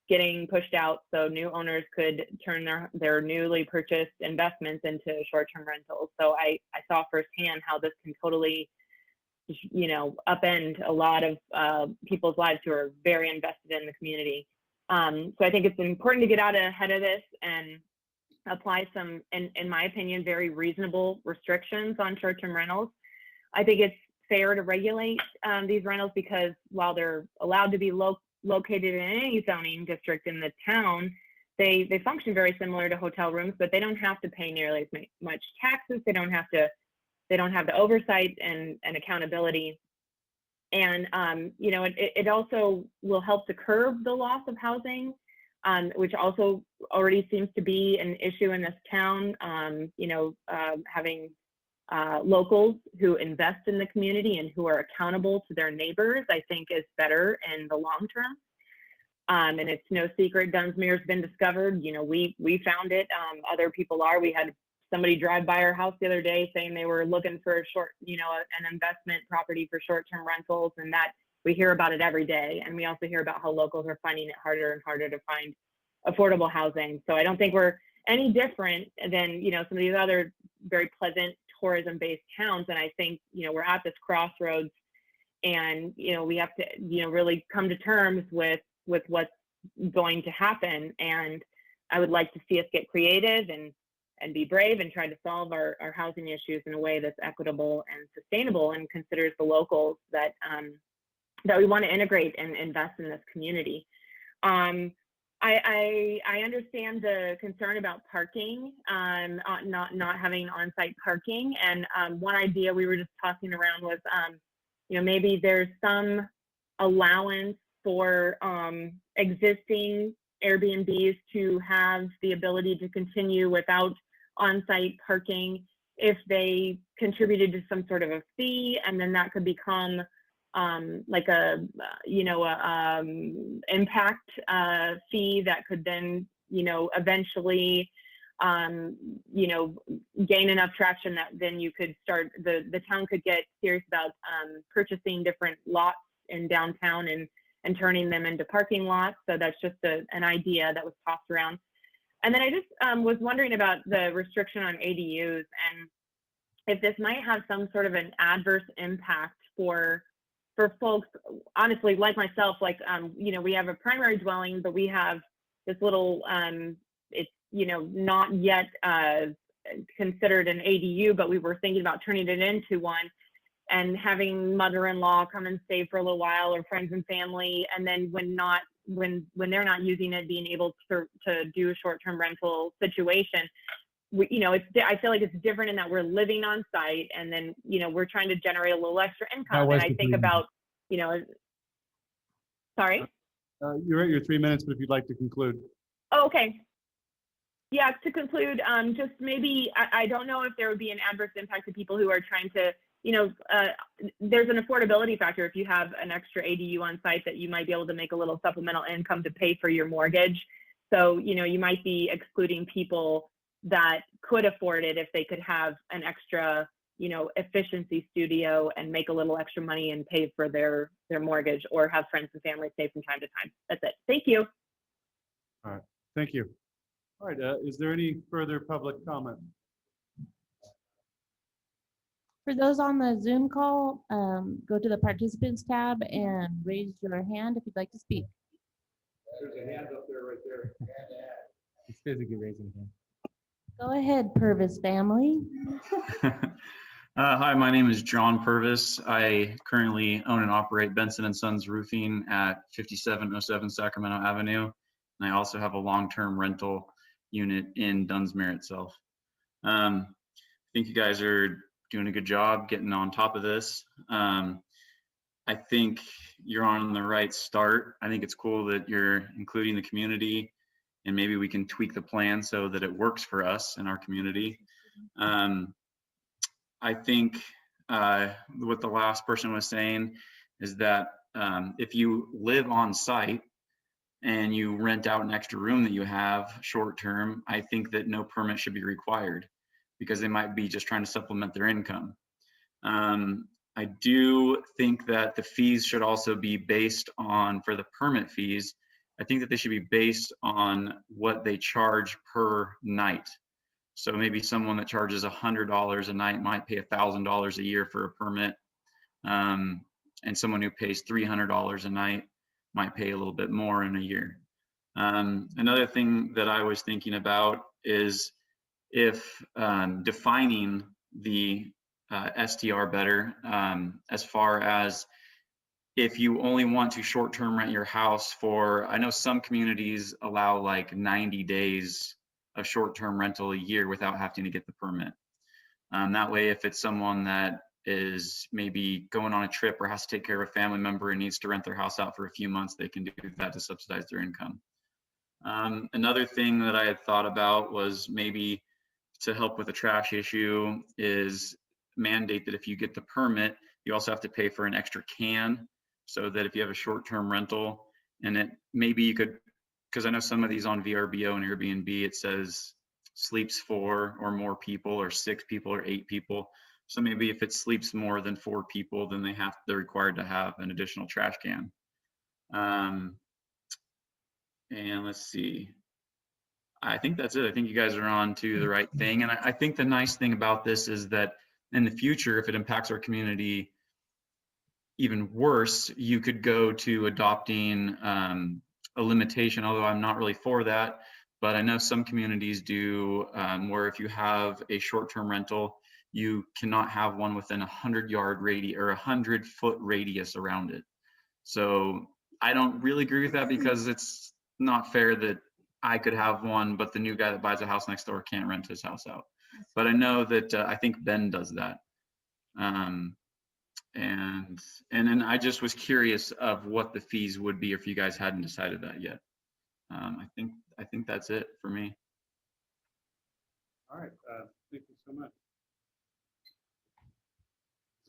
Speaker 19: getting pushed out so new owners could turn their newly purchased investments into short-term rentals. So I saw firsthand how this can totally, upend a lot of people's lives who are very invested in the community. So I think it's important to get out ahead of this and apply some, in my opinion, very reasonable restrictions on short-term rentals. I think it's fair to regulate these rentals because while they're allowed to be located in any zoning district in the town, they function very similar to hotel rooms, but they don't have to pay nearly as much taxes. They don't have the oversight and accountability. And it also will help to curb the loss of housing, which also already seems to be an issue in this town. Having locals who invest in the community and who are accountable to their neighbors, I think is better in the long term. And it's no secret Dunsmuir's been discovered. We found it. Other people are. We had somebody drive by our house the other day saying they were looking for a short, an investment property for short-term rentals, and that we hear about it every day. And we also hear about how locals are finding it harder and harder to find affordable housing. So I don't think we're any different than, some of these other very pleasant tourism-based towns. And I think, we're at this crossroads, and, we have to, really come to terms with what's going to happen. And I would like to see us get creative and be brave and try to solve our housing issues in a way that's equitable and sustainable and considers the locals that we want to integrate and invest in this community. I understand the concern about parking, not having on-site parking. And one idea we were just tossing around was, maybe there's some allowance for existing Airbnbs to have the ability to continue without on-site parking if they contributed to some sort of a fee, and then that could become like a impact fee that could then eventually gain enough traction that then you could start, the town could get serious about purchasing different lots in downtown and turning them into parking lots. So that's just an idea that was tossed around. And then I just was wondering about the restriction on ADUs, and if this might have some sort of an adverse impact for folks, honestly, like myself, like, we have a primary dwelling, but we have this little, it's, not yet considered an ADU, but we were thinking about turning it into one, and having mother-in-law come and stay for a little while, or friends and family, and then when they're not using it, being able to do a short-term rental situation. I feel like it's different in that we're living on site, and then we're trying to generate a little extra income. And I think about sorry.
Speaker 1: You're at your 3 minutes, but if you'd like to conclude.
Speaker 19: Oh, okay. Yeah, to conclude, just maybe I don't know if there would be an adverse impact to people who are trying to. There's an affordability factor if you have an extra ADU on site, that you might be able to make a little supplemental income to pay for your mortgage. So, you might be excluding people that could afford it if they could have an extra, efficiency studio and make a little extra money and pay for their mortgage, or have friends and family stay from time to time. That's it. Thank you.
Speaker 1: All right. Thank you. All right. Is there any further public comment?
Speaker 3: For those on the Zoom call, go to the participants tab and raise your hand if you'd like to speak.
Speaker 11: There's a hand up there, right there.
Speaker 13: It's physically raising a hand.
Speaker 3: Go ahead, Purvis family.
Speaker 12: Hi, my name is John Purvis. I currently own and operate Benson & Sons Roofing at 5707 Sacramento Avenue. And I also have a long-term rental unit in Dunsmuir itself. I think you guys are doing a good job getting on top of this. I think you're on the right start. I think it's cool that you're including the community, and maybe we can tweak the plan so that it works for us in our community. I think what the last person was saying is that if you live on site and you rent out an extra room that you have short term, I think that no permit should be required, because they might be just trying to supplement their income. I do think that the fees should also be based on, for the permit fees, I think that they should be based on what they charge per night. So maybe someone that charges $100 a night might pay $1,000 a year for a permit. And someone who pays $300 a night might pay a little bit more in a year. Another thing that I was thinking about is if defining the STR better, as far as if you only want to short-term rent your house for, I know some communities allow like 90 days of short-term rental a year without having to get the permit. That way, if it's someone that is maybe going on a trip or has to take care of a family member and needs to rent their house out for a few months, they can do that to subsidize their income. Another thing that I had thought about was maybe to help with the trash issue is mandate that if you get the permit, you also have to pay for an extra can, so that if you have a short-term rental, and it maybe you could, because I know some of these on VRBO and Airbnb, it says sleeps 4 or more people, or 6 people, or 8 people. So maybe if it sleeps more than 4 people, then they're required to have an additional trash can. And let's see. I think that's it. I think you guys are on to the right thing. And I think the nice thing about this is that in the future, if it impacts our community even worse, you could go to adopting a limitation, although I'm not really for that. But I know some communities do, where if you have a short-term rental, you cannot have one within 100-yard radius or 100-foot radius around it. So I don't really agree with that, because it's not fair that I could have one, but the new guy that buys a house next door can't rent his house out. But I know that I think Ben does that. And then I just was curious of what the fees would be if you guys hadn't decided that yet. I think that's it for me.
Speaker 1: All right, thank you so much.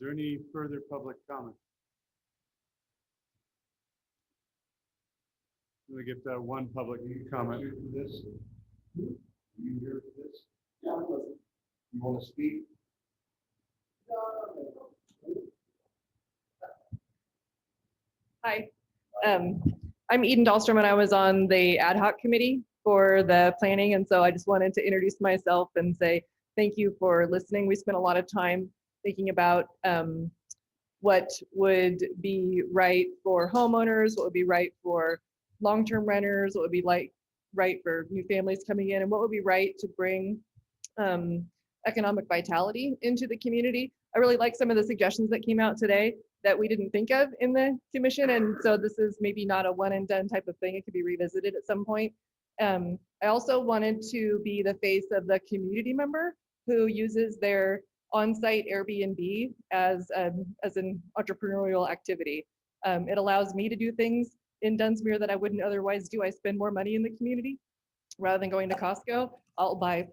Speaker 1: Is there any further public comment? We get one public comment.
Speaker 10: This, you hear this? You want to speak?
Speaker 2: Hi, I'm Eden Dahlstrom, and I was on the ad hoc committee for the planning, and so I just wanted to introduce myself and say thank you for listening. We spent a lot of time thinking about what would be right for homeowners, what would be right for long-term renters, what would be right for new families coming in, and what would be right to bring economic vitality into the community. I really like some of the suggestions that came out today that we didn't think of in the commission, and so this is maybe not a one and done type of thing. It could be revisited at some point. I also wanted to be the face of the community member who uses their on-site Airbnb as an entrepreneurial activity. It allows me to do things in Dunsmuir that I wouldn't otherwise do. I spend more money in the community rather than going to Costco. I'll buy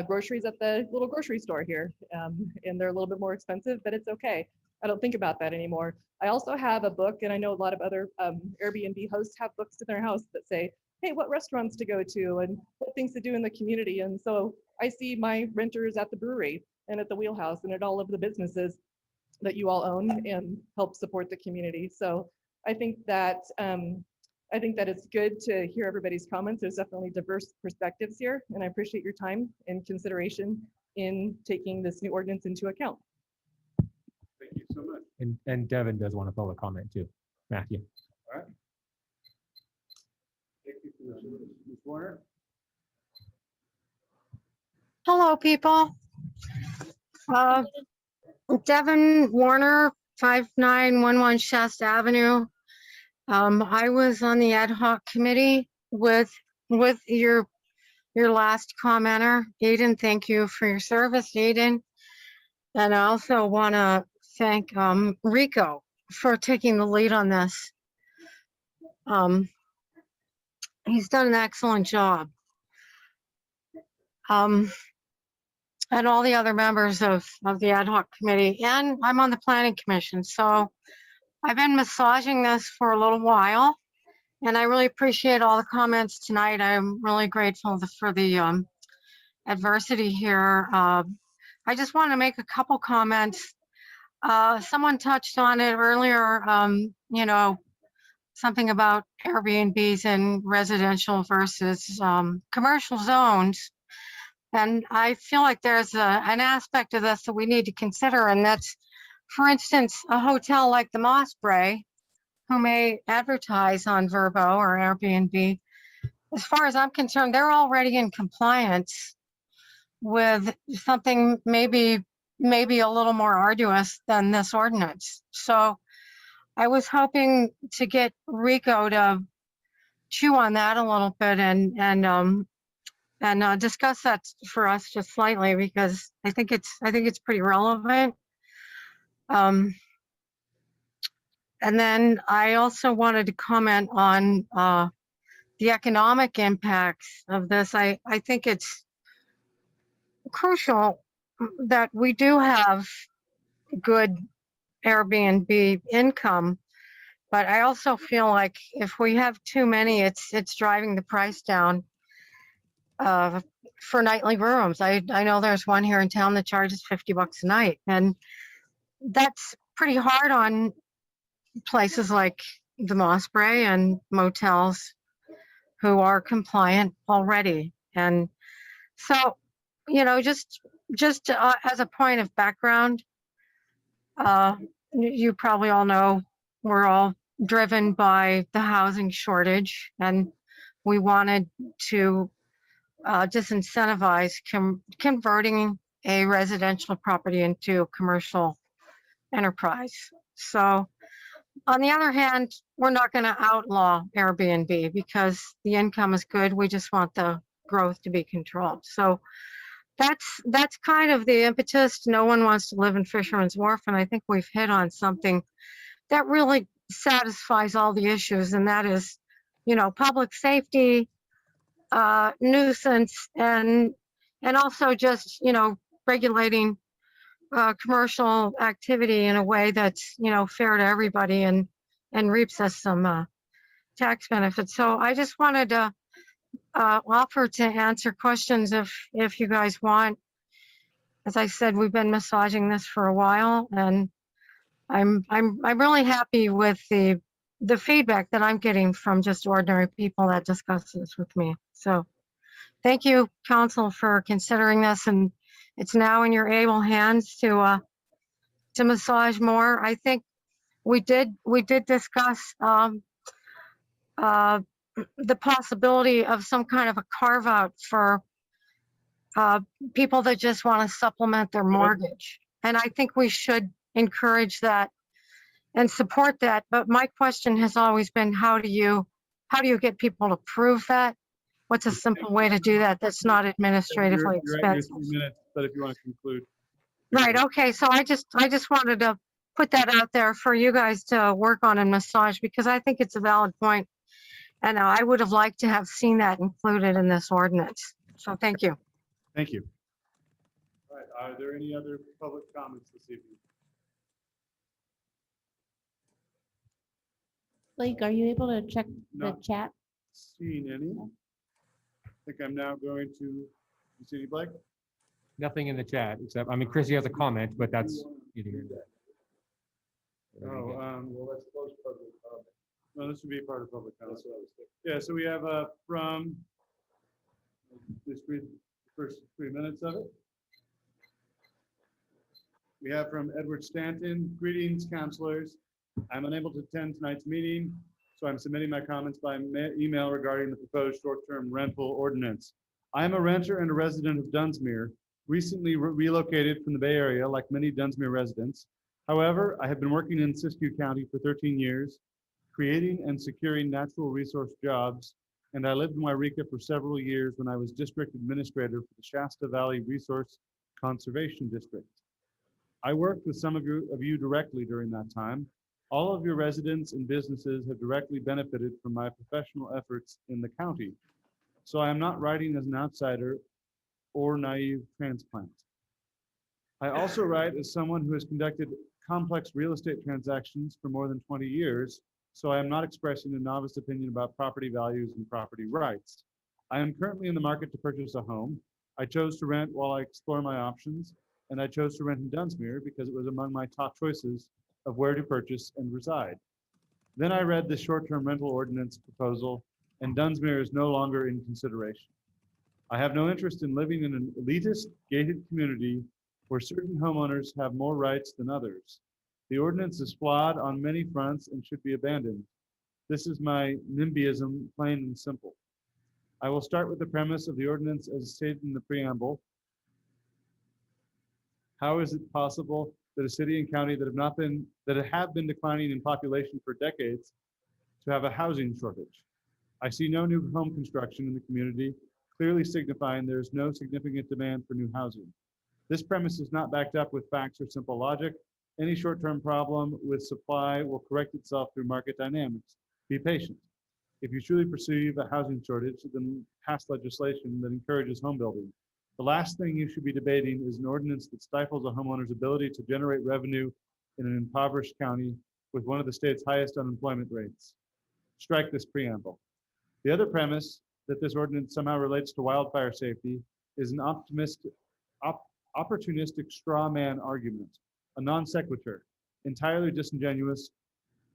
Speaker 2: groceries at the little grocery store here, and they're a little bit more expensive, but it's okay. I don't think about that anymore. I also have a book, and I know a lot of other Airbnb hosts have books in their house that say, hey, what restaurants to go to and what things to do in the community. And so I see my renters at the brewery and at the Wheelhouse and at all of the businesses that you all own and help support the community. So I think that it's good to hear everybody's comments. There's definitely diverse perspectives here, and I appreciate your time and consideration in taking this new ordinance into account.
Speaker 1: Thank you so much.
Speaker 13: And Devin does want to public comment too. Matthew.
Speaker 1: All right. Thank you, Ms. Warner.
Speaker 22: Hello, people. Devin Warner, 5911 Shasta Avenue. I was on the ad hoc committee with your last commenter, Aiden. Thank you for your service, Aiden. And I also want to thank Rico for taking the lead on this. He's done an excellent job. And all the other members of the ad hoc committee, and I'm on the planning commission. So I've been massaging this for a little while, and I really appreciate all the comments tonight. I'm really grateful for the adversity here. I just want to make a couple comments. Someone touched on it earlier, you know, something about Airbnbs in residential versus commercial zones. And I feel like there's an aspect of this that we need to consider, and that's, for instance, a hotel like the Mossbrae, who may advertise on Vrbo or Airbnb. As far as I'm concerned, they're already in compliance with something maybe a little more arduous than this ordinance. So I was hoping to get Rico to chew on that a little bit and discuss that for us just slightly, because I think it's pretty relevant. And then I also wanted to comment on the economic impacts of this. I think it's crucial that we do have good Airbnb income, but I also feel like if we have too many, it's driving the price down for nightly rooms. I know there's one here in town that charges $50 a night, and that's pretty hard on places like the Mossbury and motels who are compliant already. And so, just as a point of background, you probably all know we're all driven by the housing shortage, and we wanted to disincentivize converting a residential property into a commercial enterprise. So on the other hand, we're not going to outlaw Airbnb because the income is good. We just want the growth to be controlled. So that's kind of the impetus. No one wants to live in Fisherman's Wharf, and I think we've hit on something that really satisfies all the issues, and that is, public safety, nuisance, and also just regulating commercial activity in a way that's fair to everybody and reaps us some tax benefits. So I just wanted to offer to answer questions if you guys want. As I said, we've been massaging this for a while, and I'm really happy with the feedback that I'm getting from just ordinary people that discuss this with me. So thank you, council, for considering this, and it's now in your able hands to massage more. I think we did discuss the possibility of some kind of a carve out for people that just want to supplement their mortgage, and I think we should encourage that and support that. But my question has always been, how do you get people to prove that? What's a simple way to do that that's not administratively
Speaker 1: You're at your
Speaker 22: expensive?
Speaker 1: 3 minutes, but if you want to conclude.
Speaker 22: Right. Okay. So I just wanted to put that out there for you guys to work on and massage, because I think it's a valid point, and I would have liked to have seen that included in this ordinance. So thank you.
Speaker 1: Thank you. All right, are there any other public comments this evening?
Speaker 3: Blake, are you able to check the
Speaker 1: Not
Speaker 3: chat?
Speaker 1: Seeing any? I think I'm now going to, you see any, Blake?
Speaker 13: Nothing in the chat, except, Chrissy has a comment, but that's neither here nor there.
Speaker 1: Oh, well, let's close public comment. No, this would be a part of public comment. Yeah, so we have from, just read the first 3 minutes of it. We have from Edward Stanton: greetings, councilors. I'm unable to attend tonight's meeting, so I'm submitting my comments by email regarding the proposed short-term rental ordinance. I am a renter and a resident of Dunsmuir, recently relocated from the Bay Area like many Dunsmuir residents. However, I have been working in Siskiyou County for 13 years, creating and securing natural resource jobs, and I lived in Wairika for several years when I was district administrator for the Shasta Valley Resource Conservation District. I worked with some of you directly during that time. All of your residents and businesses have directly benefited from my professional efforts in the county. So I am not writing as an outsider or naive transplant. I also write as someone who has conducted complex real estate transactions for more than 20 years, so I am not expressing a novice opinion about property values and property rights. I am currently in the market to purchase a home. I chose to rent while I explore my options, and I chose to rent in Dunsmuir because it was among my top choices of where to purchase and reside. Then I read the short-term rental ordinance proposal, and Dunsmuir is no longer in consideration. I have no interest in living in an elitist, gated community where certain homeowners have more rights than others. The ordinance is flawed on many fronts and should be abandoned. This is my NIMBYism, plain and simple. I will start with the premise of the ordinance as stated in the preamble. How is it possible that a city and county that have been declining in population for decades to have a housing shortage? I see no new home construction in the community, clearly signifying there is no significant demand for new housing. This premise is not backed up with facts or simple logic. Any short-term problem with supply will correct itself through market dynamics. Be patient. If you truly perceive a housing shortage, then pass legislation that encourages home building. The last thing you should be debating is an ordinance that stifles a homeowner's ability to generate revenue in an impoverished county with one of the state's highest unemployment rates. Strike this preamble. The other premise, that this ordinance somehow relates to wildfire safety, is an opportunistic straw man argument, a non sequitur, entirely disingenuous.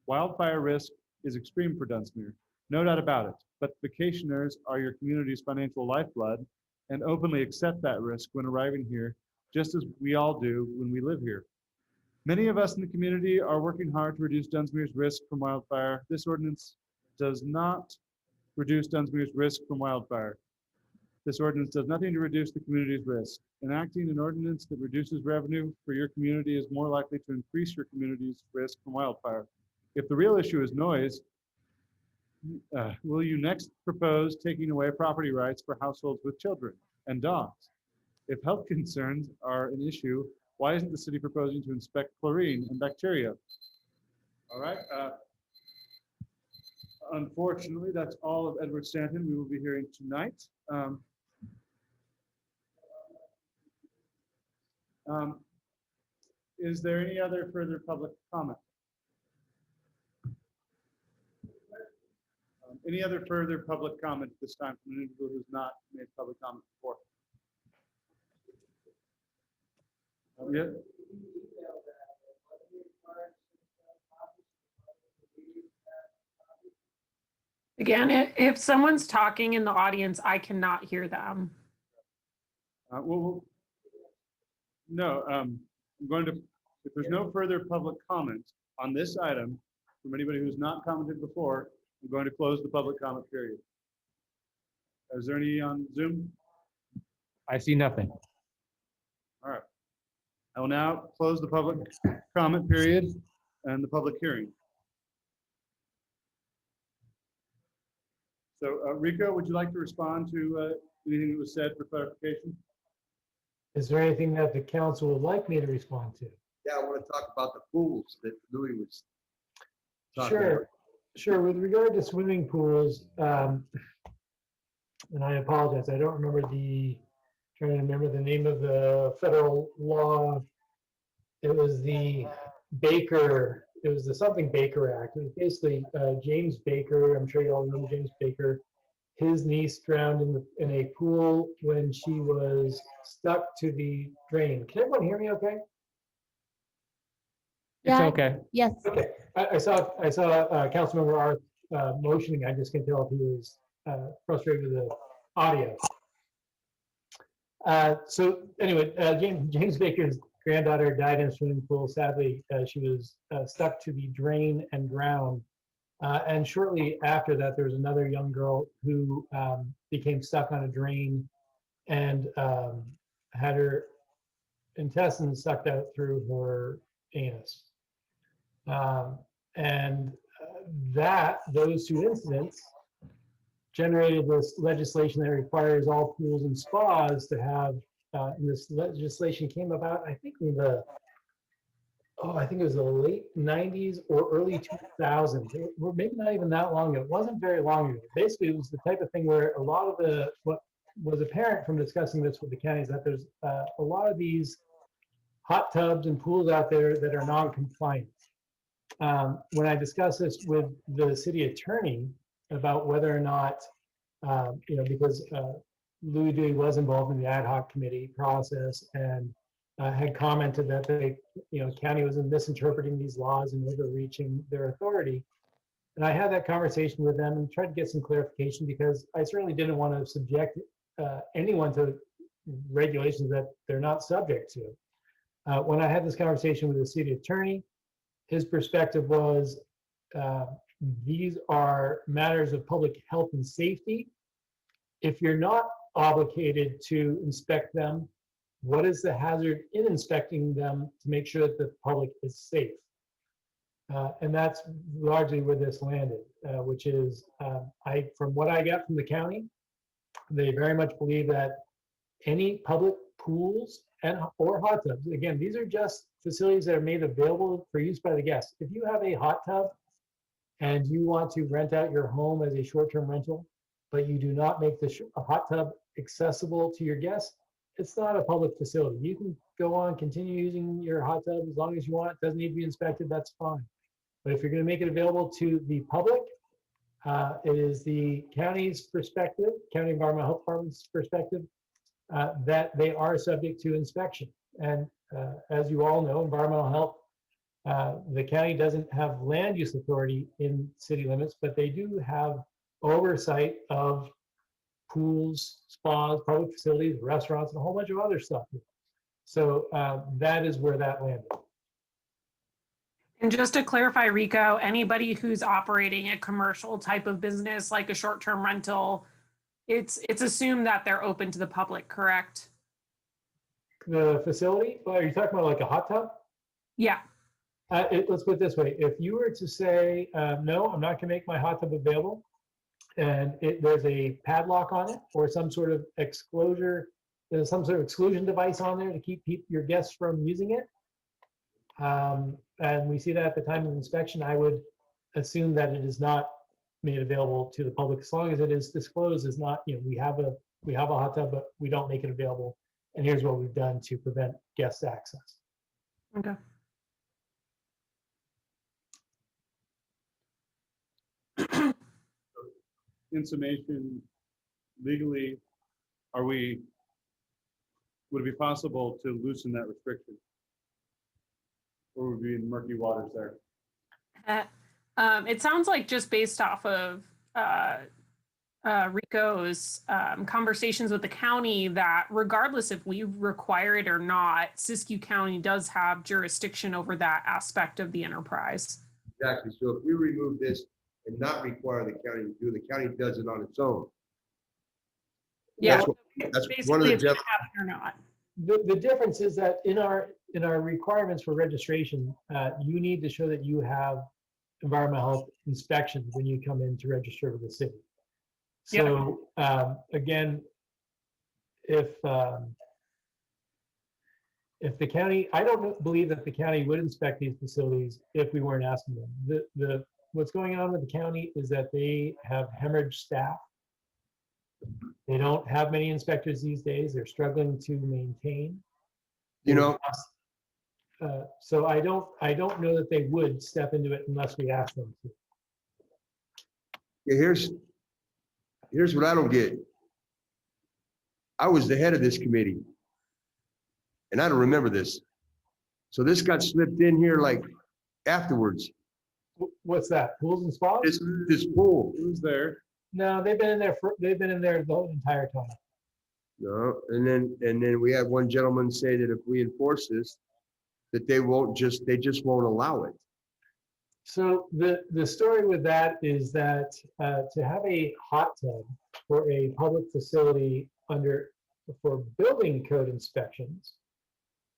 Speaker 1: Wildfire risk is extreme for Dunsmuir, no doubt about it, but vacationers are your community's financial lifeblood and openly accept that risk when arriving here, just as we all do when we live here. Many of us in the community are working hard to reduce Dunsmuir's risk from wildfire. This ordinance does not reduce Dunsmuir's risk from wildfire. This ordinance does nothing to reduce the community's risk. Enacting an ordinance that reduces revenue for your community is more likely to increase your community's risk from wildfire. If the real issue is noise, will you next propose taking away property rights for households with children and dogs? If health concerns are an issue, why isn't the city proposing to inspect chlorine and bacteria? All right. Unfortunately, that's all of Edward Stanton we will be hearing tonight. Is there any other further public comment? Any other further public comment at this time from an individual who's not made public comment before? Yeah.
Speaker 16: Again, if someone's talking in the audience, I cannot hear them.
Speaker 1: No, I'm going to, if there's no further public comment on this item from anybody who's not commented before, I'm going to close the public comment period. Is there any on Zoom?
Speaker 13: I see nothing.
Speaker 1: All right. I will now close the public comment period and the public hearing. So Rico, would you like to respond to anything that was said for clarification?
Speaker 17: Is there anything that the council would like me to respond to?
Speaker 10: Yeah, I want to talk about the pools that Louis was talking about.
Speaker 17: Sure, sure. With regard to swimming pools, and I apologize, I don't remember trying to remember the name of the federal law. It was the Baker, it was the something Baker Act. It was basically James Baker, I'm sure you all know James Baker. His niece drowned in a pool when she was stuck to the drain. Can everyone hear me okay?
Speaker 13: It's okay.
Speaker 3: Yes.
Speaker 17: Okay. I saw Councilmember Arth motioning. I just can't tell if he was frustrated with the audio. So anyway, James Baker's granddaughter died in a swimming pool. Sadly, she was stuck to the drain and drowned. And shortly after that, there was another young girl who became stuck on a drain and had her intestines sucked out through her anus. Those two incidents generated this legislation that requires all pools and spas to have, and this legislation came about, I think in I think it was the late 90s or early 2000s, or maybe not even that long ago. It wasn't very long ago. Basically, it was the type of thing where a lot of what was apparent from discussing this with the county is that there's a lot of these hot tubs and pools out there that are non-compliant. When I discussed this with the city attorney about whether or not, because Louis Dewey was involved in the ad hoc committee process and had commented that the county was misinterpreting these laws and overreaching their authority. And I had that conversation with them and tried to get some clarification because I certainly didn't want to subject anyone to regulations that they're not subject to. When I had this conversation with the city attorney, his perspective was these are matters of public health and safety. If you're not obligated to inspect them, what is the hazard in inspecting them to make sure that the public is safe? And that's largely where this landed, which is, from what I got from the county, they very much believe that any public pools or hot tubs, again, these are just facilities that are made available for use by the guests. If you have a hot tub and you want to rent out your home as a short-term rental, but you do not make the hot tub accessible to your guests, it's not a public facility. You can go on, continue using your hot tub as long as you want. It doesn't need to be inspected, that's fine. But if you're going to make it available to the public, it is the county's perspective, County Environmental Health Department's perspective, that they are subject to inspection. And as you all know, environmental health, the county doesn't have land use authority in city limits, but they do have oversight of pools, spas, public facilities, restaurants, and a whole bunch of other stuff. So that is where that landed.
Speaker 16: And just to clarify, Rico, anybody who's operating a commercial type of business like a short-term rental, it's assumed that they're open to the public, correct?
Speaker 17: The facility, are you talking about like a hot tub?
Speaker 16: Yeah.
Speaker 17: Let's put it this way. If you were to say, no, I'm not gonna make my hot tub available, and there's a padlock on it or some sort of exclusion device on there to keep your guests from using it, and we see that at the time of inspection, I would assume that it is not made available to the public as long as it is disclosed as not, we have a hot tub, but we don't make it available. And here's what we've done to prevent guest access.
Speaker 16: Okay.
Speaker 1: In summation, legally, would it be possible to loosen that restriction? Or would we be in murky waters there?
Speaker 16: It sounds like just based off of Rico's conversations with the county that regardless if we require it or not, Siskiyou County does have jurisdiction over that aspect of the enterprise.
Speaker 10: Exactly. So if we remove this and not require the county to do, the county does it on its own.
Speaker 16: Yeah,
Speaker 10: that's
Speaker 16: basically
Speaker 10: one of the
Speaker 16: if it happens or not.
Speaker 17: The difference is that in our requirements for registration, you need to show that you have environmental health inspections when you come in to register with the city. So again, if the county, I don't believe that the county would inspect these facilities if we weren't asking them. What's going on with the county is that they have hemorrhaged staff. They don't have many inspectors these days. They're struggling to maintain. So I don't know that they would step into it unless we ask them to.
Speaker 10: Yeah, here's what I don't get. I was the head of this committee, and I don't remember this. So this got slipped in here like afterwards.
Speaker 17: What's that? Pools and spas?
Speaker 10: This pool.
Speaker 1: Who's there?
Speaker 17: No, they've been in there the whole entire time.
Speaker 10: No, and then we had one gentleman say that if we enforce this, that they just won't allow it.
Speaker 17: So the story with that is that to have a hot tub for a public facility for building code inspections,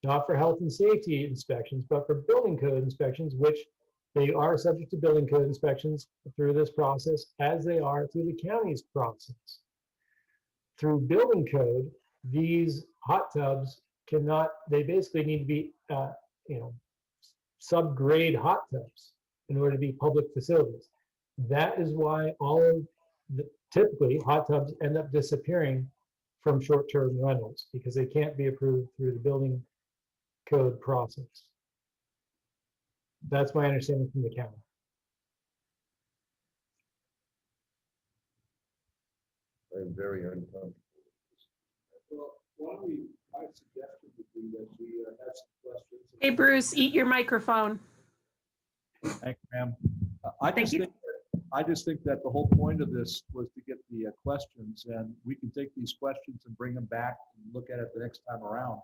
Speaker 17: not for health and safety inspections, but for building code inspections, which they are subject to building code inspections through this process as they are through the county's process. Through building code, these hot tubs they basically need to be, subgrade hot tubs in order to be public facilities. That is why typically hot tubs end up disappearing from short-term rentals because they can't be approved through the building code process. That's my understanding from the county.
Speaker 10: I'm very uncomfortable.
Speaker 6: Well, I suggested that we have some questions.
Speaker 16: Hey, Bruce, eat your microphone.
Speaker 8: Thank you, ma'am. I just think that the whole point of this was to get the questions, and we can take these questions and bring them back and look at it the next time around.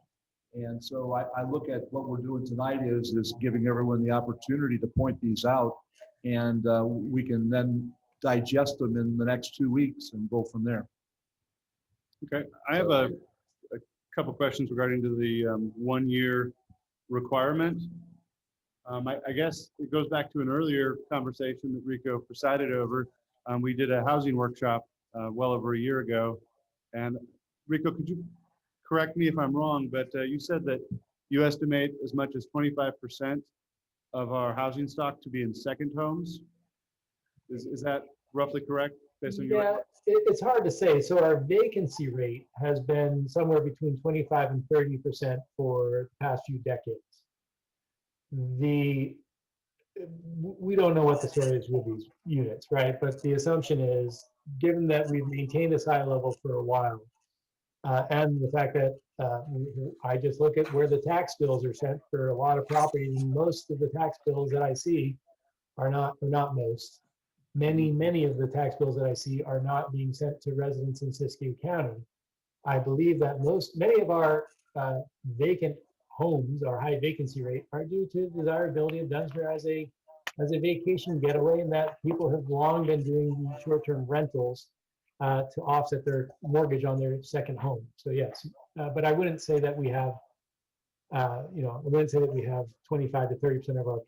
Speaker 8: And so I look at what we're doing tonight is giving everyone the opportunity to point these out, and we can then digest them in the next 2 weeks and go from there.
Speaker 1: Okay, I have a couple questions regarding to the 1 year requirement. I guess it goes back to an earlier conversation that Rico presided over. We did a housing workshop well over a year ago. And Rico, could you correct me if I'm wrong, but you said that you estimate as much as 25% of our housing stock to be in second homes. Is that roughly correct? Based on
Speaker 17: Yeah, it's hard to say. So our vacancy rate has been somewhere between 25 and 30% for the past few decades. We don't know what the story is with these units, right? But the assumption is, given that we've maintained this high level for a while, And the fact that I just look at where the tax bills are sent for a lot of properties, and most of the tax bills that I see are not most. Many of the tax bills that I see are not being sent to residents in Siskiyou County. I believe that many of our vacant homes, our high vacancy rate, are due to the desirability of Dunsmuir as a vacation getaway, and that people have long been doing short-term rentals to offset their mortgage on their second home. So yes, but I wouldn't say that we have, I wouldn't say that we have 25 to 30% of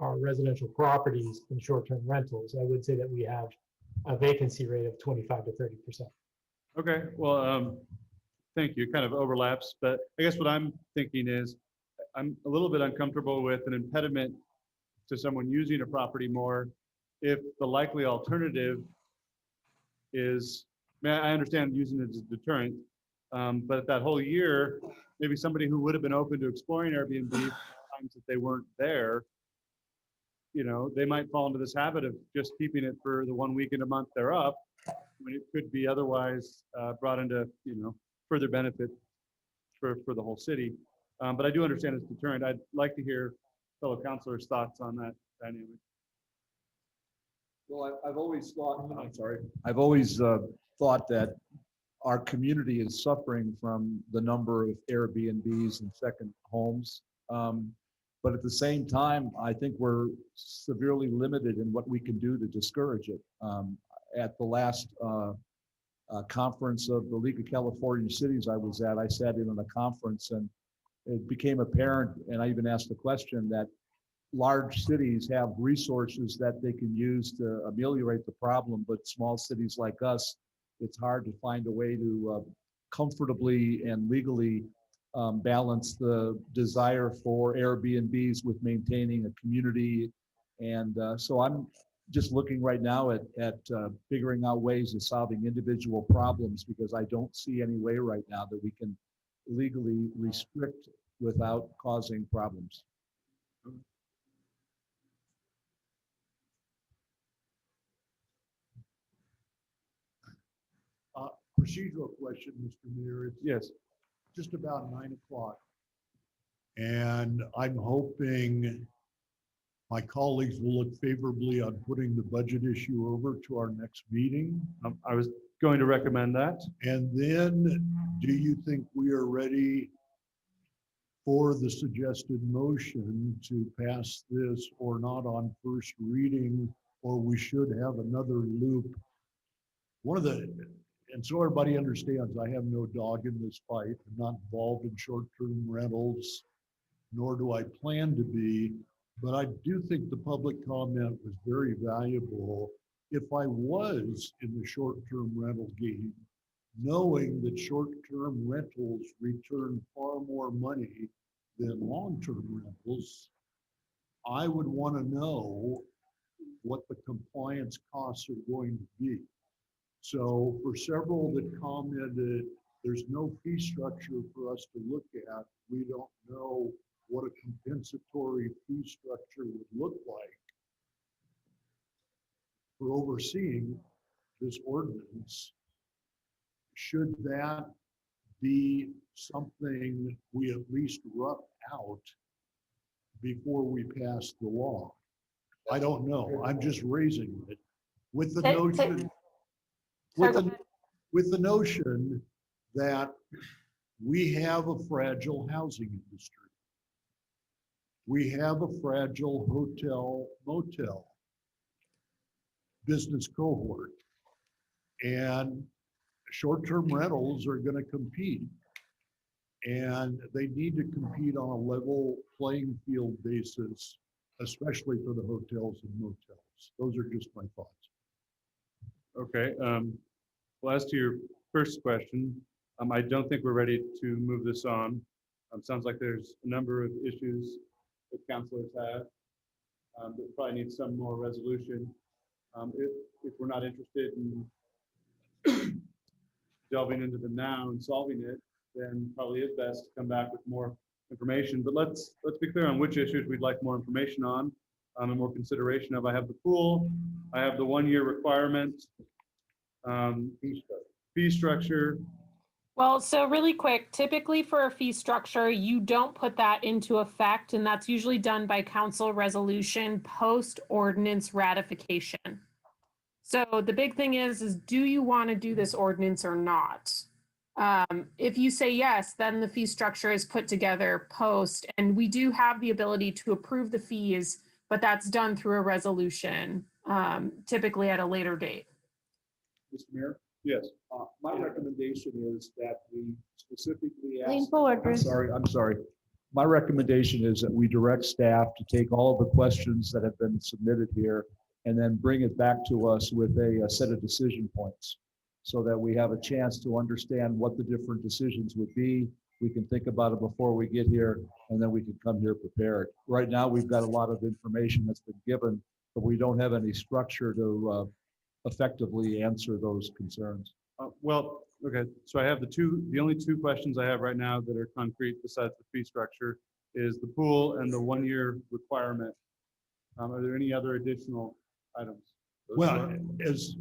Speaker 17: our residential properties in short-term rentals. I would say that we have a vacancy rate of 25 to 30%.
Speaker 1: Okay, well, thank you. It kind of overlaps, but I guess what I'm thinking is I'm a little bit uncomfortable with an impediment to someone using a property more if the likely alternative is, I understand using it as a deterrent, but that whole year, maybe somebody who would have been open to exploring Airbnb times that they weren't there, they might fall into this habit of just keeping it for the 1 week in a month they're up, when it could be otherwise brought into, further benefit for the whole city. But I do understand it's deterrent. I'd like to hear fellow councilors' thoughts on that dynamic.
Speaker 6: Well, I've always thought, I'm sorry, I've always thought that our community is suffering from the number of Airbnbs and second homes. But at the same time, I think we're severely limited in what we can do to discourage it. At the last conference of the League of California Cities I was at, I sat in on a conference and it became apparent, and I even asked the question, that large cities have resources that they can use to ameliorate the problem, but small cities like us, it's hard to find a way to comfortably and legally balance the desire for Airbnbs with maintaining a community. And so I'm just looking right now at figuring out ways of solving individual problems, because I don't see any way right now that we can legally restrict without causing problems.
Speaker 8: Procedural question, Mr. Mayor. It's
Speaker 1: yes,
Speaker 8: just about 9 o'clock. And I'm hoping my colleagues will look favorably on putting the budget issue over to our next meeting.
Speaker 1: I was going to recommend that.
Speaker 8: And then do you think we are ready for the suggested motion to pass this or not on first reading, or we should have another loop? And so everybody understands, I have no dog in this fight. I'm not involved in short-term rentals, nor do I plan to be. But I do think the public comment was very valuable. If I was in the short-term rental game, knowing that short-term rentals return far more money than long-term rentals, I would want to know what the compliance costs are going to be. So for several that commented, there's no fee structure for us to look at. We don't know what a compensatory fee structure would look like for overseeing this ordinance. Should that be something we at least rough out before we pass the law? I don't know. I'm just raising it with the notion, with the notion that we have a fragile housing industry. We have a fragile hotel, motel business cohort, and short-term rentals are going to compete, and they need to compete on a level playing field basis, especially for the hotels and motels. Those are just my thoughts.
Speaker 1: Okay. Well, as to your first question, I don't think we're ready to move this on. Sounds like there's a number of issues that councilors have that probably need some more resolution. If we're not interested in delving into them now and solving it, then probably is best to come back with more information. But let's be clear on which issues we'd like more information on and more consideration of. I have the pool, I have the 1 year requirement, fee structure,
Speaker 16: Well, so really quick, typically for a fee structure, you don't put that into effect, and that's usually done by council resolution post ordinance ratification. So the big thing is do you want to do this ordinance or not? If you say yes, then the fee structure is put together post, and we do have the ability to approve the fees, but that's done through a resolution, typically at a later date.
Speaker 14: Mr. Mayor?
Speaker 1: Yes.
Speaker 14: My recommendation is that we specifically ask.
Speaker 3: Lean forward,
Speaker 14: I'm
Speaker 3: Bruce.
Speaker 14: sorry. My recommendation is that we direct staff to take all of the questions that have been submitted here and then bring it back to us with a set of decision points so that we have a chance to understand what the different decisions would be. We can think about it before we get here, and then we can come here prepared. Right now, we've got a lot of information that's been given, but we don't have any structure to effectively answer those concerns.
Speaker 1: Well, okay, so I have the only two questions I have right now that are concrete besides the fee structure is the pool and the 1-year requirement. Are there any other additional items?
Speaker 8: Well, as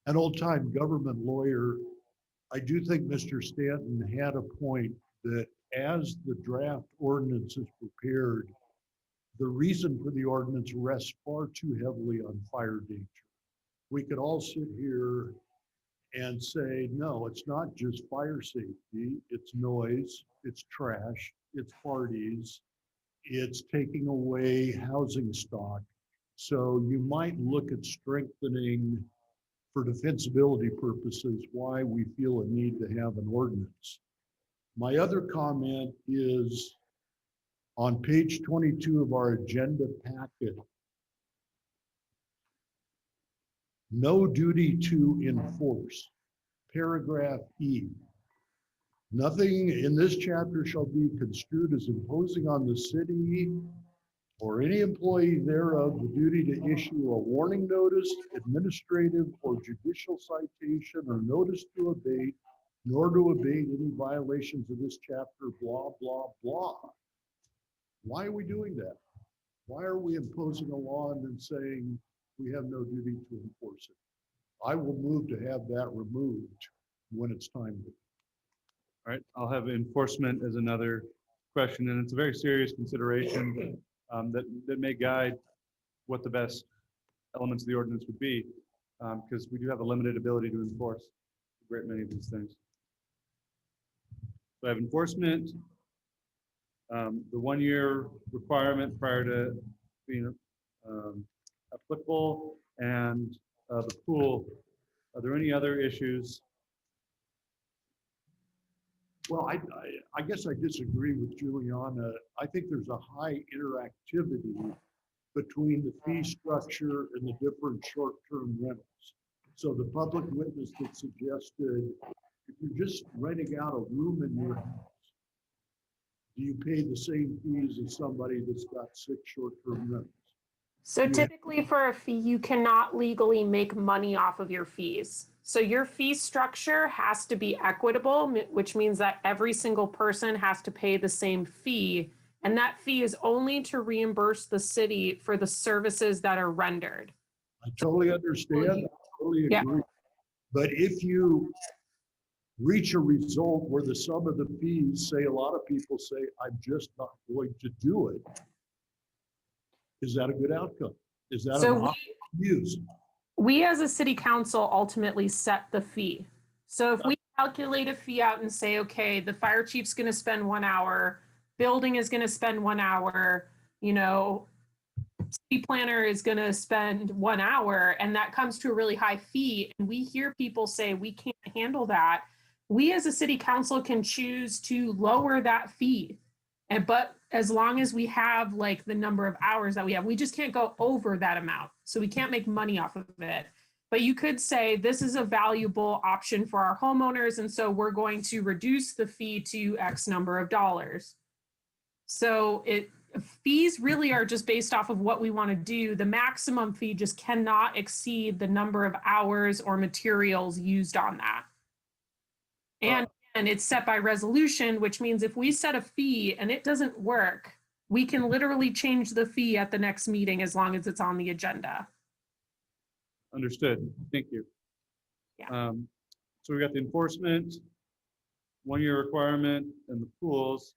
Speaker 8: an old-time government lawyer, I do think Mr. Stanton had a point that as the draft ordinance is prepared, the reason for the ordinance rests far too heavily on fire danger. We could all sit here and say, no, it's not just fire safety, it's noise, it's trash, it's parties, it's taking away housing stock. So you might look at strengthening for defensibility purposes why we feel a need to have an ordinance. My other comment is on page 22 of our agenda packet, no duty to enforce, paragraph E. Nothing in this chapter shall be construed as imposing on the city or any employee thereof the duty to issue a warning notice, administrative or judicial citation, or notice to abate, nor to abate any violations of this chapter, blah, blah, blah. Why are we doing that? Why are we imposing a law and then saying we have no duty to enforce it? I will move to have that removed when it's timely.
Speaker 1: All right, I'll have enforcement as another question, and it's a very serious consideration that may guide what the best elements of the ordinance would be, because we do have a limited ability to enforce a great many of these things. So I have enforcement, the 1-year requirement prior to being applicable, and the pool. Are there any other issues?
Speaker 8: Well, I guess I disagree with Juliana. I think there's a high interactivity between the fee structure and the different short-term rentals. So the public witness that suggested, if you're just renting out a room in your house, do you pay the same fees as somebody that's got 6 short-term rentals?
Speaker 16: So typically for a fee, you cannot legally make money off of your fees. So your fee structure has to be equitable, which means that every single person has to pay the same fee. And that fee is only to reimburse the city for the services that are rendered.
Speaker 8: I totally understand. I totally agree. But if you reach a result where the sum of the fees, say a lot of people say, I'm just not going to do it, is that a good outcome? Is that an option to use?
Speaker 16: We as a city council ultimately set the fee. So if we calculate a fee out and say, okay, the fire chief's going to spend 1 hour, building is going to spend 1 hour, city planner is going to spend 1 hour, and that comes to a really high fee, and we hear people say we can't handle that, we as a city council can choose to lower that fee. But as long as we have like the number of hours that we have, we just can't go over that amount. So we can't make money off of it. But you could say this is a valuable option for our homeowners, and so we're going to reduce the fee to X number of dollars. So fees really are just based off of what we want to do. The maximum fee just cannot exceed the number of hours or materials used on that. And it's set by resolution, which means if we set a fee and it doesn't work, we can literally change the fee at the next meeting as long as it's on the agenda.
Speaker 1: Understood. Thank you.
Speaker 16: Yeah.
Speaker 1: So we got the enforcement, 1-year requirement, and the pools.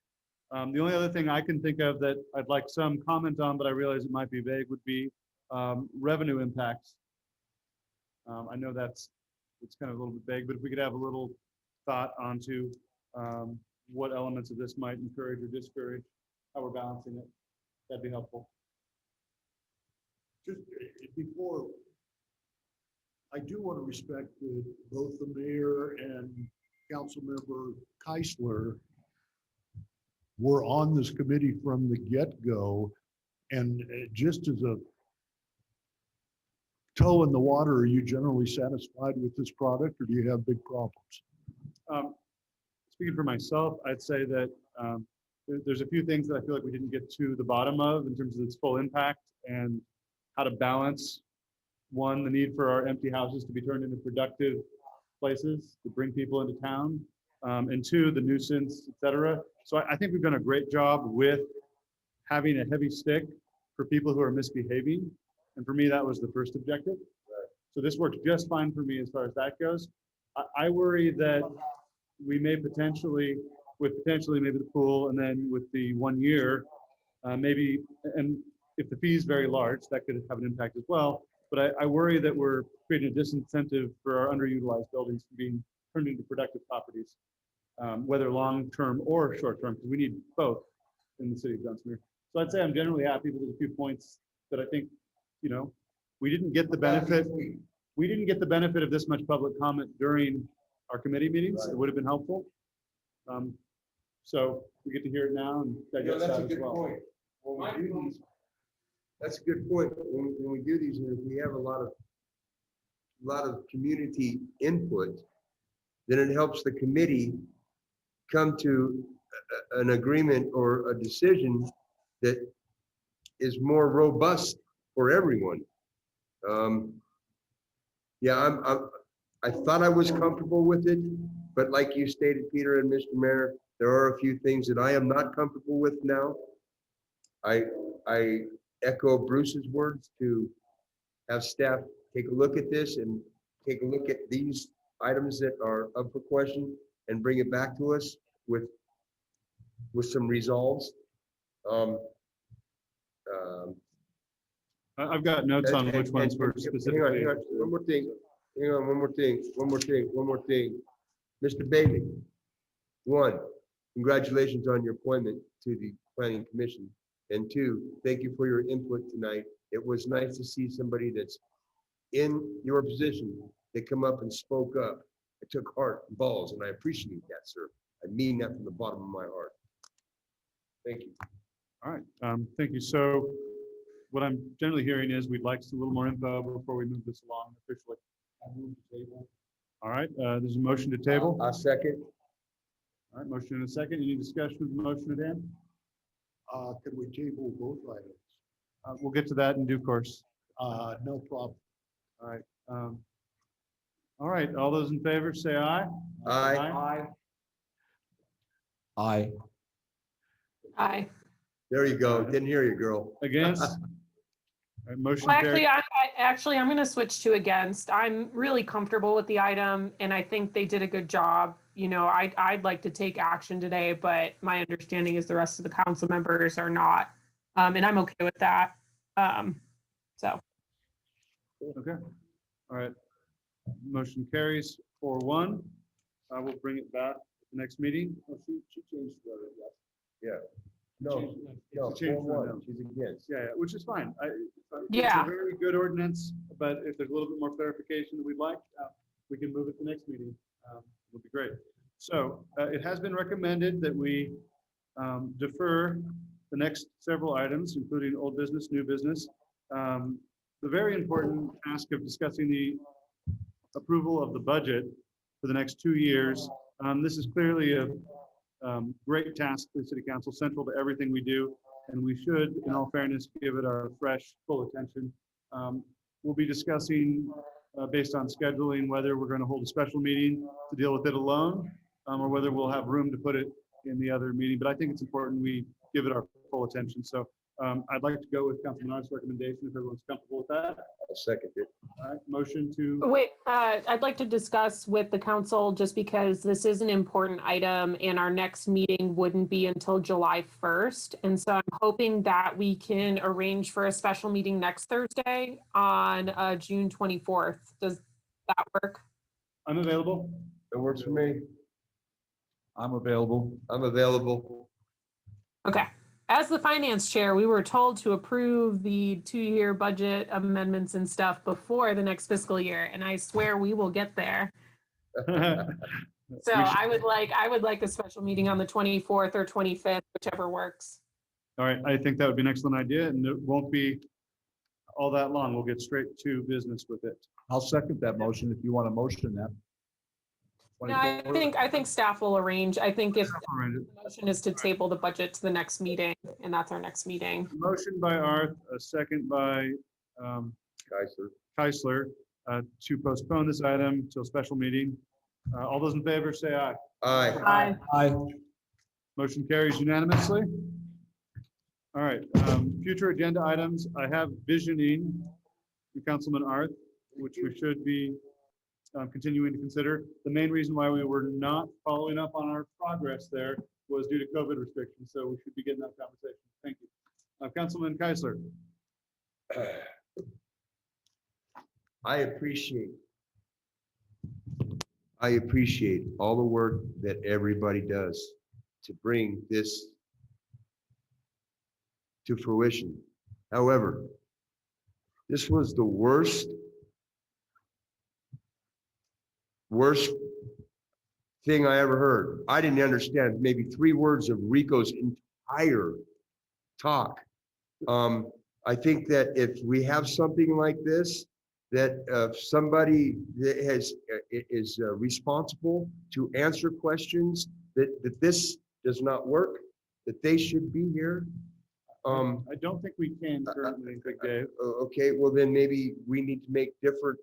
Speaker 1: The only other thing I can think of that I'd like some comment on, but I realize it might be vague, would be revenue impacts. I know it's kind of a little bit vague, but if we could have a little thought onto what elements of this might encourage or discourage, how we're balancing it, that'd be helpful.
Speaker 8: Just before, I do want to respect that both the mayor and Councilmember Keisler were on this committee from the get-go. And just as a toe in the water, are you generally satisfied with this product, or do you have big problems?
Speaker 1: Speaking for myself, I'd say that there's a few things that I feel like we didn't get to the bottom of in terms of its full impact and how to balance, one, the need for our empty houses to be turned into productive places to bring people into town, and two, the nuisance, et cetera. So I think we've done a great job with having a heavy stick for people who are misbehaving. And for me, that was the first objective. So this works just fine for me as far as that goes. I worry that we may potentially maybe the pool, and then with the 1 year, maybe, and if the fee is very large, that could have an impact as well. But I worry that we're creating a disincentive for our underutilized buildings from being turned into productive properties, whether long-term or short-term, because we need both in the city of Dunsmuir. So I'd say I'm generally happy, but there's a few points that I think, we didn't get the benefit. We didn't get the benefit of this much public comment during our committee meetings. Right. It would have been helpful. So we get to hear it now and digest
Speaker 10: that's
Speaker 1: that
Speaker 10: a good
Speaker 1: as well.
Speaker 10: point. When we do these, that's a good point. When we do these, and if we have a lot of community input, then it helps the committee come to an agreement or a decision that is more robust for everyone. Yeah, I thought I was comfortable with it, but like you stated, Peter and Mr. Mayor, there are a few things that I am not comfortable with now. I echo Bruce's words to have staff take a look at this and take a look at these items that are up for question and bring it back to us with some resolves.
Speaker 1: I've got notes on which ones were specifically.
Speaker 10: Hang on, one more thing. Hang on, one more thing. Mr. Bailey, one, congratulations on your appointment to the Planning Commission. And two, thank you for your input tonight. It was nice to see somebody that's in your position that come up and spoke up. It took heart and balls, and I appreciate that, sir. I mean that from the bottom of my heart. Thank you.
Speaker 1: All right, thank you. So what I'm generally hearing is we'd like a little more info before we move this along officially. I move to table. All right, there's a motion to table.
Speaker 10: A second.
Speaker 1: All right, motion and a second. Any discussion of the motion at hand?
Speaker 8: Could we table both items?
Speaker 1: We'll get to that in due course.
Speaker 8: No problem.
Speaker 1: All right. All right, all those in favor say aye.
Speaker 10: Aye.
Speaker 14: Aye.
Speaker 16: Aye.
Speaker 10: There you go. Didn't hear you, girl.
Speaker 1: Against? All right, motion
Speaker 16: Well,
Speaker 1: carried.
Speaker 16: actually, I'm going to switch to against. I'm really comfortable with the item, and I think they did a good job. I'd like to take action today, but my understanding is the rest of the council members are not, and I'm okay with that. So.
Speaker 1: Okay. All right. Motion carries 4-1. We'll bring it back at the next meeting. Oh, she changed the other, yes.
Speaker 10: Yeah. No,
Speaker 1: She changed the
Speaker 10: 4-1.
Speaker 1: note.
Speaker 10: She's against.
Speaker 1: Yeah, which is fine. It's
Speaker 16: Yeah.
Speaker 1: a very good ordinance, but if there's a little bit more clarification that we'd like, we can move it to the next meeting. It'll be great. So it has been recommended that we defer the next several items, including old business, new business. The very important task of discussing the approval of the budget for the next 2 years. This is clearly a great task for the City Council, central to everything we do, and we should, in all fairness, give it our fresh, full attention. We'll be discussing, based on scheduling, whether we're going to hold a special meeting to deal with it alone, or whether we'll have room to put it in the other meeting. But I think it's important we give it our full attention. So I'd like to go with Councilman Art's recommendation, if everyone's comfortable with that.
Speaker 10: I'll second it.
Speaker 1: All right, motion to,
Speaker 16: Wait, I'd like to discuss with the council, just because this is an important item and our next meeting wouldn't be until July 1st. And so I'm hoping that we can arrange for a special meeting next Thursday on June 24th. Does that work?
Speaker 1: I'm available.
Speaker 10: It works for me.
Speaker 14: I'm available.
Speaker 10: I'm available.
Speaker 16: Okay. As the finance chair, we were told to approve the 2-year budget amendments and stuff before the next fiscal year, and I swear we will get there. So I would like a special meeting on the 24th or 25th, whichever works.
Speaker 1: All right, I think that would be an excellent idea, and it won't be all that long. We'll get straight to business with it.
Speaker 14: I'll second that motion if you want to motion that.
Speaker 16: No, I think staff will arrange. I think if the motion is to table the budget to the next meeting, and that's our next meeting.
Speaker 1: Motion by Arth, a second by Keisler, to postpone this item till special meeting. All those in favor say aye.
Speaker 10: Aye.
Speaker 14: Aye.
Speaker 1: Motion carries unanimously. All right, future agenda items. I have visioning from Councilman Arth, which we should be continuing to consider. The main reason why we were not following up on our progress there was due to COVID restrictions, so we should be getting that conversation. Thank you. Councilman Keisler.
Speaker 10: I appreciate all the work that everybody does to bring this to fruition. However, this was the worst thing I ever heard. I didn't understand maybe 3 words of Rico's entire talk. I think that if we have something like this, that somebody that is responsible to answer questions, that this does not work, that they should be here.
Speaker 1: I don't think we can currently, Big Dave.
Speaker 10: Okay, well then maybe we need to make different.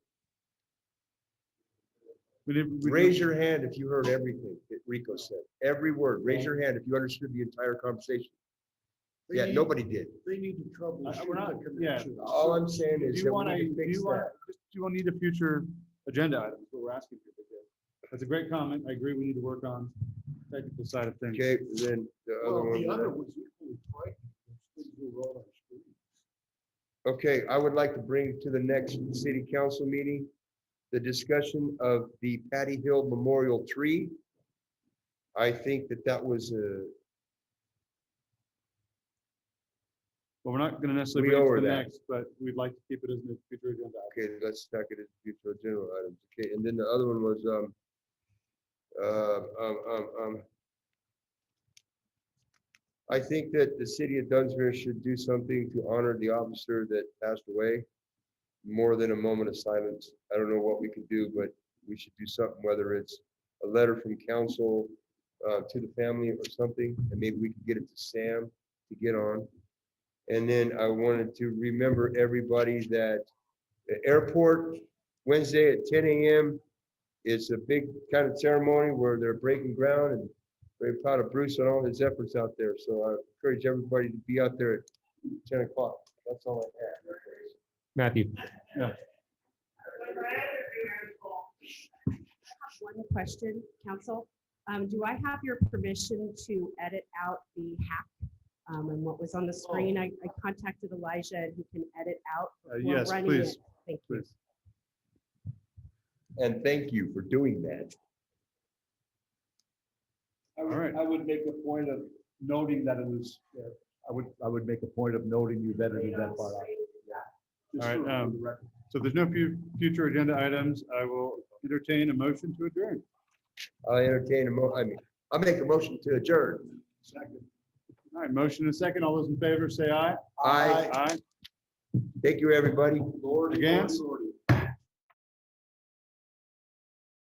Speaker 10: Raise your hand if you heard everything that Rico said. Every word. Raise your hand if you understood the entire conversation. Yeah, nobody did.
Speaker 8: They need to troubleshoot
Speaker 1: We're not,
Speaker 8: the connection.
Speaker 10: All I'm saying is
Speaker 1: Do
Speaker 10: that we need to fix that.
Speaker 1: you will need a future agenda item, is what we're asking for. Big Dave. That's a great comment. I agree. We need to work on the technical side of things.
Speaker 10: Okay, then the other
Speaker 8: Well, the other
Speaker 10: one.
Speaker 8: was equally frightening. Those things were all on screen.
Speaker 10: Okay, I would like to bring to the next city council meeting the discussion of the Patty Hill Memorial Tree. I think that was a.
Speaker 1: Well, we're not going to necessarily
Speaker 10: We
Speaker 1: bring it
Speaker 10: over
Speaker 1: to the
Speaker 10: that.
Speaker 1: next, but we'd like to keep it as a future agenda item.
Speaker 10: Okay, let's stack it as future agenda items. Okay, and then the other one was, I think that the city of Dunsmuir should do something to honor the officer that passed away. More than a moment of silence. I don't know what we can do, but we should do something, whether it's a letter from council to the family or something, and maybe we can get it to Sam to get on. And then I wanted to remember everybody that the airport, Wednesday at 10 a.m. It's a big kind of ceremony where they're breaking ground, and very proud of Bruce and all his efforts out there. So I encourage everybody to be out there at 10 o'clock. That's all I have.
Speaker 13: Matthew.
Speaker 1: Yeah.
Speaker 4: One question, council. Do I have your permission to edit out the hack and what was on the screen? I contacted Elijah and he can edit out. before
Speaker 1: Yes,
Speaker 4: running
Speaker 1: please.
Speaker 4: it. Thank you.
Speaker 1: Please.
Speaker 10: And thank you for doing that.
Speaker 14: I would make a point of noting that it was, I would make a point of noting you edited that part out.
Speaker 1: All right, so there's no future agenda items. I will entertain a motion to adjourn.
Speaker 10: I'll entertain I'll make a motion to adjourn.
Speaker 1: Second. All right, motion and second. All those in favor say aye.
Speaker 10: Aye.
Speaker 1: Aye.
Speaker 10: Thank you, everybody.
Speaker 1: Against?